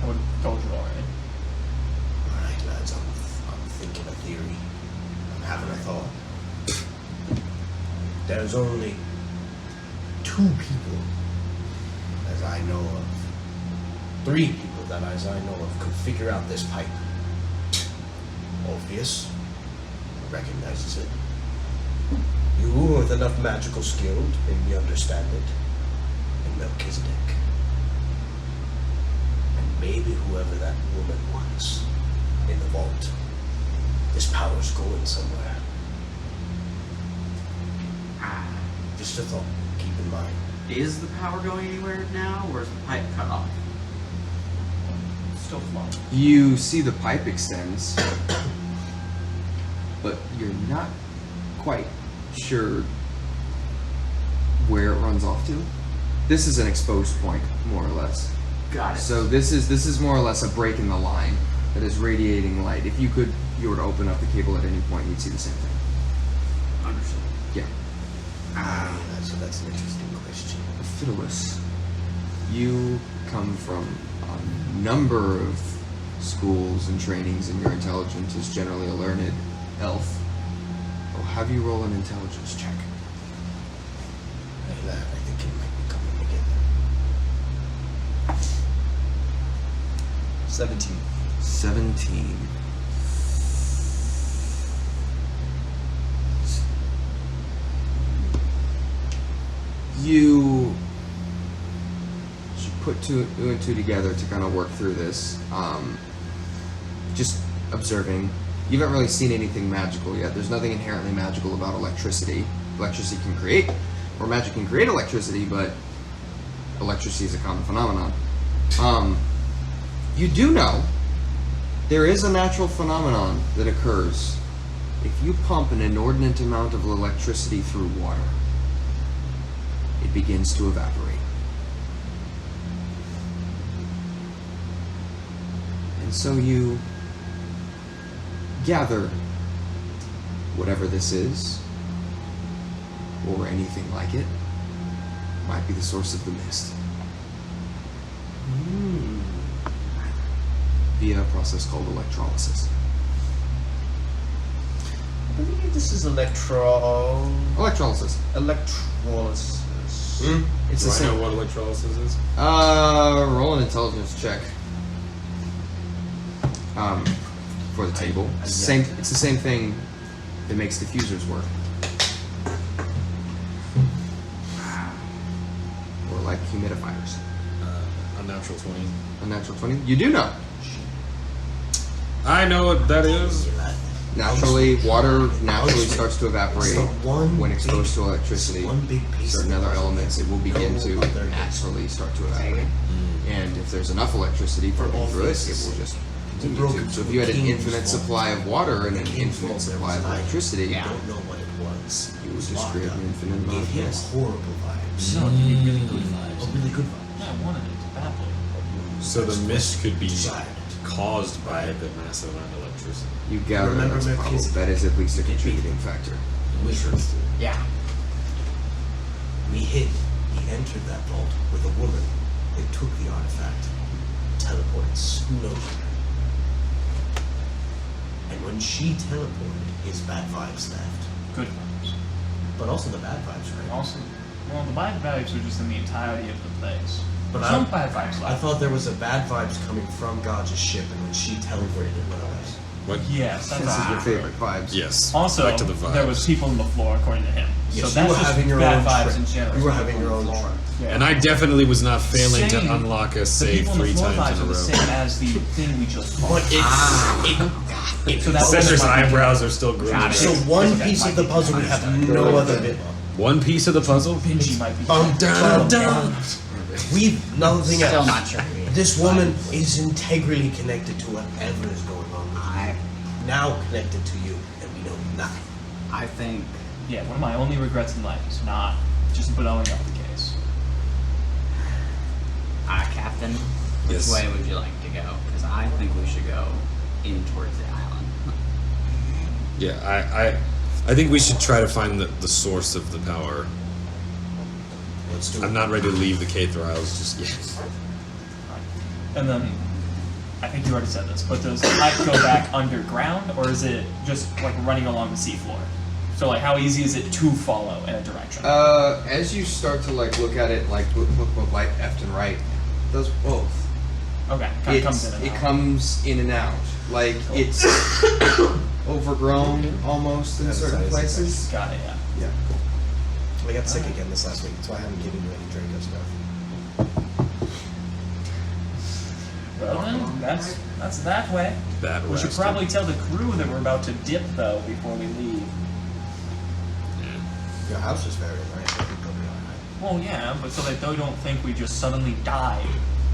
I would have told you already. Alright, lads, I'm thinking a theory. I'm having a thought. There's only 2 people, as I know of. 3 people that, as I know of, could figure out this pipe. Alpheus recognizes it. You, with enough magical skill to maybe understand it. And Melchizedek. And maybe whoever that woman was in the vault. This power's going somewhere. Just a thought. Keep in mind. Is the power going anywhere now, or is the pipe cut off? Still flowing. You see the pipe extends, but you're not quite sure where it runs off to. This is an exposed point, more or less. Got it. So this is more or less a break in the line that is radiating light. If you were to open up the cable at any point, you'd see the same thing. Understood. Yeah. Yeah, so that's an interesting question. Fiddless, you come from a number of schools and trainings, and your intelligence is generally a learned elf. I'll have you roll an intelligence check. Hey lad, I think it might be coming together. 17. 17. You should put 2 and 2 together to kind of work through this. Just observing. You haven't really seen anything magical yet. There's nothing inherently magical about electricity. Electricity can create, or magic can create electricity, but electricity is a common phenomenon. You do know there is a natural phenomenon that occurs if you pump an inordinate amount of electricity through water. It begins to evaporate. And so you gather whatever this is, or anything like it, might be the source of the mist. Via a process called electrolysis. I believe this is electrolysis. Electrolysis. It's Do the I know same. what electrolysis is? Roll an intelligence check. For the table. It's the same thing that makes diffusers work. Or like humidifiers. Unnatural 20. A natural 20. You do know. I know what that is. Naturally, water naturally starts to evaporate It's the one when exposed big- to electricity. one big piece Certain of other puzzle elements, it will begin to no other naturally start to evaporate. And if there's enough electricity pumping all through it, it faces. will just It continue broke to. So if into you had a an king's infinite vault. supply of water and The an king's infinite vault, there supply was of light. electricity, I don't know what it was. you would was just locked create up. an infinite amount Gave of him mist. horrible vibes. No, you need really good vibes. Oh, really good vibes. Yeah, I wanted it badly. So the mist could be Desired. caused by the massive amount of electricity. You gather Remember that's probably, Melchizedek? that is at least a contributing factor. Interesting. Yeah. We hid. He entered that vault with a woman. They took the artifact. Teleports. Who knows where? And when she teleported, his bad vibes left. Good vibes. But also the bad vibes, right? Also, well, the bad vibes are just in the entirety of the place. But Some bad vibes I left. thought there was a bad vibes coming from God's ship, and when she teleported, it went away. What? Yes, that's This is your all. favorite vibes. Yes. Also, back to the vibes. there was people on the floor, according to him. Yes, so you that's were just having your bad own vibes trip. in general. You were having your own trip. Yeah. And I definitely was not failing Same. to unlock a The save people on the 3 floor times vibes in are a the row. same as the thing we just fought. But So that's Cedric's eyebrows are still growing. Got it. so one piece of the puzzle we have no other bit on. One piece of the puzzle? Vinci might be. We've nothing Still else. not sure. This woman is integrally connected to whatever is going on with you. Now connected to you, and we know nothing. I think Yeah, one of my only regrets in life is not just blowing up the case. Captain, which Yes. way would you like to go? Because I think we should go in towards the island. Yeah, I think we should try to find the source of the power. Let's do it. I'm not ready to leave the Cathar Isles just yet. And then, I think you already said this, but does the pipe go back underground, or is it just like running along the seafloor? So like, how easy is it to follow in a direction? As you start to like look at it, like look like left and right, it does both. Okay, kind of comes in and It out. comes in and out. Like it's overgrown almost in certain places. Got it, yeah. I got sick again this last week, so I haven't given you any Draco stuff. Well then, that's that way. That We should rascal. probably tell the crew that we're about to dip though before we leave. Your house is very nice. I think they'll be alright. Well, yeah, but so that they don't think we just suddenly died.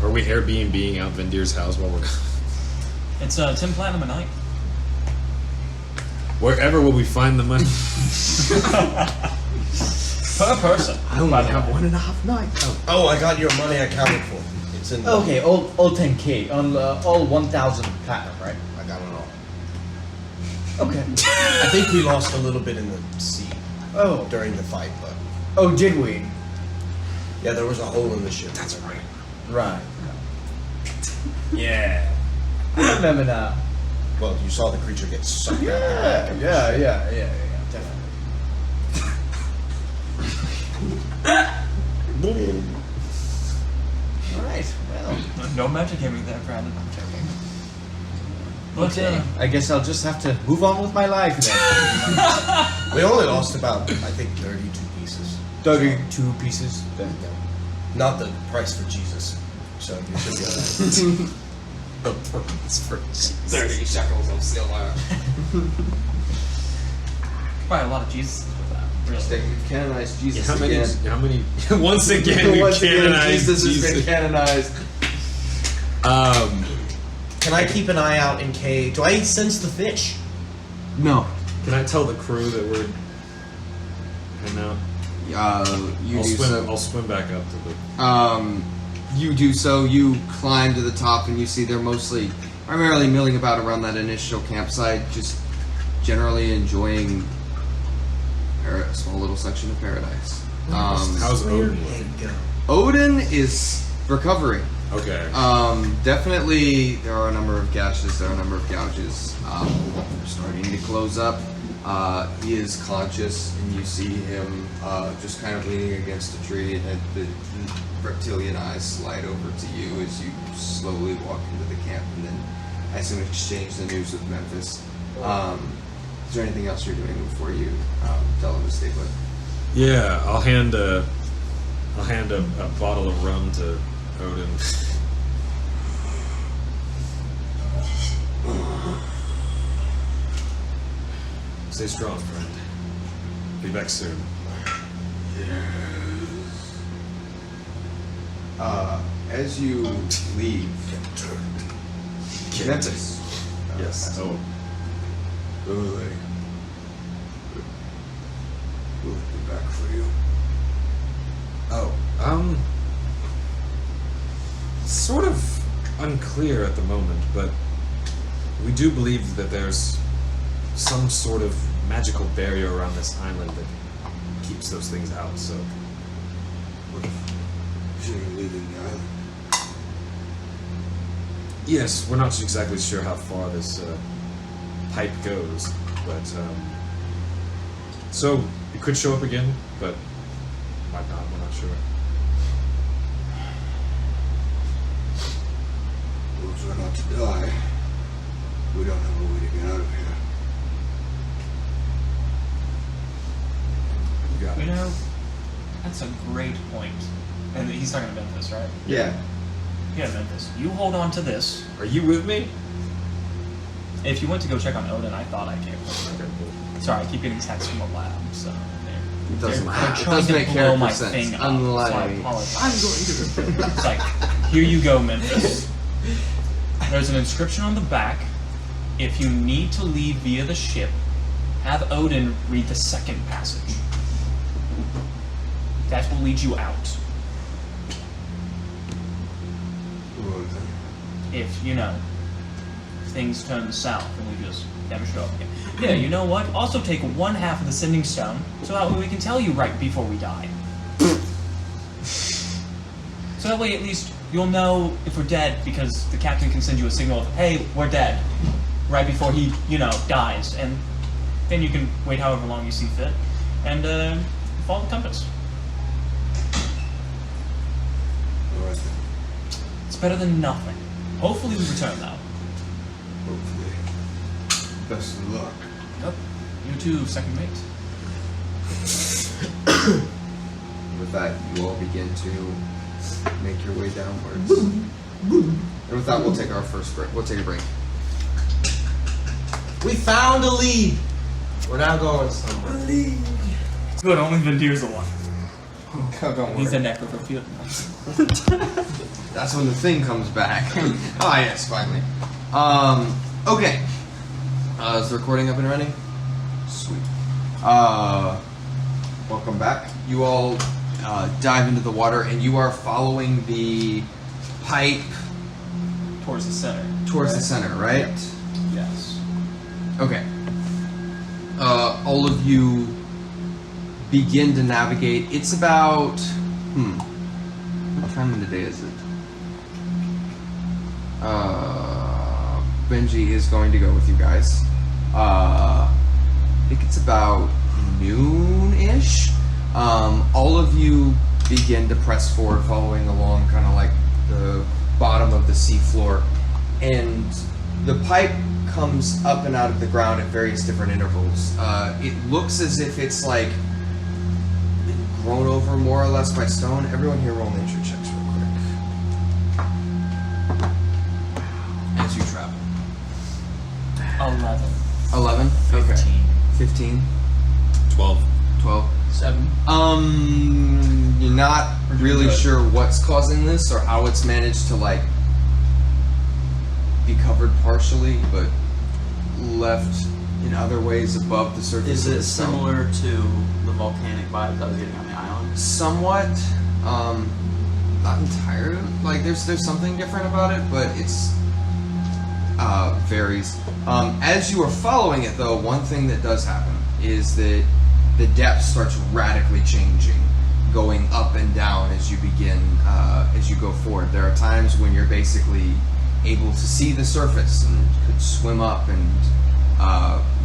Are we Airbnb-ing out Vindyr's house while we're gone? It's 10 platinum a night. Wherever will we find the money? Per person. I only by the have way. 1.5 nights. Oh, I got your money accounted for. It's in the... Okay, all 10k on all 1,000 platinum, right? I got it all. Okay. I think we lost a little bit in the sea Oh, during the fight, but... oh, did we? Yeah, there was a hole in the ship. That's right. Right. Yeah. I remember now. Well, you saw the creature get sucked out the Yeah, back of the ship. definitely. All right. Well, No metagaming there, Brandon. I'm joking. But, okay. I guess I'll just have to move on with my life then. We only lost about, I think, 32 pieces. 32 pieces. Then. Not the price for Jesus. So you should be alright. The price for 30 shekels of silver. Buy a lot of Jesus with that. Really. We've canonized Jesus How many? again. How many? Once again, we Once again, canonized Jesus has been Jesus. canonized. Can I keep an eye out in case... Do I sense the fish? No. Can I tell the crew that we're heading out? You I'll do swim. so. I'll swim back up to the. You do so. You climb to the top, and you see they're primarily milling about around that initial campsite, just generally enjoying a small little section of paradise. How's Odin? Odin is recovering. Okay. Definitely, there are a number of gashes. There are a number of gouges. They're starting to close up. He is conscious, and you see him just kind of leaning against a tree, and the reptilian eyes slide over to you as you slowly walk into the camp, and then I assume exchange the news with Memphis. Is there anything else you're doing before you tell him to stay put? Yeah, I'll hand a bottle of rum to Odin. Stay strong, friend. Be back soon. As you leave, Memphis. Yes. Oh. We'll be back for you. Oh. Sort of unclear at the moment, but we do believe that there's some sort of magical barrier around this island that keeps those things out, so. What if you're leaving the island? Yes, we're not exactly sure how far this pipe goes, but so it could show up again, but might not. We're not sure. We'll try not to die. We don't have a way to get out of here. You got You it. know, that's a great point. And he's talking to Memphis, right? Yeah. Yeah, Memphis. You hold on to this. Are you with me? If you went to go check on Odin, I thought I came. Sorry, I keep getting texts from the lab, so It they're doesn't matter. It trying doesn't to make blow my character sense. thing up, so I Unlike. apologize. I'm going to. It's like, here you go, Memphis. There's an inscription on the back. If you need to leave via the ship, have Odin read the second passage. That will lead you out. If, things turn south and we just never show up again. Yeah, you know what? Also take one half of the sending stone, so that way we can tell you right before we die. So that way at least you'll know if we're dead, because the captain can send you a signal of, hey, we're dead, right before he, dies. And then you can wait however long you see fit, and follow the compass. Alright then. It's better than nothing. Hopefully we return, though. Hopefully. Best of luck. Yep. You too, second mate. With that, you all begin to make your way downwards. And with that, we'll take our first break. We'll take a break. We found a lead. We're now going somewhere. Good, only Vindyr's the one. Don't He's a worry. necrophilia. That's when the thing comes back. Ah, yes, finally. Okay. Is the recording up and running? Sweet. Welcome back. You all dive into the water, and you are following the pipe Towards the center. towards the center, right? Yes. Okay. All of you begin to navigate. It's about what time of the day is it? Benji is going to go with you guys. I think it's about noon-ish. All of you begin to press forward, following along kind of like the bottom of the seafloor, and the pipe comes up and out of the ground at various different intervals. It looks as if it's like been grown over more or less by stone. Everyone here roll nature checks real quick. As you travel. 11. 11? Okay. 15? 12. 12? 7. You're not really good. sure what's causing this or how it's managed to be covered partially, but left in other ways above the surface. Is of it the stone. similar to the volcanic vibes I was getting on the island? Somewhat. Not entirely. There's something different about it, but it's varies. As you are following it, though, one thing that does happen is that the depth starts radically changing, going up and down as you begin, as you go forward. There are times when you're basically able to see the surface and could swim up and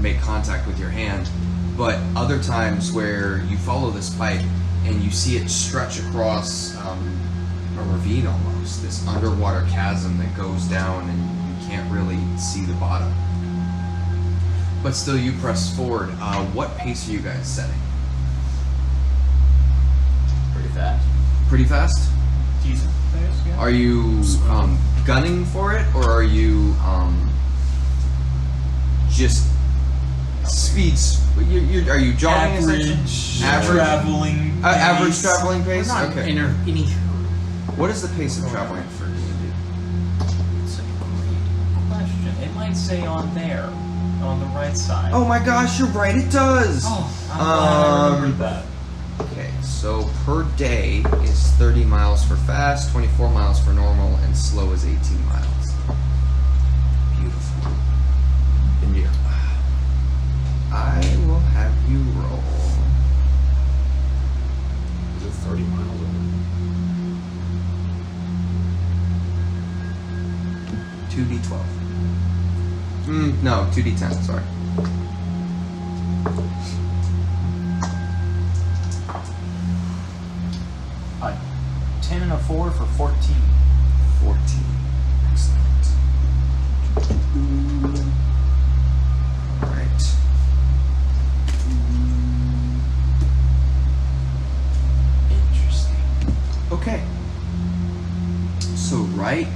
make contact with your hand, but other times where you follow this pipe and you see it stretch across a ravine almost, this underwater chasm that goes down and you can't really see the bottom. But still, you press forward. What pace are you guys setting? Pretty fast. Pretty fast? Decent pace, yeah. Are you gunning for it, or are you just speeds? Are you jogging? Average Average? traveling Average pace. traveling pace? We're not Okay. in any. What is the pace of traveling for D&D? It's a great question. It might say on there, on the right side. Oh my gosh, you're right, it does! Oh, I'm glad I remembered that. Okay, so per day is 30 miles for fast, 24 miles for normal, and slow is 18 miles. Beautiful. Vindyr. I will have you roll. Is it 30 miles over? 2d12. No, 2d10, sorry. A 10 and a 4 for 14. 14. Excellent. Alright. Interesting. Okay. So, right.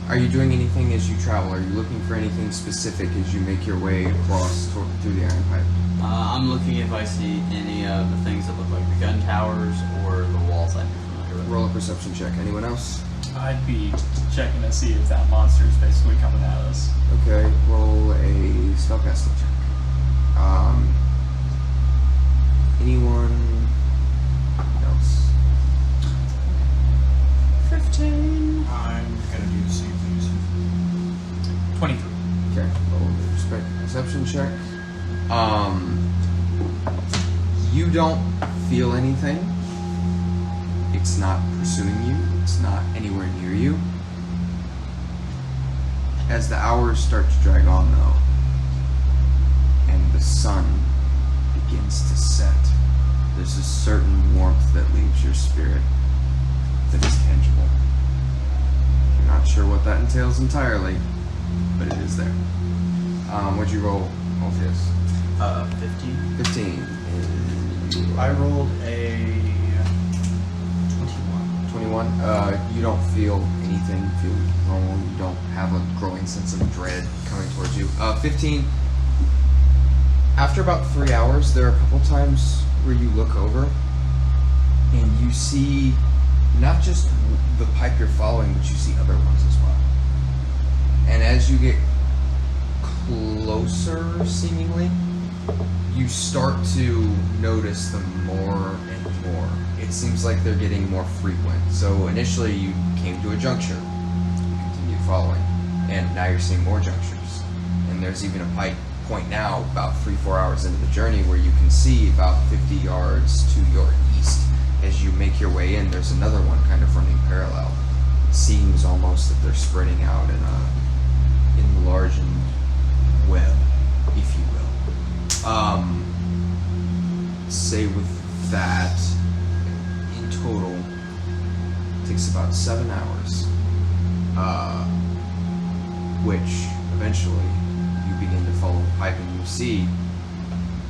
Are you doing anything as you travel? Are you looking for anything specific as you make your way across through the Iron Pipe? I'm looking if I see any of the things that look like the gun towers or the walls I'd be familiar with. Roll a perception check. Anyone else? I'd be checking to see if that monster is basically coming at us. Okay, roll a spellcasting check. Anyone else? 15. I'm gonna do the same things. 23. Okay, roll a perception check. You don't feel anything. It's not pursuing you. It's not anywhere near you. As the hours start to drag on, though, and the sun begins to set, there's a certain warmth that leaves your spirit that is tangible. You're not sure what that entails entirely, but it is there. What'd you roll, Alpheus? 15. 15. I rolled a 21. You don't feel anything. You feel normal. You don't have a growing sense of dread coming towards you. 15. After about 3 hours, there are a couple times where you look over and you see not just the pipe you're following, but you see other ones as well. And as you get closer, seemingly, you start to notice them more and more. It seems like they're getting more frequent. So initially you came to a juncture, you continued following, and now you're seeing more junctures. And there's even a point now, about 3-4 hours into the journey, where you can see about 50 yards to your east. As you make your way in, there's another one kind of running parallel. It seems almost that they're spreading out in a enlarged web, if you will. Say with that, in total, it takes about 7 hours, which eventually you begin to follow the pipe and you see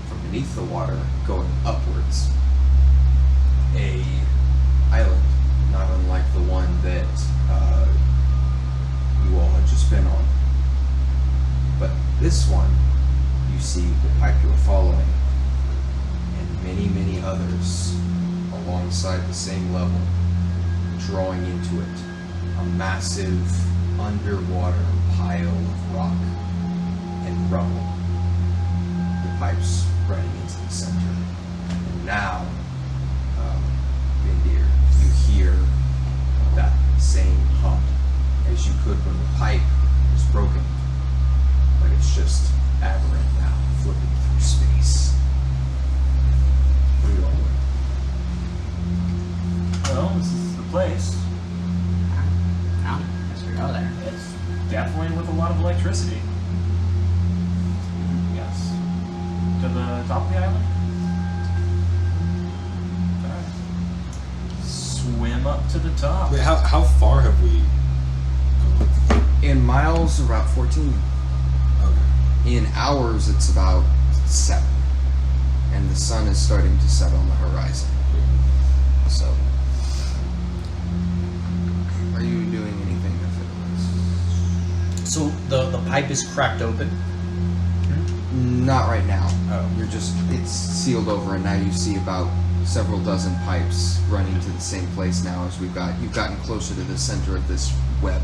from beneath the water going upwards a island, not unlike the one that you all had just been on. But this one, you see the pipe you were following, and many, many others alongside the same level, drawing into it a massive underwater pile of rock and rubble. The pipes running into the center. And now, Vindyr, you hear that same hum as you could when the pipe was broken, but it's just aberrant now, flipping through space. What are you all doing? Well, this is the place. Yeah, guess we go there. It's definitely with a lot of electricity. Yes. To the top of the island? Alright. Swim up to the top. Wait, how far have we gone? In miles, about 14. Okay. In hours, it's about 7. And the sun is starting to set on the horizon. So, are you doing anything with it? So the pipe is cracked open. Not right now. Oh. It's sealed over, and now you see about several dozen pipes running to the same place now as you've gotten closer to the center of this web,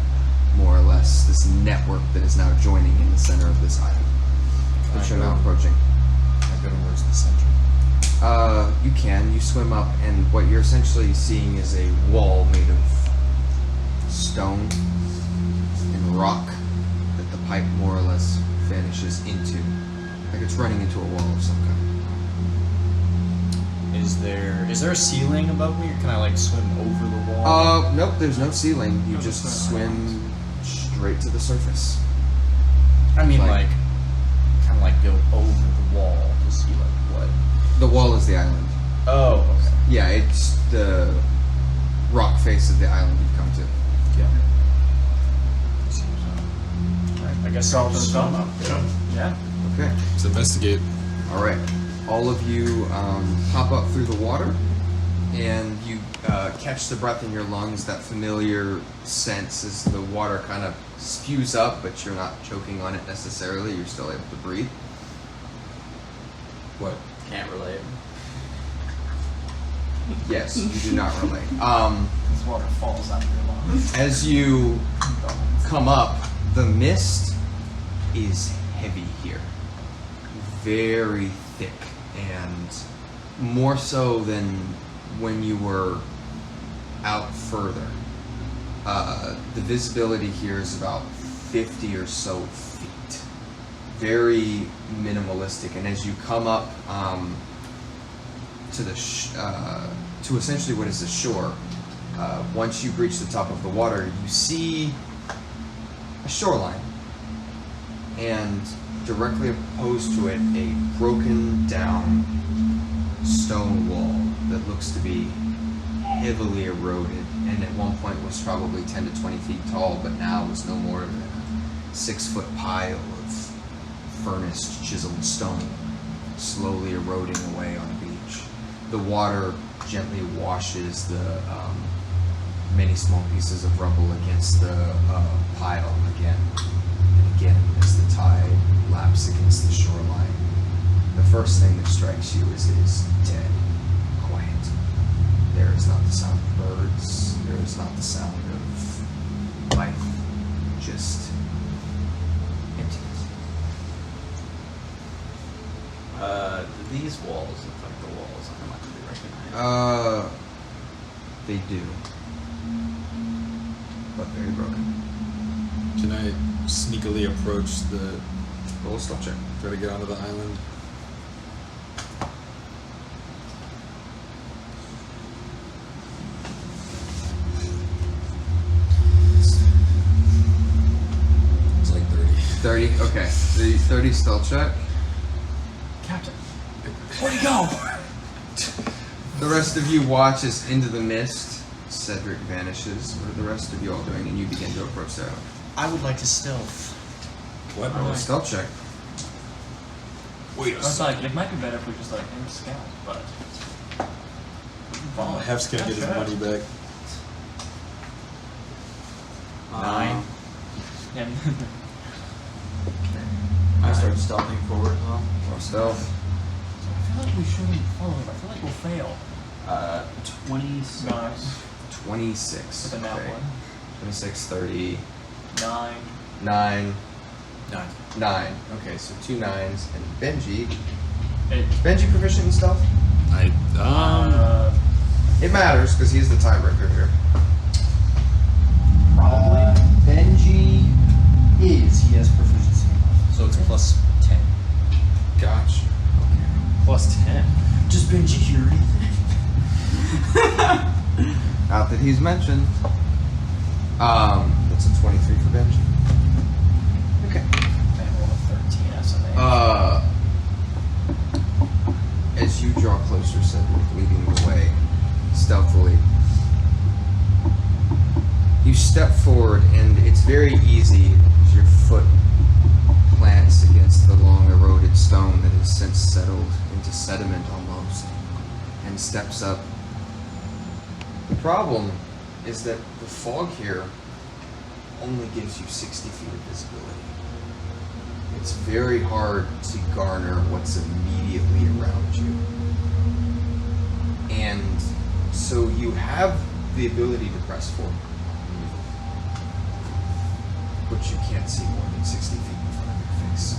more or less, this network that is now joining in the center of this island, which you're now approaching. I go towards the center. You swim up, and what you're essentially seeing is a wall made of stone and rock that the pipe more or less vanishes into. Like it's running into a wall of some kind. Is there a ceiling above me, or can I like swim over the wall? Nope, there's no ceiling. You just swim straight to the surface. I mean, like- kind of like go over the wall to see like what. The wall is the island. Oh, okay. Yeah, it's the rock face of the island you've come to. Yeah. I guess we're all to the top. Yeah. Okay. Let's investigate. All right. All of you pop up through the water, and you catch the breath in your lungs. That familiar sense as the water kind of spews up, but you're not choking on it necessarily. You're still able to breathe. What? Can't relate. Yes, you do not relate. This water falls out of your lungs. As you come up, the mist is heavy here. Very thick, and more so than when you were out further. The visibility here is about 50 or so feet. Very minimalistic, and as you come up to the to essentially what is the shore, once you reach the top of the water, you see a shoreline, and directly opposed to it, a broken down stone wall that looks to be heavily eroded, and at one point was probably 10 to 20 feet tall, but now is no more than a 6-foot pile of furnace chiseled stone slowly eroding away on the beach. The water gently washes the many small pieces of rubble against the pile again and again as the tide laps against the shoreline. The first thing that strikes you is it is dead quiet. There is not the sound of birds. There is not the sound of life. Just emptiness. Do these walls look like the walls I might be recognized? They do. But very broken. Can I sneakily approach the... Roll a stealth check. Try to get onto the island? It's like 30. 30? Okay. The 30 stealth check. Captain, where'd he go? The rest of you watch as into the mist, Cedric vanishes. What are the rest of you all doing? And you begin to approach the island. I would like to stealth. What? Roll a stealth check. Wait I was like, it might be better if we just like him scout, but. Oh, Hef's gonna get his Sure. money back. 9. Yeah. I started stealthing forward as well. Roll stealth. I feel like we shouldn't follow him. I feel like we'll fail. 26. Nice. 26. With a nat Okay. 1. 26, 30, 9. 9, 9. 9. Okay, so 2 9s. And Benji. It, Is Benji proficient in stealth? It matters because he's the tiebreaker here. Probably. Benji is. He has proficiency. So it's plus 10. Gotcha. Plus 10. Does Benji hear anything? Not that he's mentioned. That's a 23 for Benji. Okay. I rolled a 13 SMA. As you draw closer, Cedric, leading the way, stealthily, you step forward, and it's very easy as your foot plants against the long eroded stone that has since settled into sediment almost, and steps up. The problem is that the fog here only gives you 60 feet of visibility. It's very hard to garner what's immediately around you. And so you have the ability to press forward, but you can't see more than 60 feet in front of your face.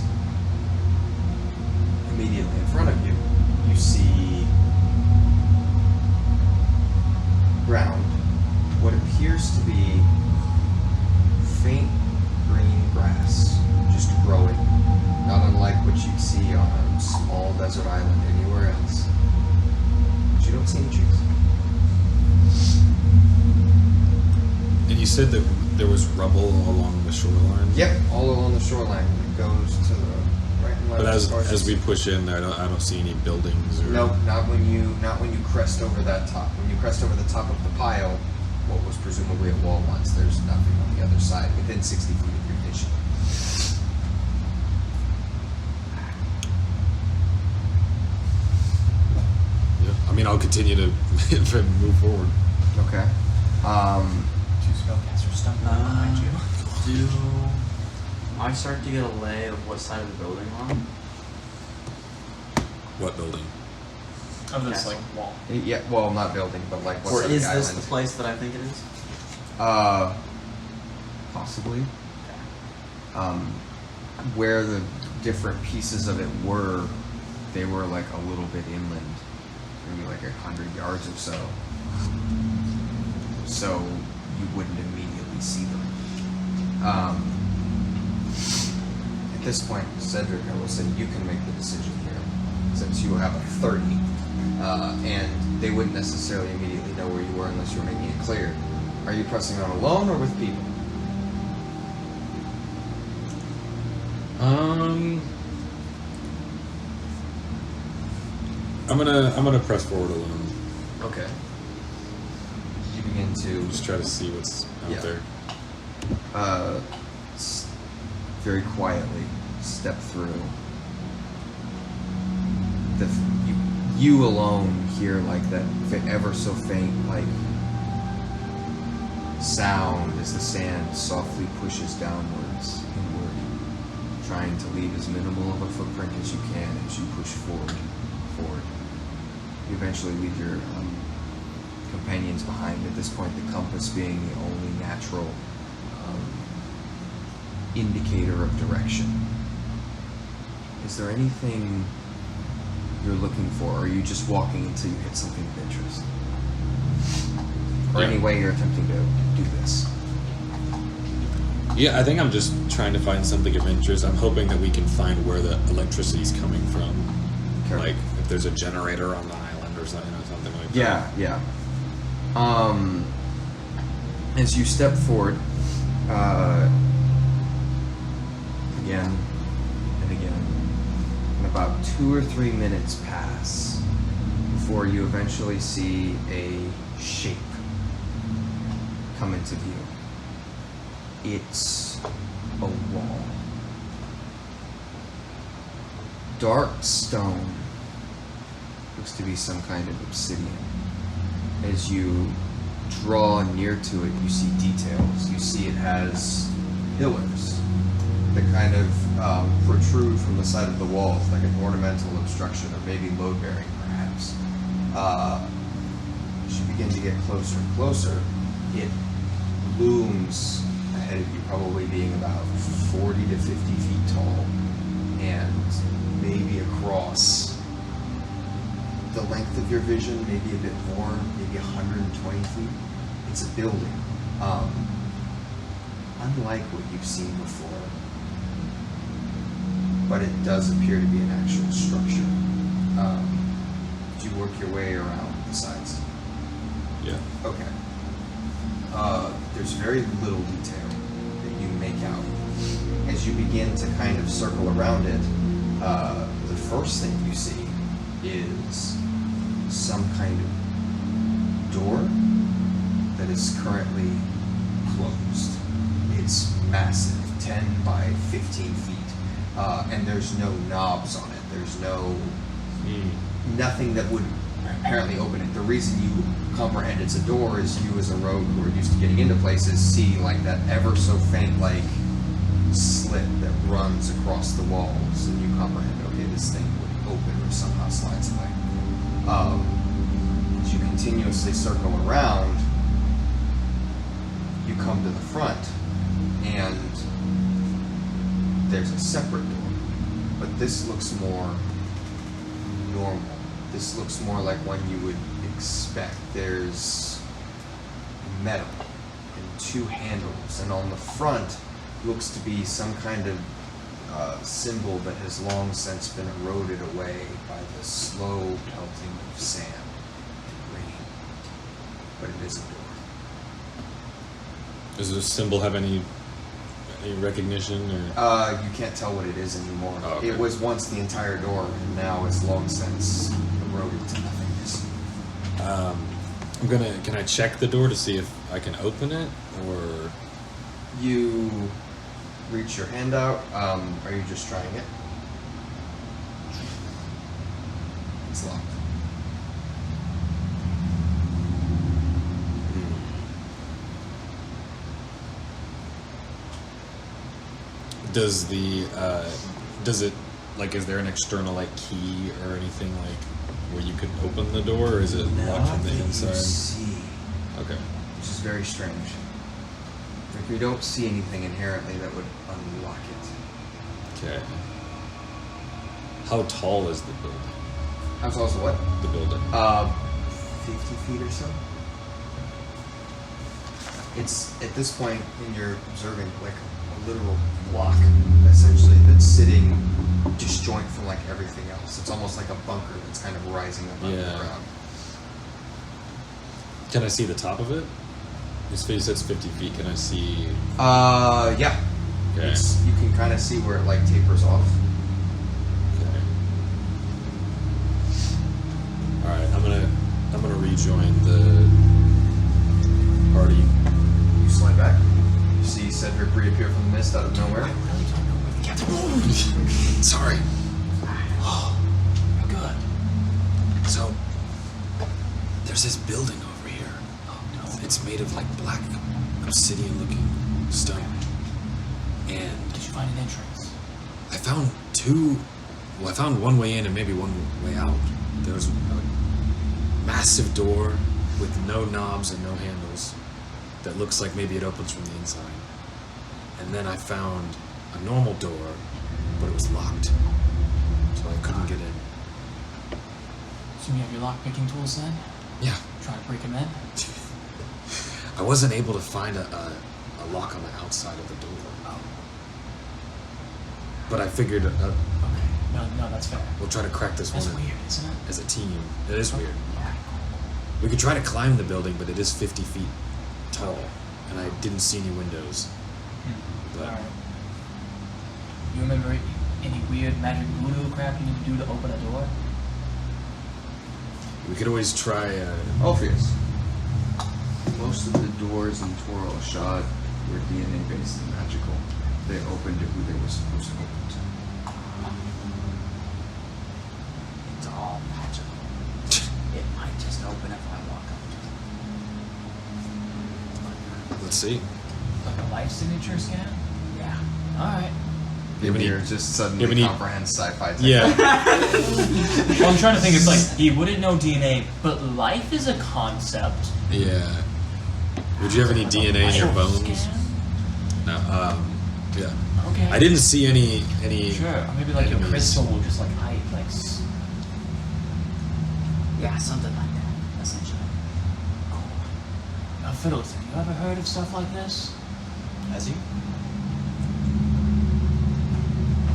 Immediately in front of you, you see ground, what appears to be faint green grass just growing, not unlike what you'd see on a small desert island anywhere else. But you don't see any trees. And you said that there was rubble along the shoreline? Yep, all along the shoreline. It goes to the right and left. But far as we push in, I don't see any buildings or... Nope, not when you crest over that top. When you crest over the top of the pile, what was presumably a wall once, there's nothing on the other side within 60 feet of your vision. I'll continue to move forward. Okay. Two spellcasters stumbling behind you. Do I start to get a lay of what side of the building we're on? What building? Of this Castle. like wall. Yeah, well, not building, but like what Or side is of the this island? the place that I think it is? Possibly. Where the different pieces of it were, they were like a little bit inland, maybe like 100 yards or so. So you wouldn't immediately see them. At this point, Cedric, I will say you can make the decision here, since you have a 30, and they wouldn't necessarily immediately know where you were unless you were making it clear. Are you pressing on alone or with people? I'm gonna press forward alone. Okay. You begin to Just try to see what's out Yeah. there. very quietly step through. You alone hear like that ever so faint like sound as the sand softly pushes downwards inward, trying to leave as minimal of a footprint as you can as you push forward. You eventually leave your companions behind. At this point, the compass being the only natural indicator of direction. Is there anything you're looking for, or are you just walking until you hit something of interest? Or any way you're attempting to do this? Yeah, I think I'm just trying to find something of interest. I'm hoping that we can find where the electricity's coming from. Okay. Like if there's a generator on the island or something, like that. Yeah. As you step forward, again and again, and about 2 or 3 minutes pass before you eventually see a shape come into view. It's a wall. Dark stone. Looks to be some kind of obsidian. As you draw near to it, you see details. You see it has pillars that kind of protrude from the side of the walls, like an ornamental obstruction, or maybe load-bearing, perhaps. As you begin to get closer and closer, it looms ahead of you, probably being about 40 to 50 feet tall, and maybe across the length of your vision, maybe a bit more, maybe 120 feet. It's a building, unlike what you've seen before, but it does appear to be an actual structure. Did you work your way around the sides? Yeah. Okay. There's very little detail that you make out. As you begin to kind of circle around it, the first thing you see is some kind of door that is currently closed. It's massive, 10 by 15 feet, and there's no knobs on it. There's nothing that would apparently open it. The reason you comprehend it's a door is you, as a rogue who are used to getting into places, see like that ever so faint like slit that runs across the walls, and you comprehend, okay, this thing would open or somehow slides away. As you continuously circle around, you come to the front, and there's a separate door, but this looks more normal. This looks more like one you would expect. There's metal and 2 handles, and on the front looks to be some kind of symbol that has long since been eroded away by the slow pelting of sand and rain. But it is a door. Does this symbol have any recognition or? You can't tell what it is anymore. Oh, okay. It was once the entire door, and now it's long since eroded to nothingness. Can I check the door to see if I can open it, or? You reach your hand out. Are you just trying it? It's locked. Does it, like, is there an external, like, key or anything, like, where you could open the door, or is it locked from the inside? See, Okay. which is very strange. Like, you don't see anything inherently that would unlock it. Okay. How tall is the building? How's also what? The building. 50 feet or so. It's, at this point, when you're observing, like a literal block, essentially, that's sitting disjoint from like everything else. It's almost like a bunker that's kind of rising up out of the Yeah. ground. Can I see the top of it? This face says 50 feet. Can I see? Yeah. Okay. It's, you can kind of see where it like tapers off. Okay. All right. I'm gonna rejoin the party. You slide back. You see Cedric reappear from the mist out of nowhere. Sorry. You're good. So there's this building over here. Oh no. It's made of like black obsidian-looking stone. And Did you find an entrance? I found two. Well, I found one way in and maybe one way out. There's a massive door with no knobs and no handles that looks like maybe it opens from the inside. And then I found a normal door, but it was locked, so I couldn't get in. So you have your lock-picking tools then? Yeah, Try to break them in? I wasn't able to find a lock on the outside of the door. Oh, But I figured okay. No, that's fair. we'll try to crack this That's one weird, isn't it? as a team. It is weird. Yeah. We could try to climb the building, but it is 50 feet tall, and I didn't see any windows. But Alright. You remember any weird magic voodoo crap you need to do to open a door? we could always try. Alphues. Most of the doors in Toro Ashad were DNA based and magical. They opened to who they were supposed to open to. It's all magical. It might just open if I walk up to it. Let's see. Like a life signature scan? Yeah. Alright. Vindyr just suddenly any- comprehends sci-fi tech. Yeah. Well, I'm trying to think, it's like, he wouldn't know DNA, but life is a concept. Yeah. Would you have any DNA in your Life bones? scan? No. Yeah. Okay. I didn't see any. Sure, or maybe like a enemies. crystal will just like hide, like. Yeah, something like that, essentially. Now, Fiddles, have you ever heard of stuff like this? Has he?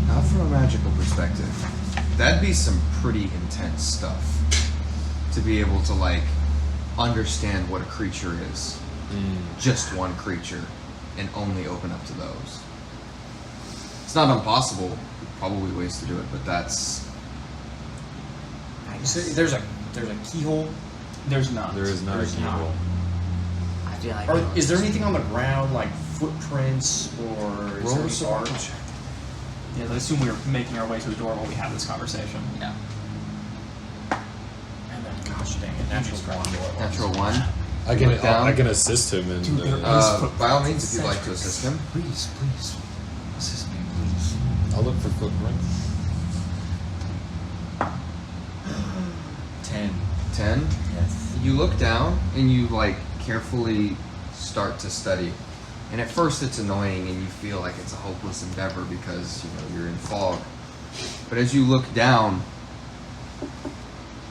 Not from a magical perspective. That'd be some pretty intense stuff. To be able to, like, understand what a creature is. Just one creature. And only open up to those. It's not impossible. Probably ways to do it, but that's... So there's a keyhole. There's not. There is not a There's not. keyhole. I feel like. Is there anything on the ground, like footprints or is Roll there a any survival art? check. Yeah, I assume we were making our way to the door while we had this conversation. Yeah. And then, gosh dang it, natural one. Natural 1. I can. Look down. I can assist him in. Dude, there By all means, if you'd like to assist him. Please, assist me, please. I'll look for footprints. 10. 10. Yes. You look down and you like carefully start to study. And at first it's annoying and you feel like it's a hopeless endeavor because, you know, you're in fog. But as you look down,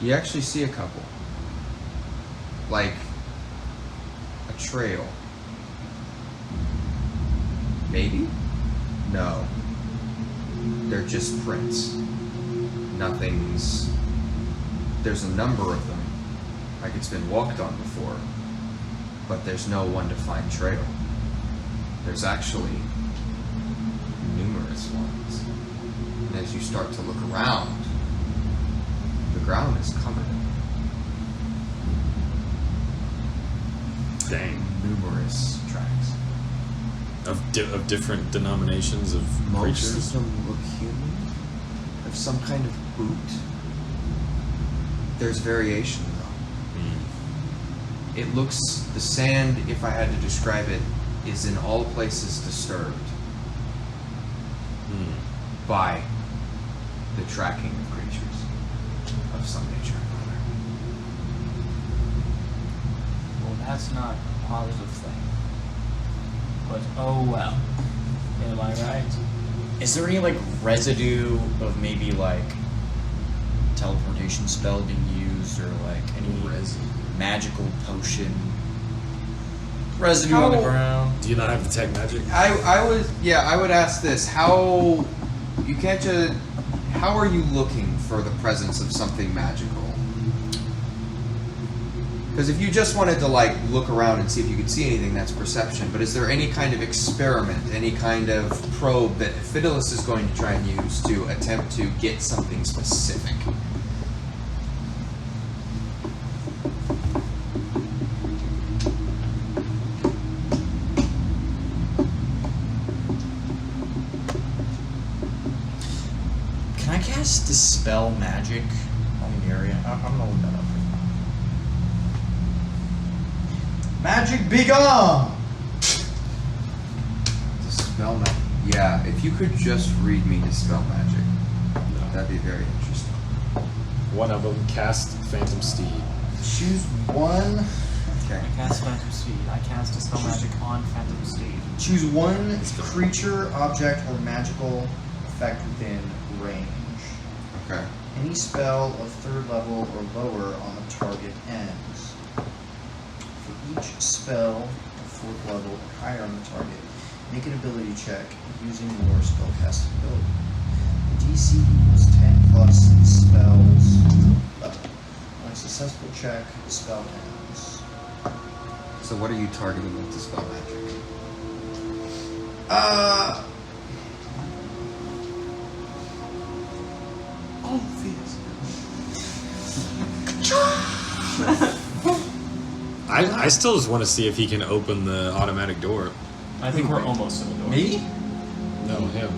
you actually see a couple. Like a trail. Maybe? No. They're just prints. Nothing's... There's a number of them. Like it's been walked on before. But there's no one defined trail. There's actually numerous ones. And as you start to look around, the ground is covered in Dang. numerous tracks. Of different denominations of Most creatures. of them look human, of some kind of boot. There's variation though. It looks, the sand, if I had to describe it, is in all places disturbed. by the tracking of creatures of some nature or another. Well, that's not a positive thing. But oh well. Am I right? Is there any like residue of maybe like teleportation spell being used or like any magical potion residue on the ground? Do you not have detect magic? I would ask this: how are you looking for the presence of something magical? Because if you just wanted to like look around and see if you could see anything, that's perception. But is there any kind of experiment, any kind of probe that Fidelis is going to try and use to attempt to get something specific? Can I cast Dispel Magic on the area? I'm gonna look that up. Magic be gone! Dispel magic. Yeah, if you could just read me Dispel magic, that'd be very interesting. One of them cast Phantom Steed. Choose one. Okay. I cast Phantom Steed. I cast Dispel Magic on Phantom Steed. Choose one creature, object, or magical effect within range. Okay. Any spell of 3rd level or lower on the target ends. For each spell of 4th level or higher on the target, make an ability check using your spellcasting ability. DC equals 10 plus spells level. On a successful check, the spell ends. So what are you targeting with Dispel magic? I still just want to see if he can open the automatic door. I think we're almost to the door. Me? No, him.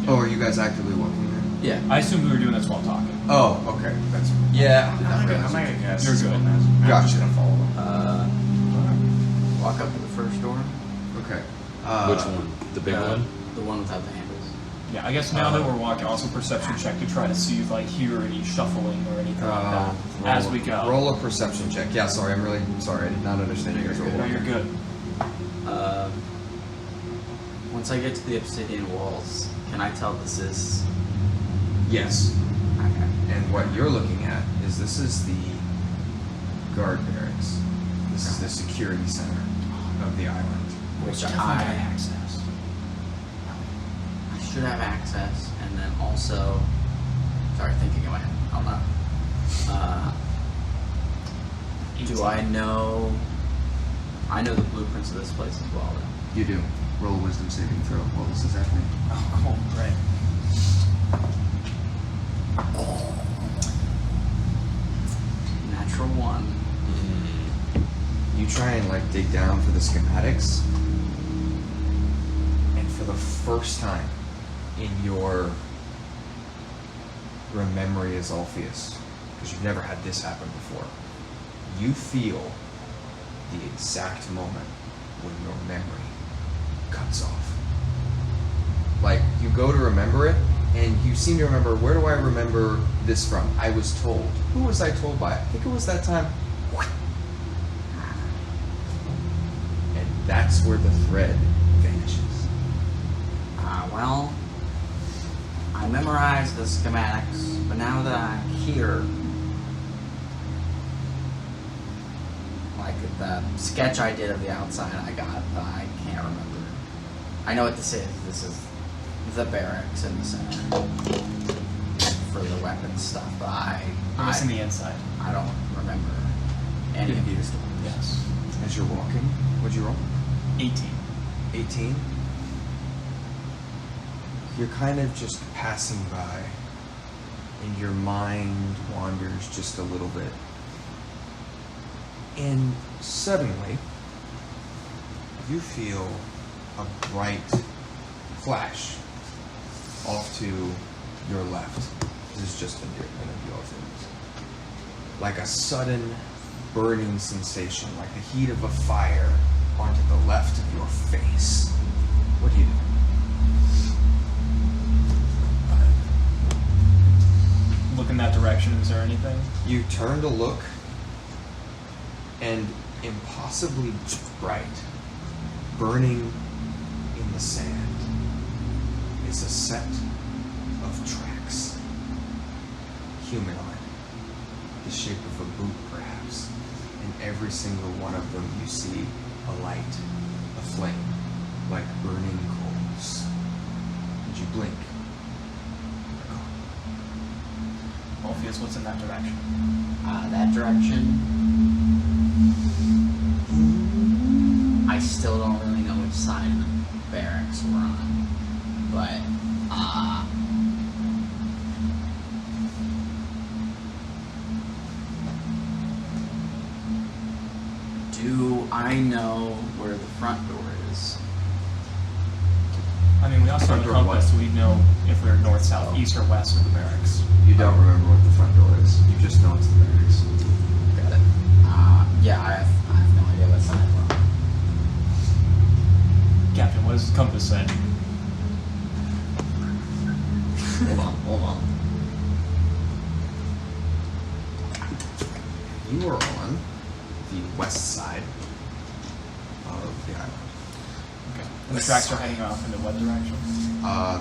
Oh, are you guys actively walking there? Yeah. I assumed we were doing this while talking. Oh, okay. That's Yeah. I'm not gonna cast You're Dispel good. Magic. I'm Gotcha. just gonna follow them. Walk up to the first door. okay. Which one? The big one? The one without the handles. Yeah, I guess now that we're walking, also perception check to try to see if I hear any shuffling or anything like that as we go. Roll a perception check. Yeah, sorry, I'm really sorry. I did not understand you guys roll. No, you're good. Once I get to the obsidian walls, can I tell this is? Yes. Okay. And what you're looking at is this is the guard barracks. This is the security center of the island. Which Definitely got access. I should have access, and then also, sorry, thinking in my head. I'm not. Do I know? I know the blueprints of this place as well. Then. You do. Roll a wisdom saving throw while this is happening. Oh, cool. Great. Natural 1. You try and like dig down for the schematics, and for the first time in your memory as Alpheus, because you've never had this happen before, you feel the exact moment when your memory cuts off. Like, you go to remember it, and you seem to remember, where do I remember this from? I was told. Who was I told by? I think it was that time. And that's where the thread vanishes. Well, I memorized the schematics, but now that I'm here, like the sketch I did of the outside I got, but I can't remember. I know what this is. This is the barracks in the center for the weapons stuff, but We're missing the inside. I don't remember any of these things. Yes. As you're walking, what'd you roll? 18. 18. You're kind of just passing by, and your mind wanders just a little bit. And suddenly, you feel a bright flash off to your left. This is just Vindyr, one of your things. Like a sudden burning sensation, like the heat of a fire onto the left of your face. What do you do? look in that direction. Is there anything? You turn to look, and impossibly bright, burning in the sand, is a set of tracks. Humanoid, the shape of a boot perhaps. In every single one of them you see a light, a flame, like burning coals. And you blink. They're gone. Alpheus, what's in that direction? That direction. I still don't really know which side of the barracks we're on, but do I know where the front door is? I mean, we also have a Front door compass, so we know if we're north, south, east, or west of the barracks. You don't remember what the front door is. You just know it's the barracks. Got it. Yeah, I have no idea what side we're on. Captain, what does the compass say? Hold on. You are on the west side of the island. Okay. And the tracks are heading off into what direction?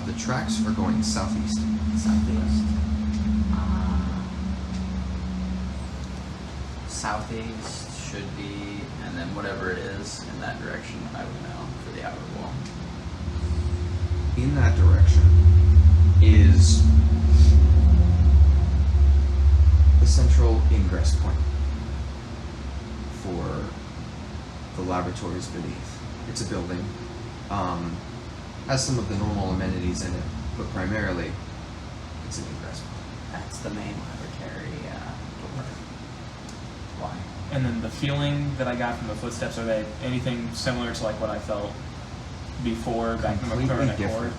The tracks are going southeast. Southeast. Southeast should be, and then whatever it is in that direction, I would know for the outer wall. In that direction is the central ingress point for the laboratories beneath. It's a building. Has some of the normal amenities in it, but primarily it's an ingress point. That's the main laboratory door. Why? And then the feeling that I got from the footsteps, are they anything similar to like what I felt before back in the Completely current different.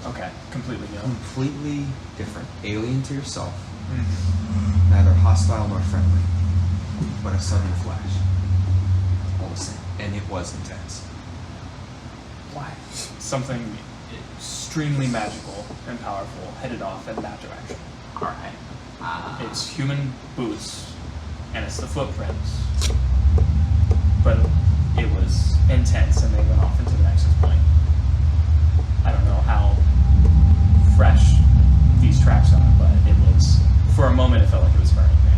Okay, completely new. Completely different. Alien to yourself. Mhm. Neither hostile nor friendly. But a sudden flash. All the same. And it was intense. Why? Something extremely magical and powerful headed off in that direction. Alright. It's human boots, and it's the footprints. But it was intense, and they went off into the nexus point. I don't know how fresh these tracks are, but it was, for a moment, it felt like it was burning me.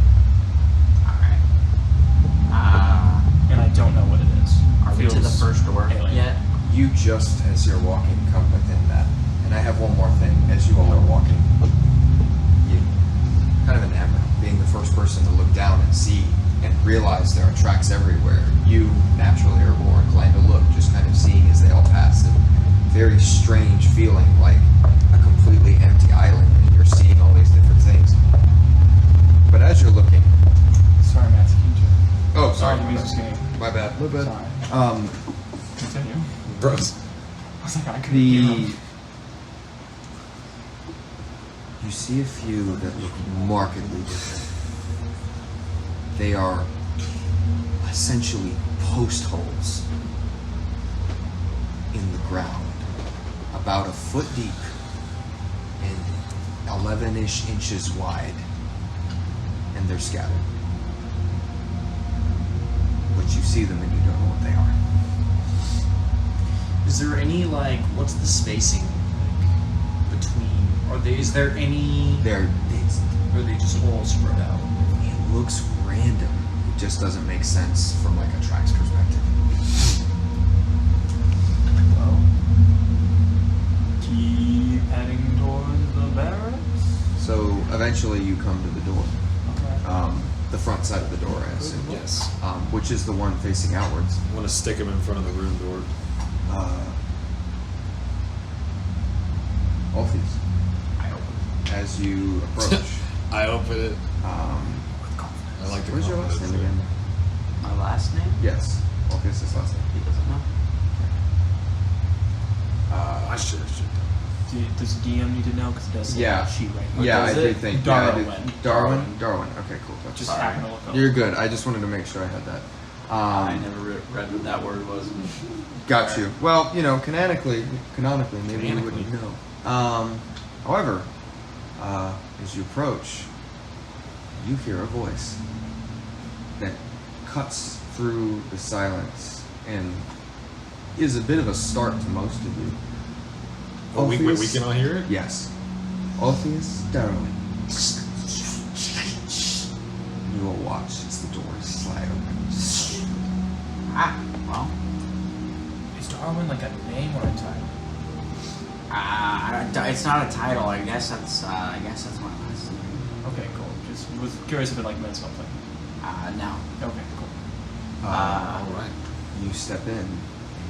Alright. And I don't know what it is. Are we to the Feels first door alien. yet? You just, as you're walking, come within that. And I have one more thing. As you all are walking, you kind of enamored, being the first person to look down and see and realize there are tracks everywhere. You naturally are more inclined to look, just kind of seeing as they all pass. And very strange feeling, like a completely empty island, and you're seeing all these different things. But as you're looking, Sorry, Matt. oh, sorry, the music's getting. my bad. Sorry. Continue. Bros. I was like, I couldn't hear him. You see a few that look markedly different. They are essentially post holes in the ground, about a foot deep and 11-ish inches wide, and they're scattered. But you see them and you don't know what they are. Is there any what's the spacing between? Is there any? Or they just all spread out? it looks random. It just doesn't make sense from like a tracks perspective. Well, keep heading towards the barracks. So eventually you come to the door. Okay. The front side of the door, I assume. Yes. Which is the one facing outwards. I want to stick him in front of the room door. Alphues. As you approach, I open it. um, I like to where's your last name again? My last name? Yes, Alphues' last name. He doesn't know. I should. Does DM need to know? Because it does say Yeah. that sheet right here. Yeah, I is do it? think Darwin. Yeah, Darwin. Darwin. Okay, cool. That's Just fine. happened to look up. You're good. I just wanted to make sure I had that. I never read what that word was. Got you. Well, canonically, maybe you wouldn't know. However, as you approach, you hear a voice that cuts through the silence and is a bit of a start to most of you. Oh, we Alpheus- can all hear it? Yes. Alpheus Darwin. You will watch as the doors slide open. Well, Is Darwin like a name or a title? it's not a title. I guess that's my last name. Okay, cool. Just was curious if it like meant something. No. Okay, cool. All right. You step in and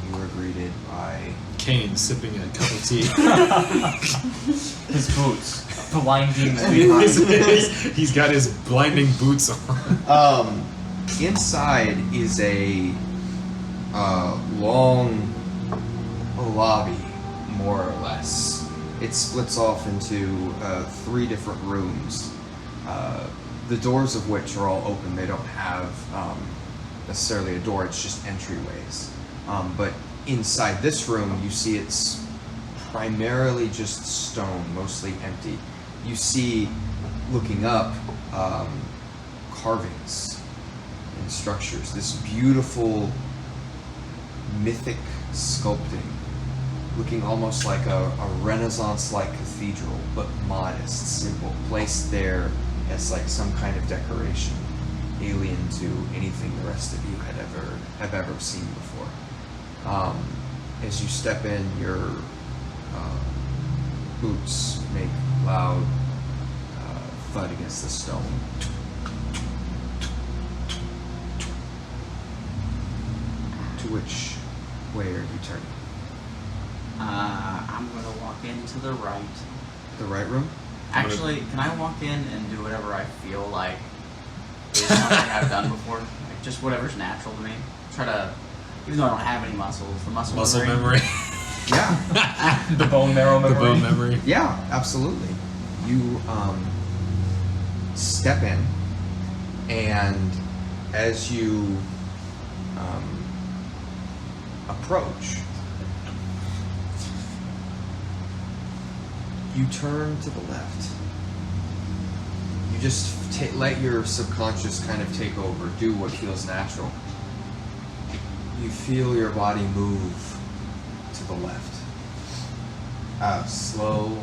you are greeted by Kane sipping a cup of tea. His boots, blinding. He's got his blinding boots on. inside is a long lobby, more or less. It splits off into 3 different rooms, the doors of which are all open. They don't have necessarily a door, it's just entryways. But inside this room, you see it's primarily just stone, mostly empty. You see, looking up, carvings and structures. This beautiful, mythic sculpting, looking almost like a Renaissance-like cathedral, but modest, simple, placed there as like some kind of decoration, alien to anything the rest of you have ever seen before. As you step in, your boots make loud thud against the stone. To which way are you turning? I'm gonna walk into the right. The right room? Actually, can I walk in and do whatever I feel like is something I've done before? Like just whatever's natural to me. Try to, even though I don't have any muscles, the muscle memory. Yeah. The bone marrow memory. The bone memory. Yeah, absolutely. You step in, and as you approach, you turn to the left. You just let your subconscious kind of take over, do what feels natural. You feel your body move to the left. At a slow,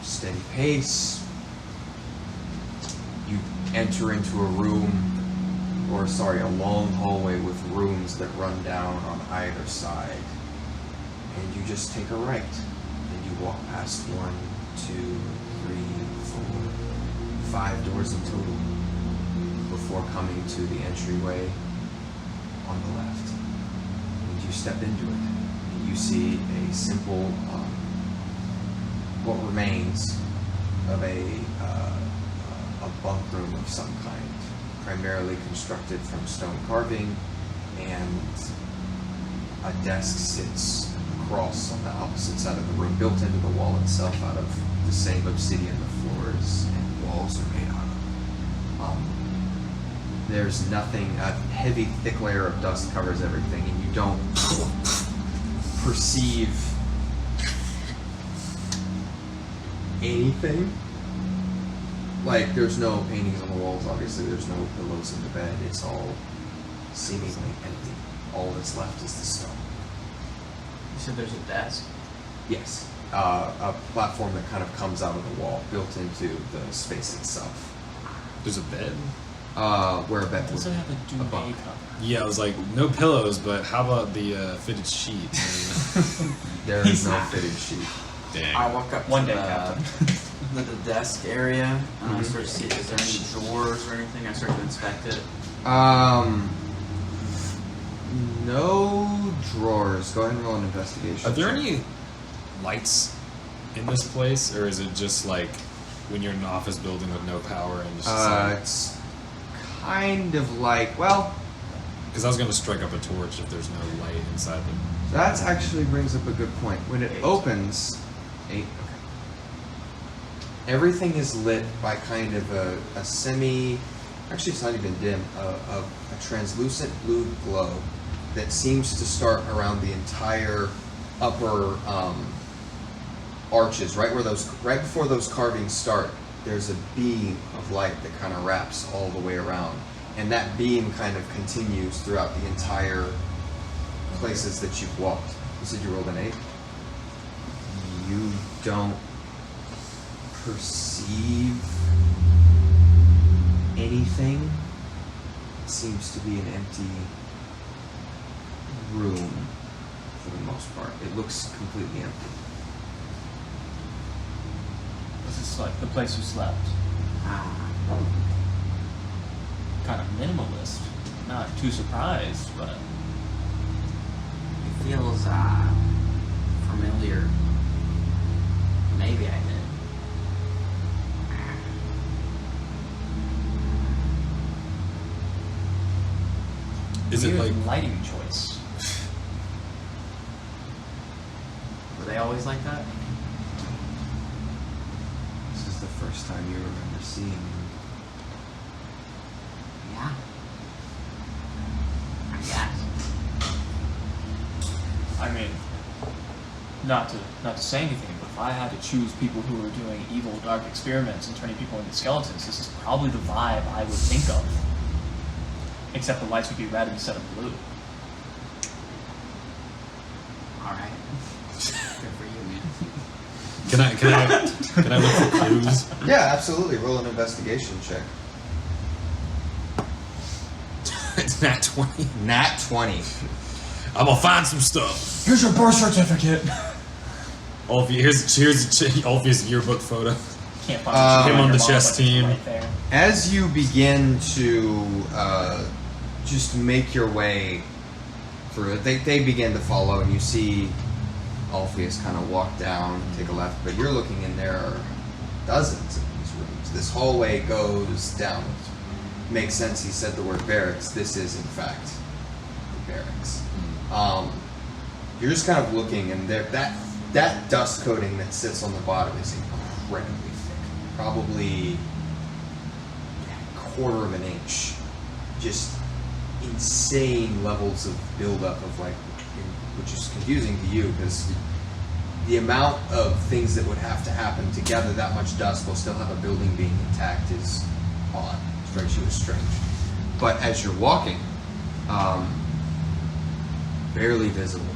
steady pace. You enter into a a long hallway with rooms that run down on either side. And you just take a right. And you walk past 1, 2, 3, 4, 5 doors in total before coming to the entryway on the left. And you step into it. And you see a simple, what remains of a bunk room of some kind, primarily constructed from stone carving, and a desk sits across on the opposite side of the room, built into the wall itself out of the same obsidian the floors and walls are made out of. There's nothing, a heavy, thick layer of dust covers everything, and you don't perceive anything. Like, there's no paintings on the walls, obviously, there's no pillows in the bed, it's all seemingly empty. All that's left is the stone. You said there's a desk? Yes. A platform that kind of comes out of the wall, built into the space itself. There's a bed? Where a bed Does would it have a duvet bunk. cover? Yeah, I was like, no pillows, but how about the fitted sheet? There is no fitted sheet. Dang. I walk up One to day, Captain. the desk area and I start to see, is there any drawers or anything? I start to inspect it. No drawers. Go ahead and roll an investigation. Are there check. any lights in this place, or is it just like when you're in an office building with no power and just It's kind of like, well, because I was gonna strike up a torch if there's no light inside the. that actually brings up a good point. When it opens, 8. Okay. Everything is lit by kind of a semi. Actually, it's not even dim. A translucent blue glow that seems to start around the entire upper arches, right before those carvings start. there's a beam of light that kind of wraps all the way around. And that beam kind of continues throughout the entire places that you've walked. You said you rolled an 8? You don't perceive anything. It seems to be an empty room for the most part. It looks completely empty. This is like the place you slept. Kind of minimalist. Not too surprised, but It feels familiar. Maybe I did. Is it weird like lighting choice? Were they always like that? This is the first time you remember seeing him. Yeah. I guess. I mean, not to say anything, but if I had to choose people who were doing evil, dark experiments and turning people into skeletons, this is probably the vibe I would think of. Except the lights would be red instead of blue. Alright. Good for you, man. can I look for clues? Yeah, absolutely. Roll an investigation check. It's nat 20. Nat 20. I'm gonna find some stuff. Here's your birth certificate. Here's Alpheus' yearbook photo. Can't find him on the your chess mom, but it's team. Right there. As you begin to just make your way through it, they begin to follow, and you see Alpheus kind of walk down, take a left, but you're looking in there are dozens of these rooms. This hallway goes down. Makes sense, he said the word barracks. This is, in fact, the barracks. You're just kind of looking, and that dust coating that sits on the bottom is incredibly thick. Probably a quarter of an inch. Just insane levels of buildup of which is confusing to you because the amount of things that would have to happen to gather that much dust while still have a building being intact is odd. Strikes you as strange. But as you're walking, barely visible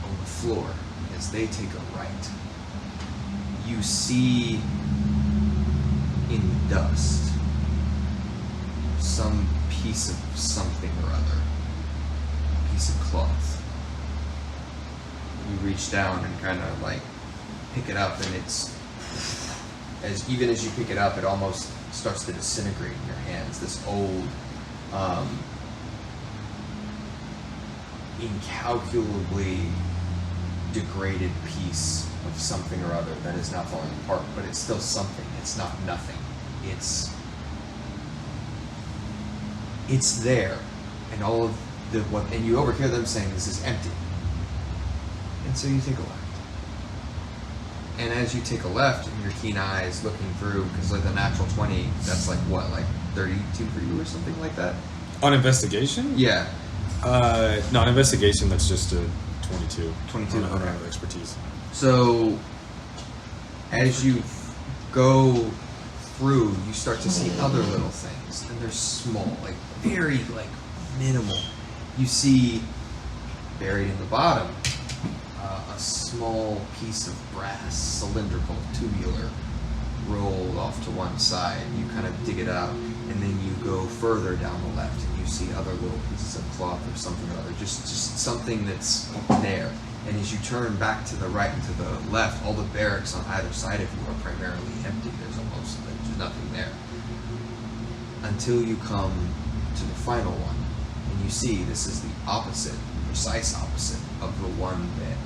on the floor as they take a right, you see in the dust some piece of something or other, a piece of cloth. You reach down and kind of pick it up, and even as you pick it up, it almost starts to disintegrate in your hands. This old, incalculably degraded piece of something or other that is now falling apart, but it's still something. It's not nothing. It's there, and all of and you overhear them saying this is empty. And so you take a left. And as you take a left, and your keen eyes looking through, because the natural 20, that's 32 for you or something like that? On investigation? Yeah. No, on investigation, that's just a 22. 22, on okay. expertise. So, as you go through, you start to see other little things, and they're small, very, minimal. You see, buried in the bottom, a small piece of brass, cylindrical, tubular, rolled off to one side. You kind of dig it up, and then you go further down the left, and you see other little pieces of cloth or something or other, just something that's there. And as you turn back to the right and to the left, all the barracks on either side of you are primarily empty. There's nothing there. Until you come to the final one, and you see this is the opposite, precise opposite of the one that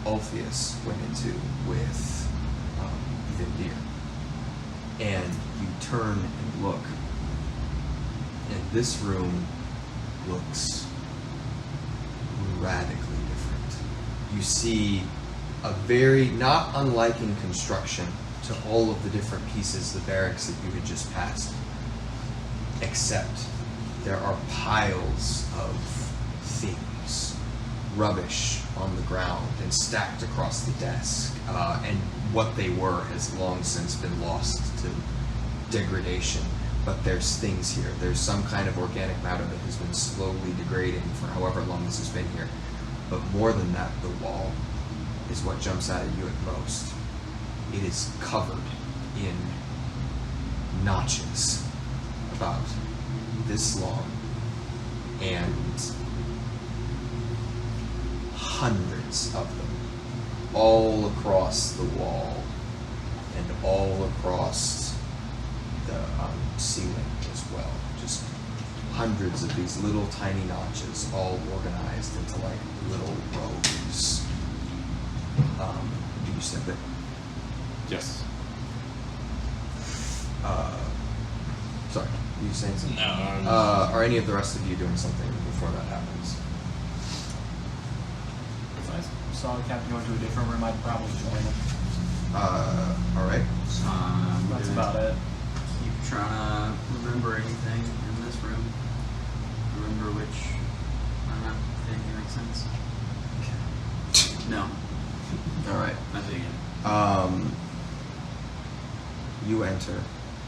Alpheus went into with Vindyr. And you turn and look, and this room looks radically different. You see a very, not unlike in construction to all of the different pieces of the barracks that you had just passed, except there are piles of things rubbish on the ground and stacked across the desk. And what they were has long since been lost to degradation. But there's things here. There's some kind of organic matter that has been slowly degrading for however long this has been here. But more than that, the wall is what jumps out at you at most. It is covered in notches about this long and hundreds of them all across the wall and all across the ceiling as well. Just hundreds of these little tiny notches all organized into like little rows. You said that? Yes. Sorry, you saying something? No. Are any of the rest of you doing something before that happens? If I saw the captain go into a different room, I'd probably join him. Alright. That's about it. Keep trying to remember anything in this room. Remember which. I don't know if anything makes sense. No. Alright. Not doing it. You enter,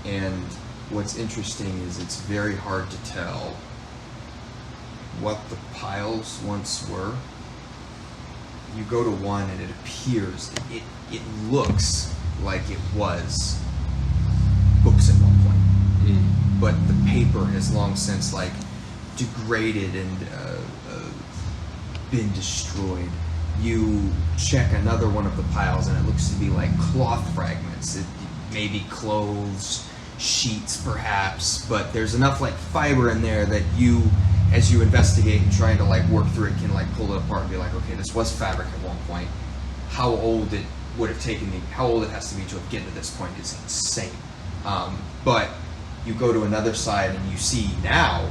and what's interesting is it's very hard to tell what the piles once were. You go to one and it appears, it looks like it was books at one point. But the paper has long since like degraded and been destroyed. You check another one of the piles and it looks to be like cloth fragments. It may be clothes, sheets perhaps, but there's enough like fiber in there that you, as you investigate and trying to like work through it, can like pull it apart and be like, okay, this was fabric at one point. How old it would have taken me, how old it has to be to have gotten to this point is insane. But you go to another side and you see now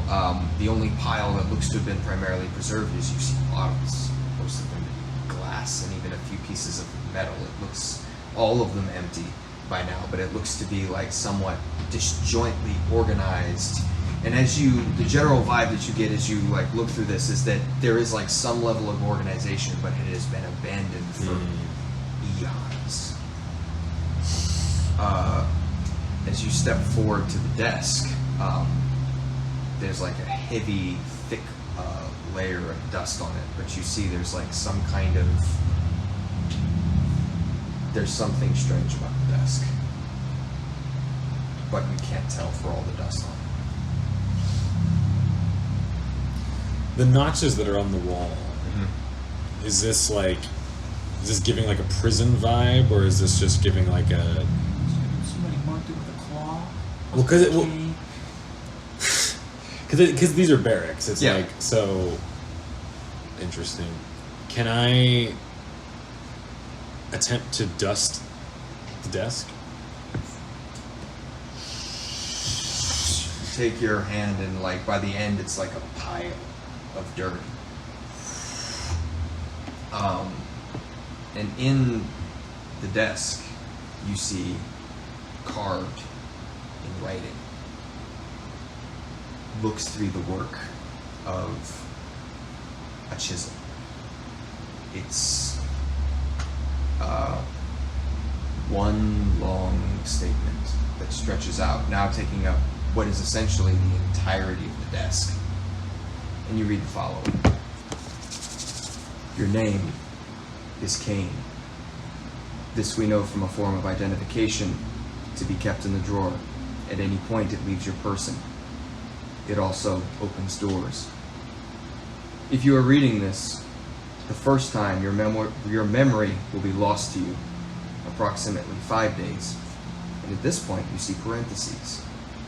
the only pile that looks to have been primarily preserved is you see bottles, most of them glass, and even a few pieces of metal. It looks, all of them empty by now, but it looks to be like somewhat disjointly organized. And as you, the general vibe that you get as you like look through this is that there is like some level of organization, but it has been abandoned for eons. As you step forward to the desk, there's like a heavy, thick layer of dust on it, but you see there's like some kind of, there's something strange about the desk, but you can't tell for all the dust on it. The notches that are on the wall, is this giving like a prison vibe, or is this just giving like a... Somebody marked it with a claw. Well, because these are barracks. It's like, so interesting. Can I attempt to dust the desk? Take your hand and like by the end it's like a pile of dirt. And in the desk you see carved in writing, looks through the work of a chisel. It's one long statement that stretches out, now taking up what is essentially the entirety of the desk. And you read the following. Your name is Cain. This we know from a form of identification to be kept in the drawer. At any point it leaves your person. It also opens doors. If you are reading this the first time, your memory will be lost to you, approximately 5 days. And at this point you see parentheses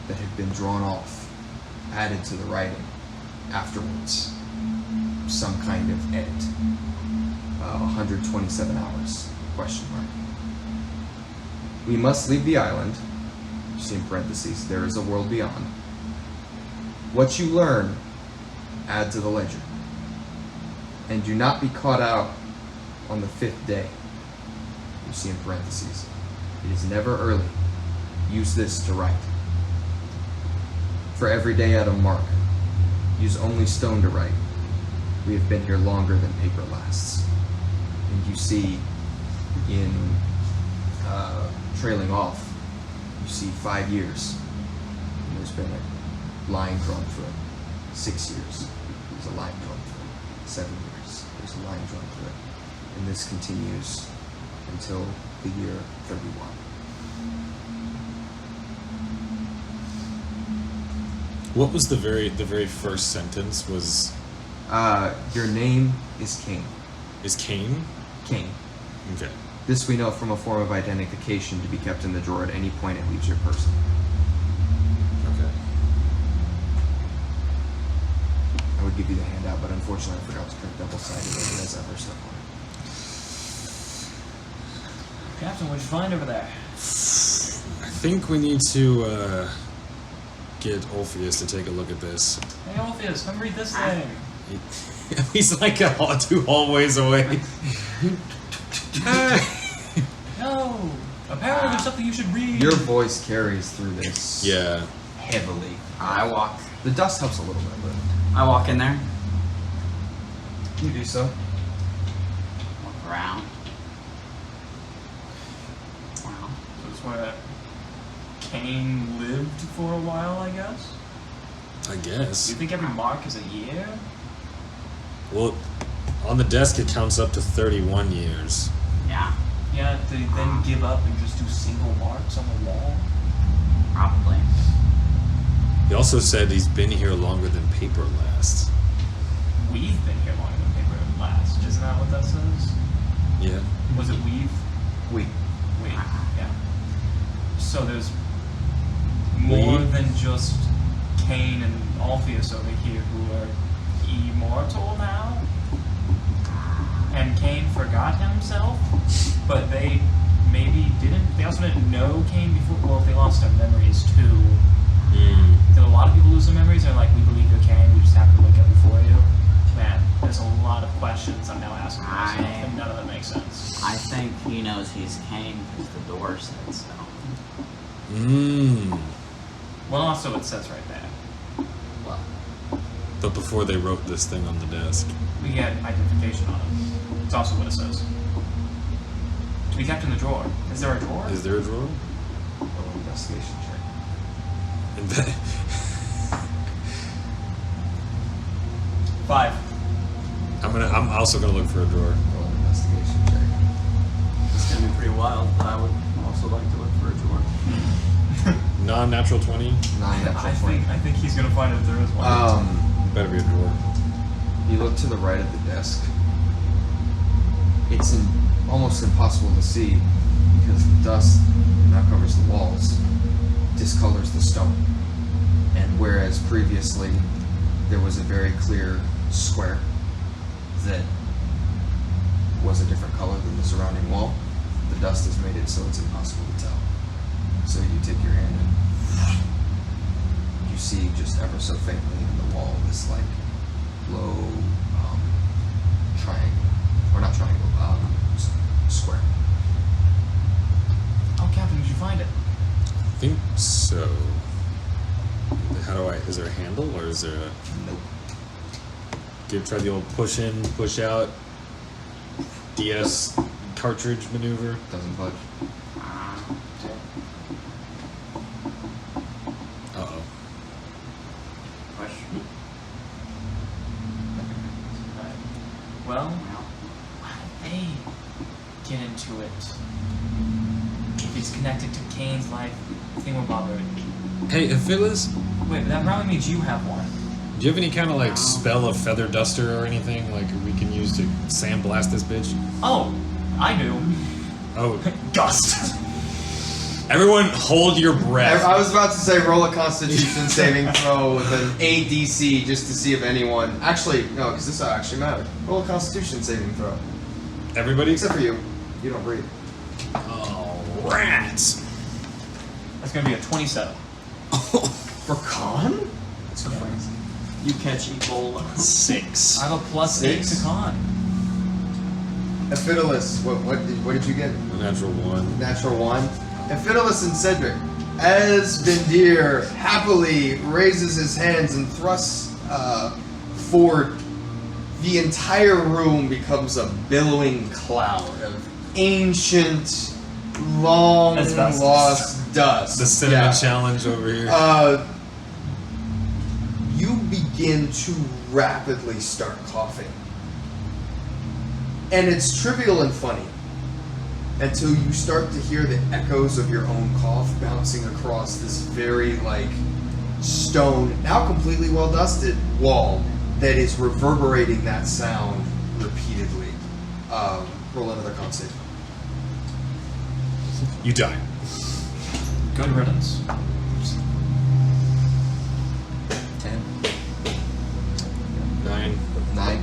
that have been drawn off, added to the writing afterwards. Some kind of edit. 127 hours, question mark. We must leave the island. You see in parentheses, there is a world beyond. What you learn, add to the ledger. And do not be caught out on the 5th day. You see in parentheses, it is never early. Use this to write. For every day add a mark. Use only stone to write. We have been here longer than paper lasts. And you see in trailing off, you see 5 years. And there's been a line drawn through it. 6 years. There's a line drawn through it. 7 years. There's a line drawn through it. And this continues until the year 31. What was the very first sentence? Was Your name is Cain. is Cain? Cain. Okay. This we know from a form of identification to be kept in the drawer at any point it leaves your person. Okay. I would give you the handout, but unfortunately I forgot to print double-sided and it has other stuff on it. Captain, what'd you find over there? I think we need to get Orpheus to take a look at this. Hey, Orpheus, come read this thing. He's like 2 hallways away. No! Apparently there's something you should read. Your voice carries through this Yeah. heavily. I walk. The dust helps a little bit, but I walk in there. you do so. Walk around. Wow. So it's where Cain lived for a while, I guess? I Do guess. you think every mark is a year? Well, on the desk it counts up to 31 years. Yeah. Yeah, do they then give up and just do single marks on the wall? Probably. He also said he's been here longer than paper lasts. We've been here longer than paper lasts. Isn't that what that says? Yeah. Was it we've? We. Wait, yeah. So there's more We? than just Cain and Orpheus over here who are immortal now? And Cain forgot himself? But they maybe didn't. They also didn't know Cain before. Well, if they lost their memories too. Did a lot of people lose their memories? They're like, we believe you're Cain, we just happened to wake up before you? Man, there's a lot of questions I'm now asking myself, and none of them make sense. I think he knows he's Cain because the door said so. Well, also it says right there. Well, But before they wrote this thing on the desk. We get identification on it. It's also what it says. To be kept in the drawer. Is there a drawer? Is there a drawer? Roll investigation check. Inve- 5. I'm also gonna look for a drawer. Roll an investigation check. It's gonna be pretty wild, but I would also like to look for a drawer. Non-natural 20. I think he's gonna find it if there is one. Better be a drawer. You look to the right of the desk. It's almost impossible to see because the dust now covers the walls, discolors the stone. And whereas previously there was a very clear square that was a different color than the surrounding wall, the dust has made it so it's impossible to tell. So you take your hand and you see just ever so faintly in the wall this like low triangle, or not triangle, square. Oh, Captain, did you find it? I think so. How do I? Is there a handle or is there a? Nope. Try the old push in, push out, DS cartridge maneuver. Doesn't budge. Uh-oh. question. Well, how did they get into it? If it's connected to Cain's life, thingamabobber. Hey, Aphilas, Wait, but that probably means you have one. do you have any kind of like spell of feather duster or anything like we can use to sandblast this bitch? Oh, I do. Oh, Gust. everyone hold your breath. I was about to say roll a Constitution saving throw with an ADC just to see if anyone. Actually, no, because this actually matters. Roll a Constitution saving throw. Everybody? Except for you. You don't breathe. Oh, rats. That's gonna be a 27. For con? That's crazy. You catch Ebola. 6. I have a plus 8 6? to con. Amphitalus, what did you get? Natural 1. Natural 1. Amphitalus and Cedric, as Vindyr happily raises his hands and thrusts forward the entire room becomes a billowing cloud of ancient, long Asbestos. lost dust. The cinema Yeah. challenge over here. You begin to rapidly start coughing. And it's trivial and funny until you start to hear the echoes of your own cough bouncing across this very, stone, now completely well dusted wall that is reverberating that sound repeatedly. Roll another con save. You die. Good riddance. 10. 9. 9.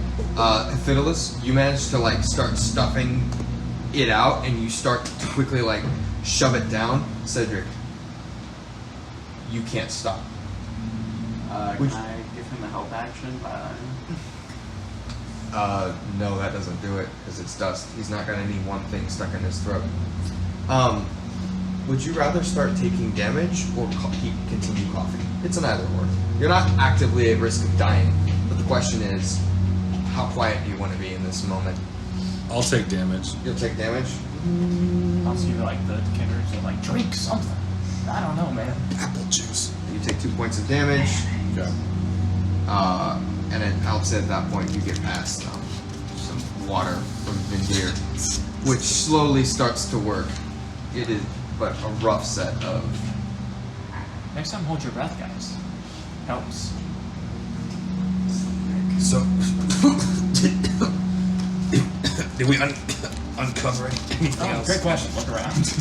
Fiddlus, you manage to start stuffing it out, and you start to quickly shove it down. Cedric, you can't stop. Can I give him a help action? No, that doesn't do it because it's dust. He's not got any one thing stuck in his throat. Would you rather start taking damage or continue coughing? It's an either or. You're not actively at risk of dying, but the question is, how quiet do you want to be in this moment? I'll take damage. You'll take damage. I'll see the kindreds and drink something. I don't know, man. Apple juice. You take 2 points of damage. Okay. And then outside at that point, you get past some water from Vindyr, which slowly starts to work. It is but a rough set of. Next time, hold your breath, guys. Helps. So, did we uncover anything else? Great question. Look around.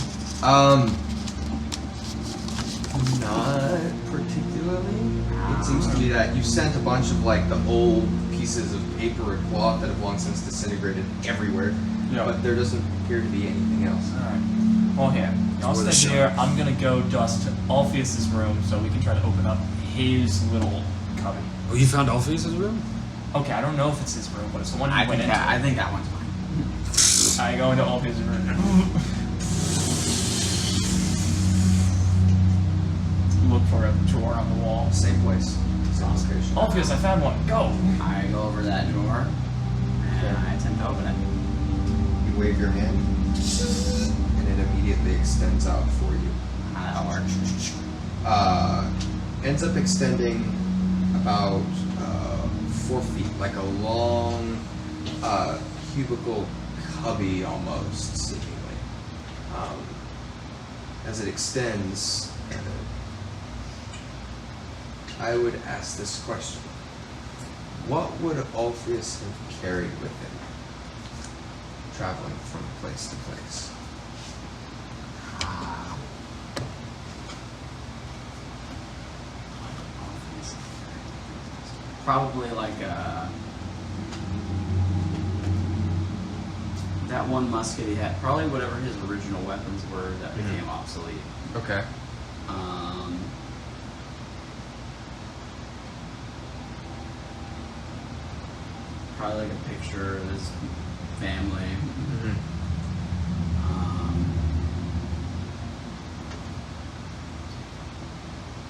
Not particularly. It seems to be that you sent a bunch of the old pieces of paper and cloth that have long since disintegrated everywhere. Yeah. But there doesn't appear to be anything else. Alright. Well, here. Y'all Where the stay here. I'm gonna go dust Alpheus' room so we can try to open up his little cubby. Oh, you found Alpheus' room? Okay, I don't know if it's his room, but it's the one he I went think into. I think that one's mine. I go into Alpheus' room. Look for a drawer on the wall. Same place. Same location. Alpheus, I found one. Go! I go over to that drawer and I attempt to open it. You wave your hand, and it immediately extends out for you. That'll work. Ends up extending about 4 feet, like a long cubicle cubby almost, seemingly. As it extends, I would ask this question. What would Alpheus have carried with him, traveling from place to place? Probably that one musket he had. Probably whatever his original weapons were that became obsolete. Okay. Probably a picture of his family.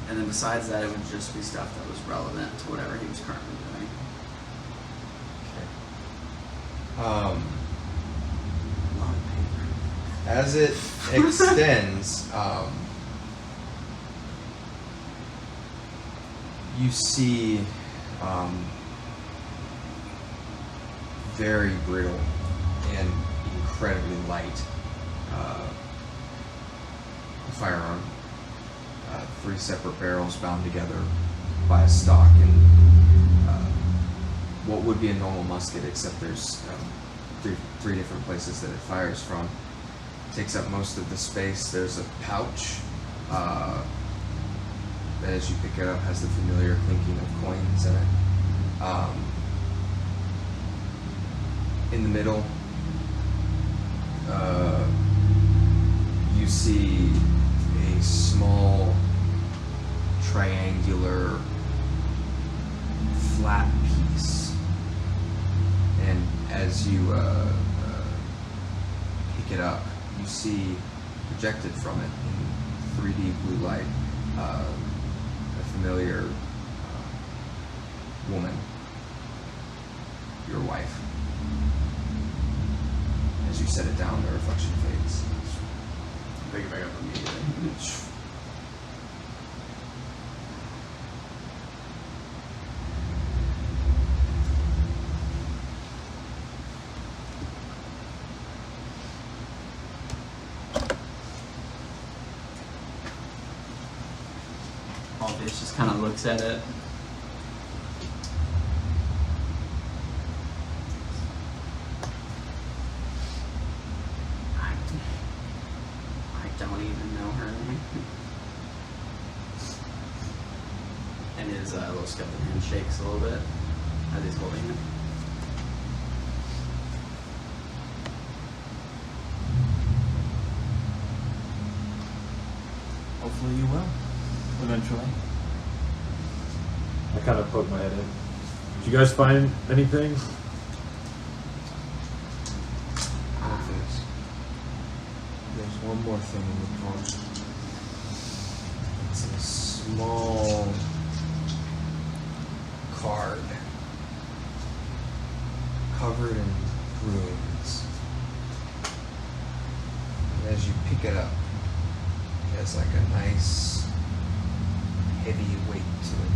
And then besides that, it would just be stuff that was relevant to whatever he was currently doing. As it extends, you see very brittle and incredibly light firearm. 3 separate barrels bound together by a stock, and what would be a normal musket, except there's three different places that it fires from. Takes up most of the space. There's a pouch that, as you pick it up, has the familiar clinking of coins in it. In the middle, you see a small triangular flat piece, and as you pick it up, you see projected from it in 3D blue light a familiar woman. your wife. As you set it down, the reflection fades. Pick it back up immediately. Alphys just kind of looks at it. I don't even know her name. And his little skeleton hand shakes a little bit as he's holding it. Hopefully you will. Eventually. I kind of poke my head in. Did you guys find anything? There's one more thing in the pond. It's a small card covered in runes. And as you pick it up, it has like a nice heavy weight to it.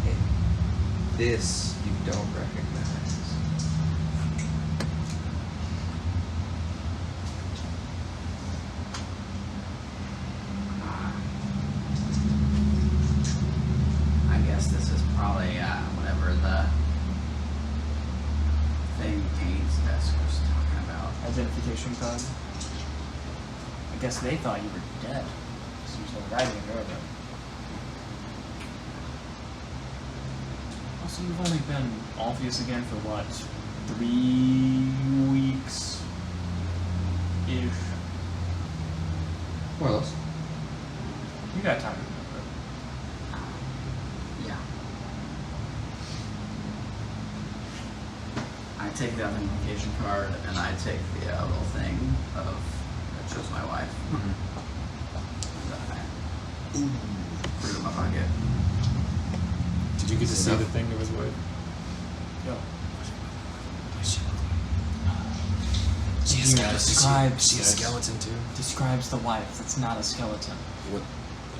And this you don't recognize. I guess this is probably whatever the thing Kane's desk was talking about. Identification card. I guess they thought you were dead. Seems like writing it earlier. Also, you've only been Alpheus again for what? 3 weeks? Ish. More or less. You got time to remember. Yeah. I take the identification card and I take the little thing of that shows my wife. And I put it in my pocket. Did you get to see the thing of his wife? Yo. She She a skeleton too? Describes the wife. That's not a skeleton. What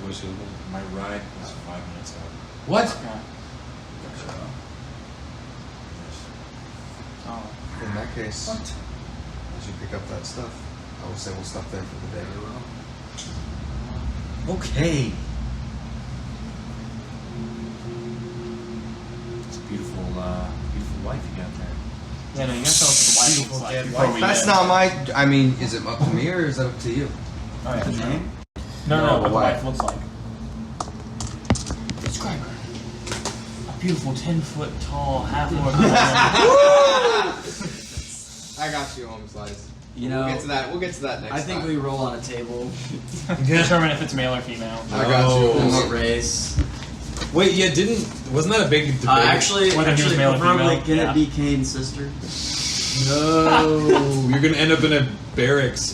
was she looking at? My ride was 5 minutes out. What? Yeah. Oh. In that case, as you pick up that stuff, I will say we'll stop there for the day. Okay. It's a beautiful, beautiful wife you got there. Yeah, no, you gotta tell us what the wife looks like before we That's not my. I mean, is it up to me or is it up to you? Alright, The name? No, No, what the wife. wife looks like. Describe her. A beautiful 10-foot tall, half-orc woman. I got you, home slice. You know, We'll get to that. We'll get to that next I think time. we roll on a table. Determine if it's male or female. I got you. What race? Wait, yeah, wasn't that a big debate? Actually, Whether he was male or preferably, female, can yeah. it be Kane's sister? No, you're gonna end up in a barracks.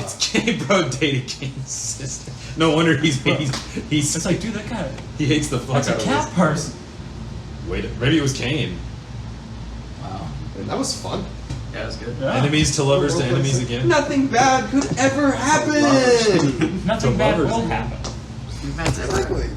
It's Kane, bro, dated Kane's sister. No wonder he's It's like, dude, that guy. he hates the fuck That's out a of cat this. person. Wait, maybe it was Kane. Wow. That was fun. Yeah, that's good. Yeah. Enemies to lovers to enemies again. Nothing bad could ever happen. Nothing To bad lovers will again. happen. That's Exactly.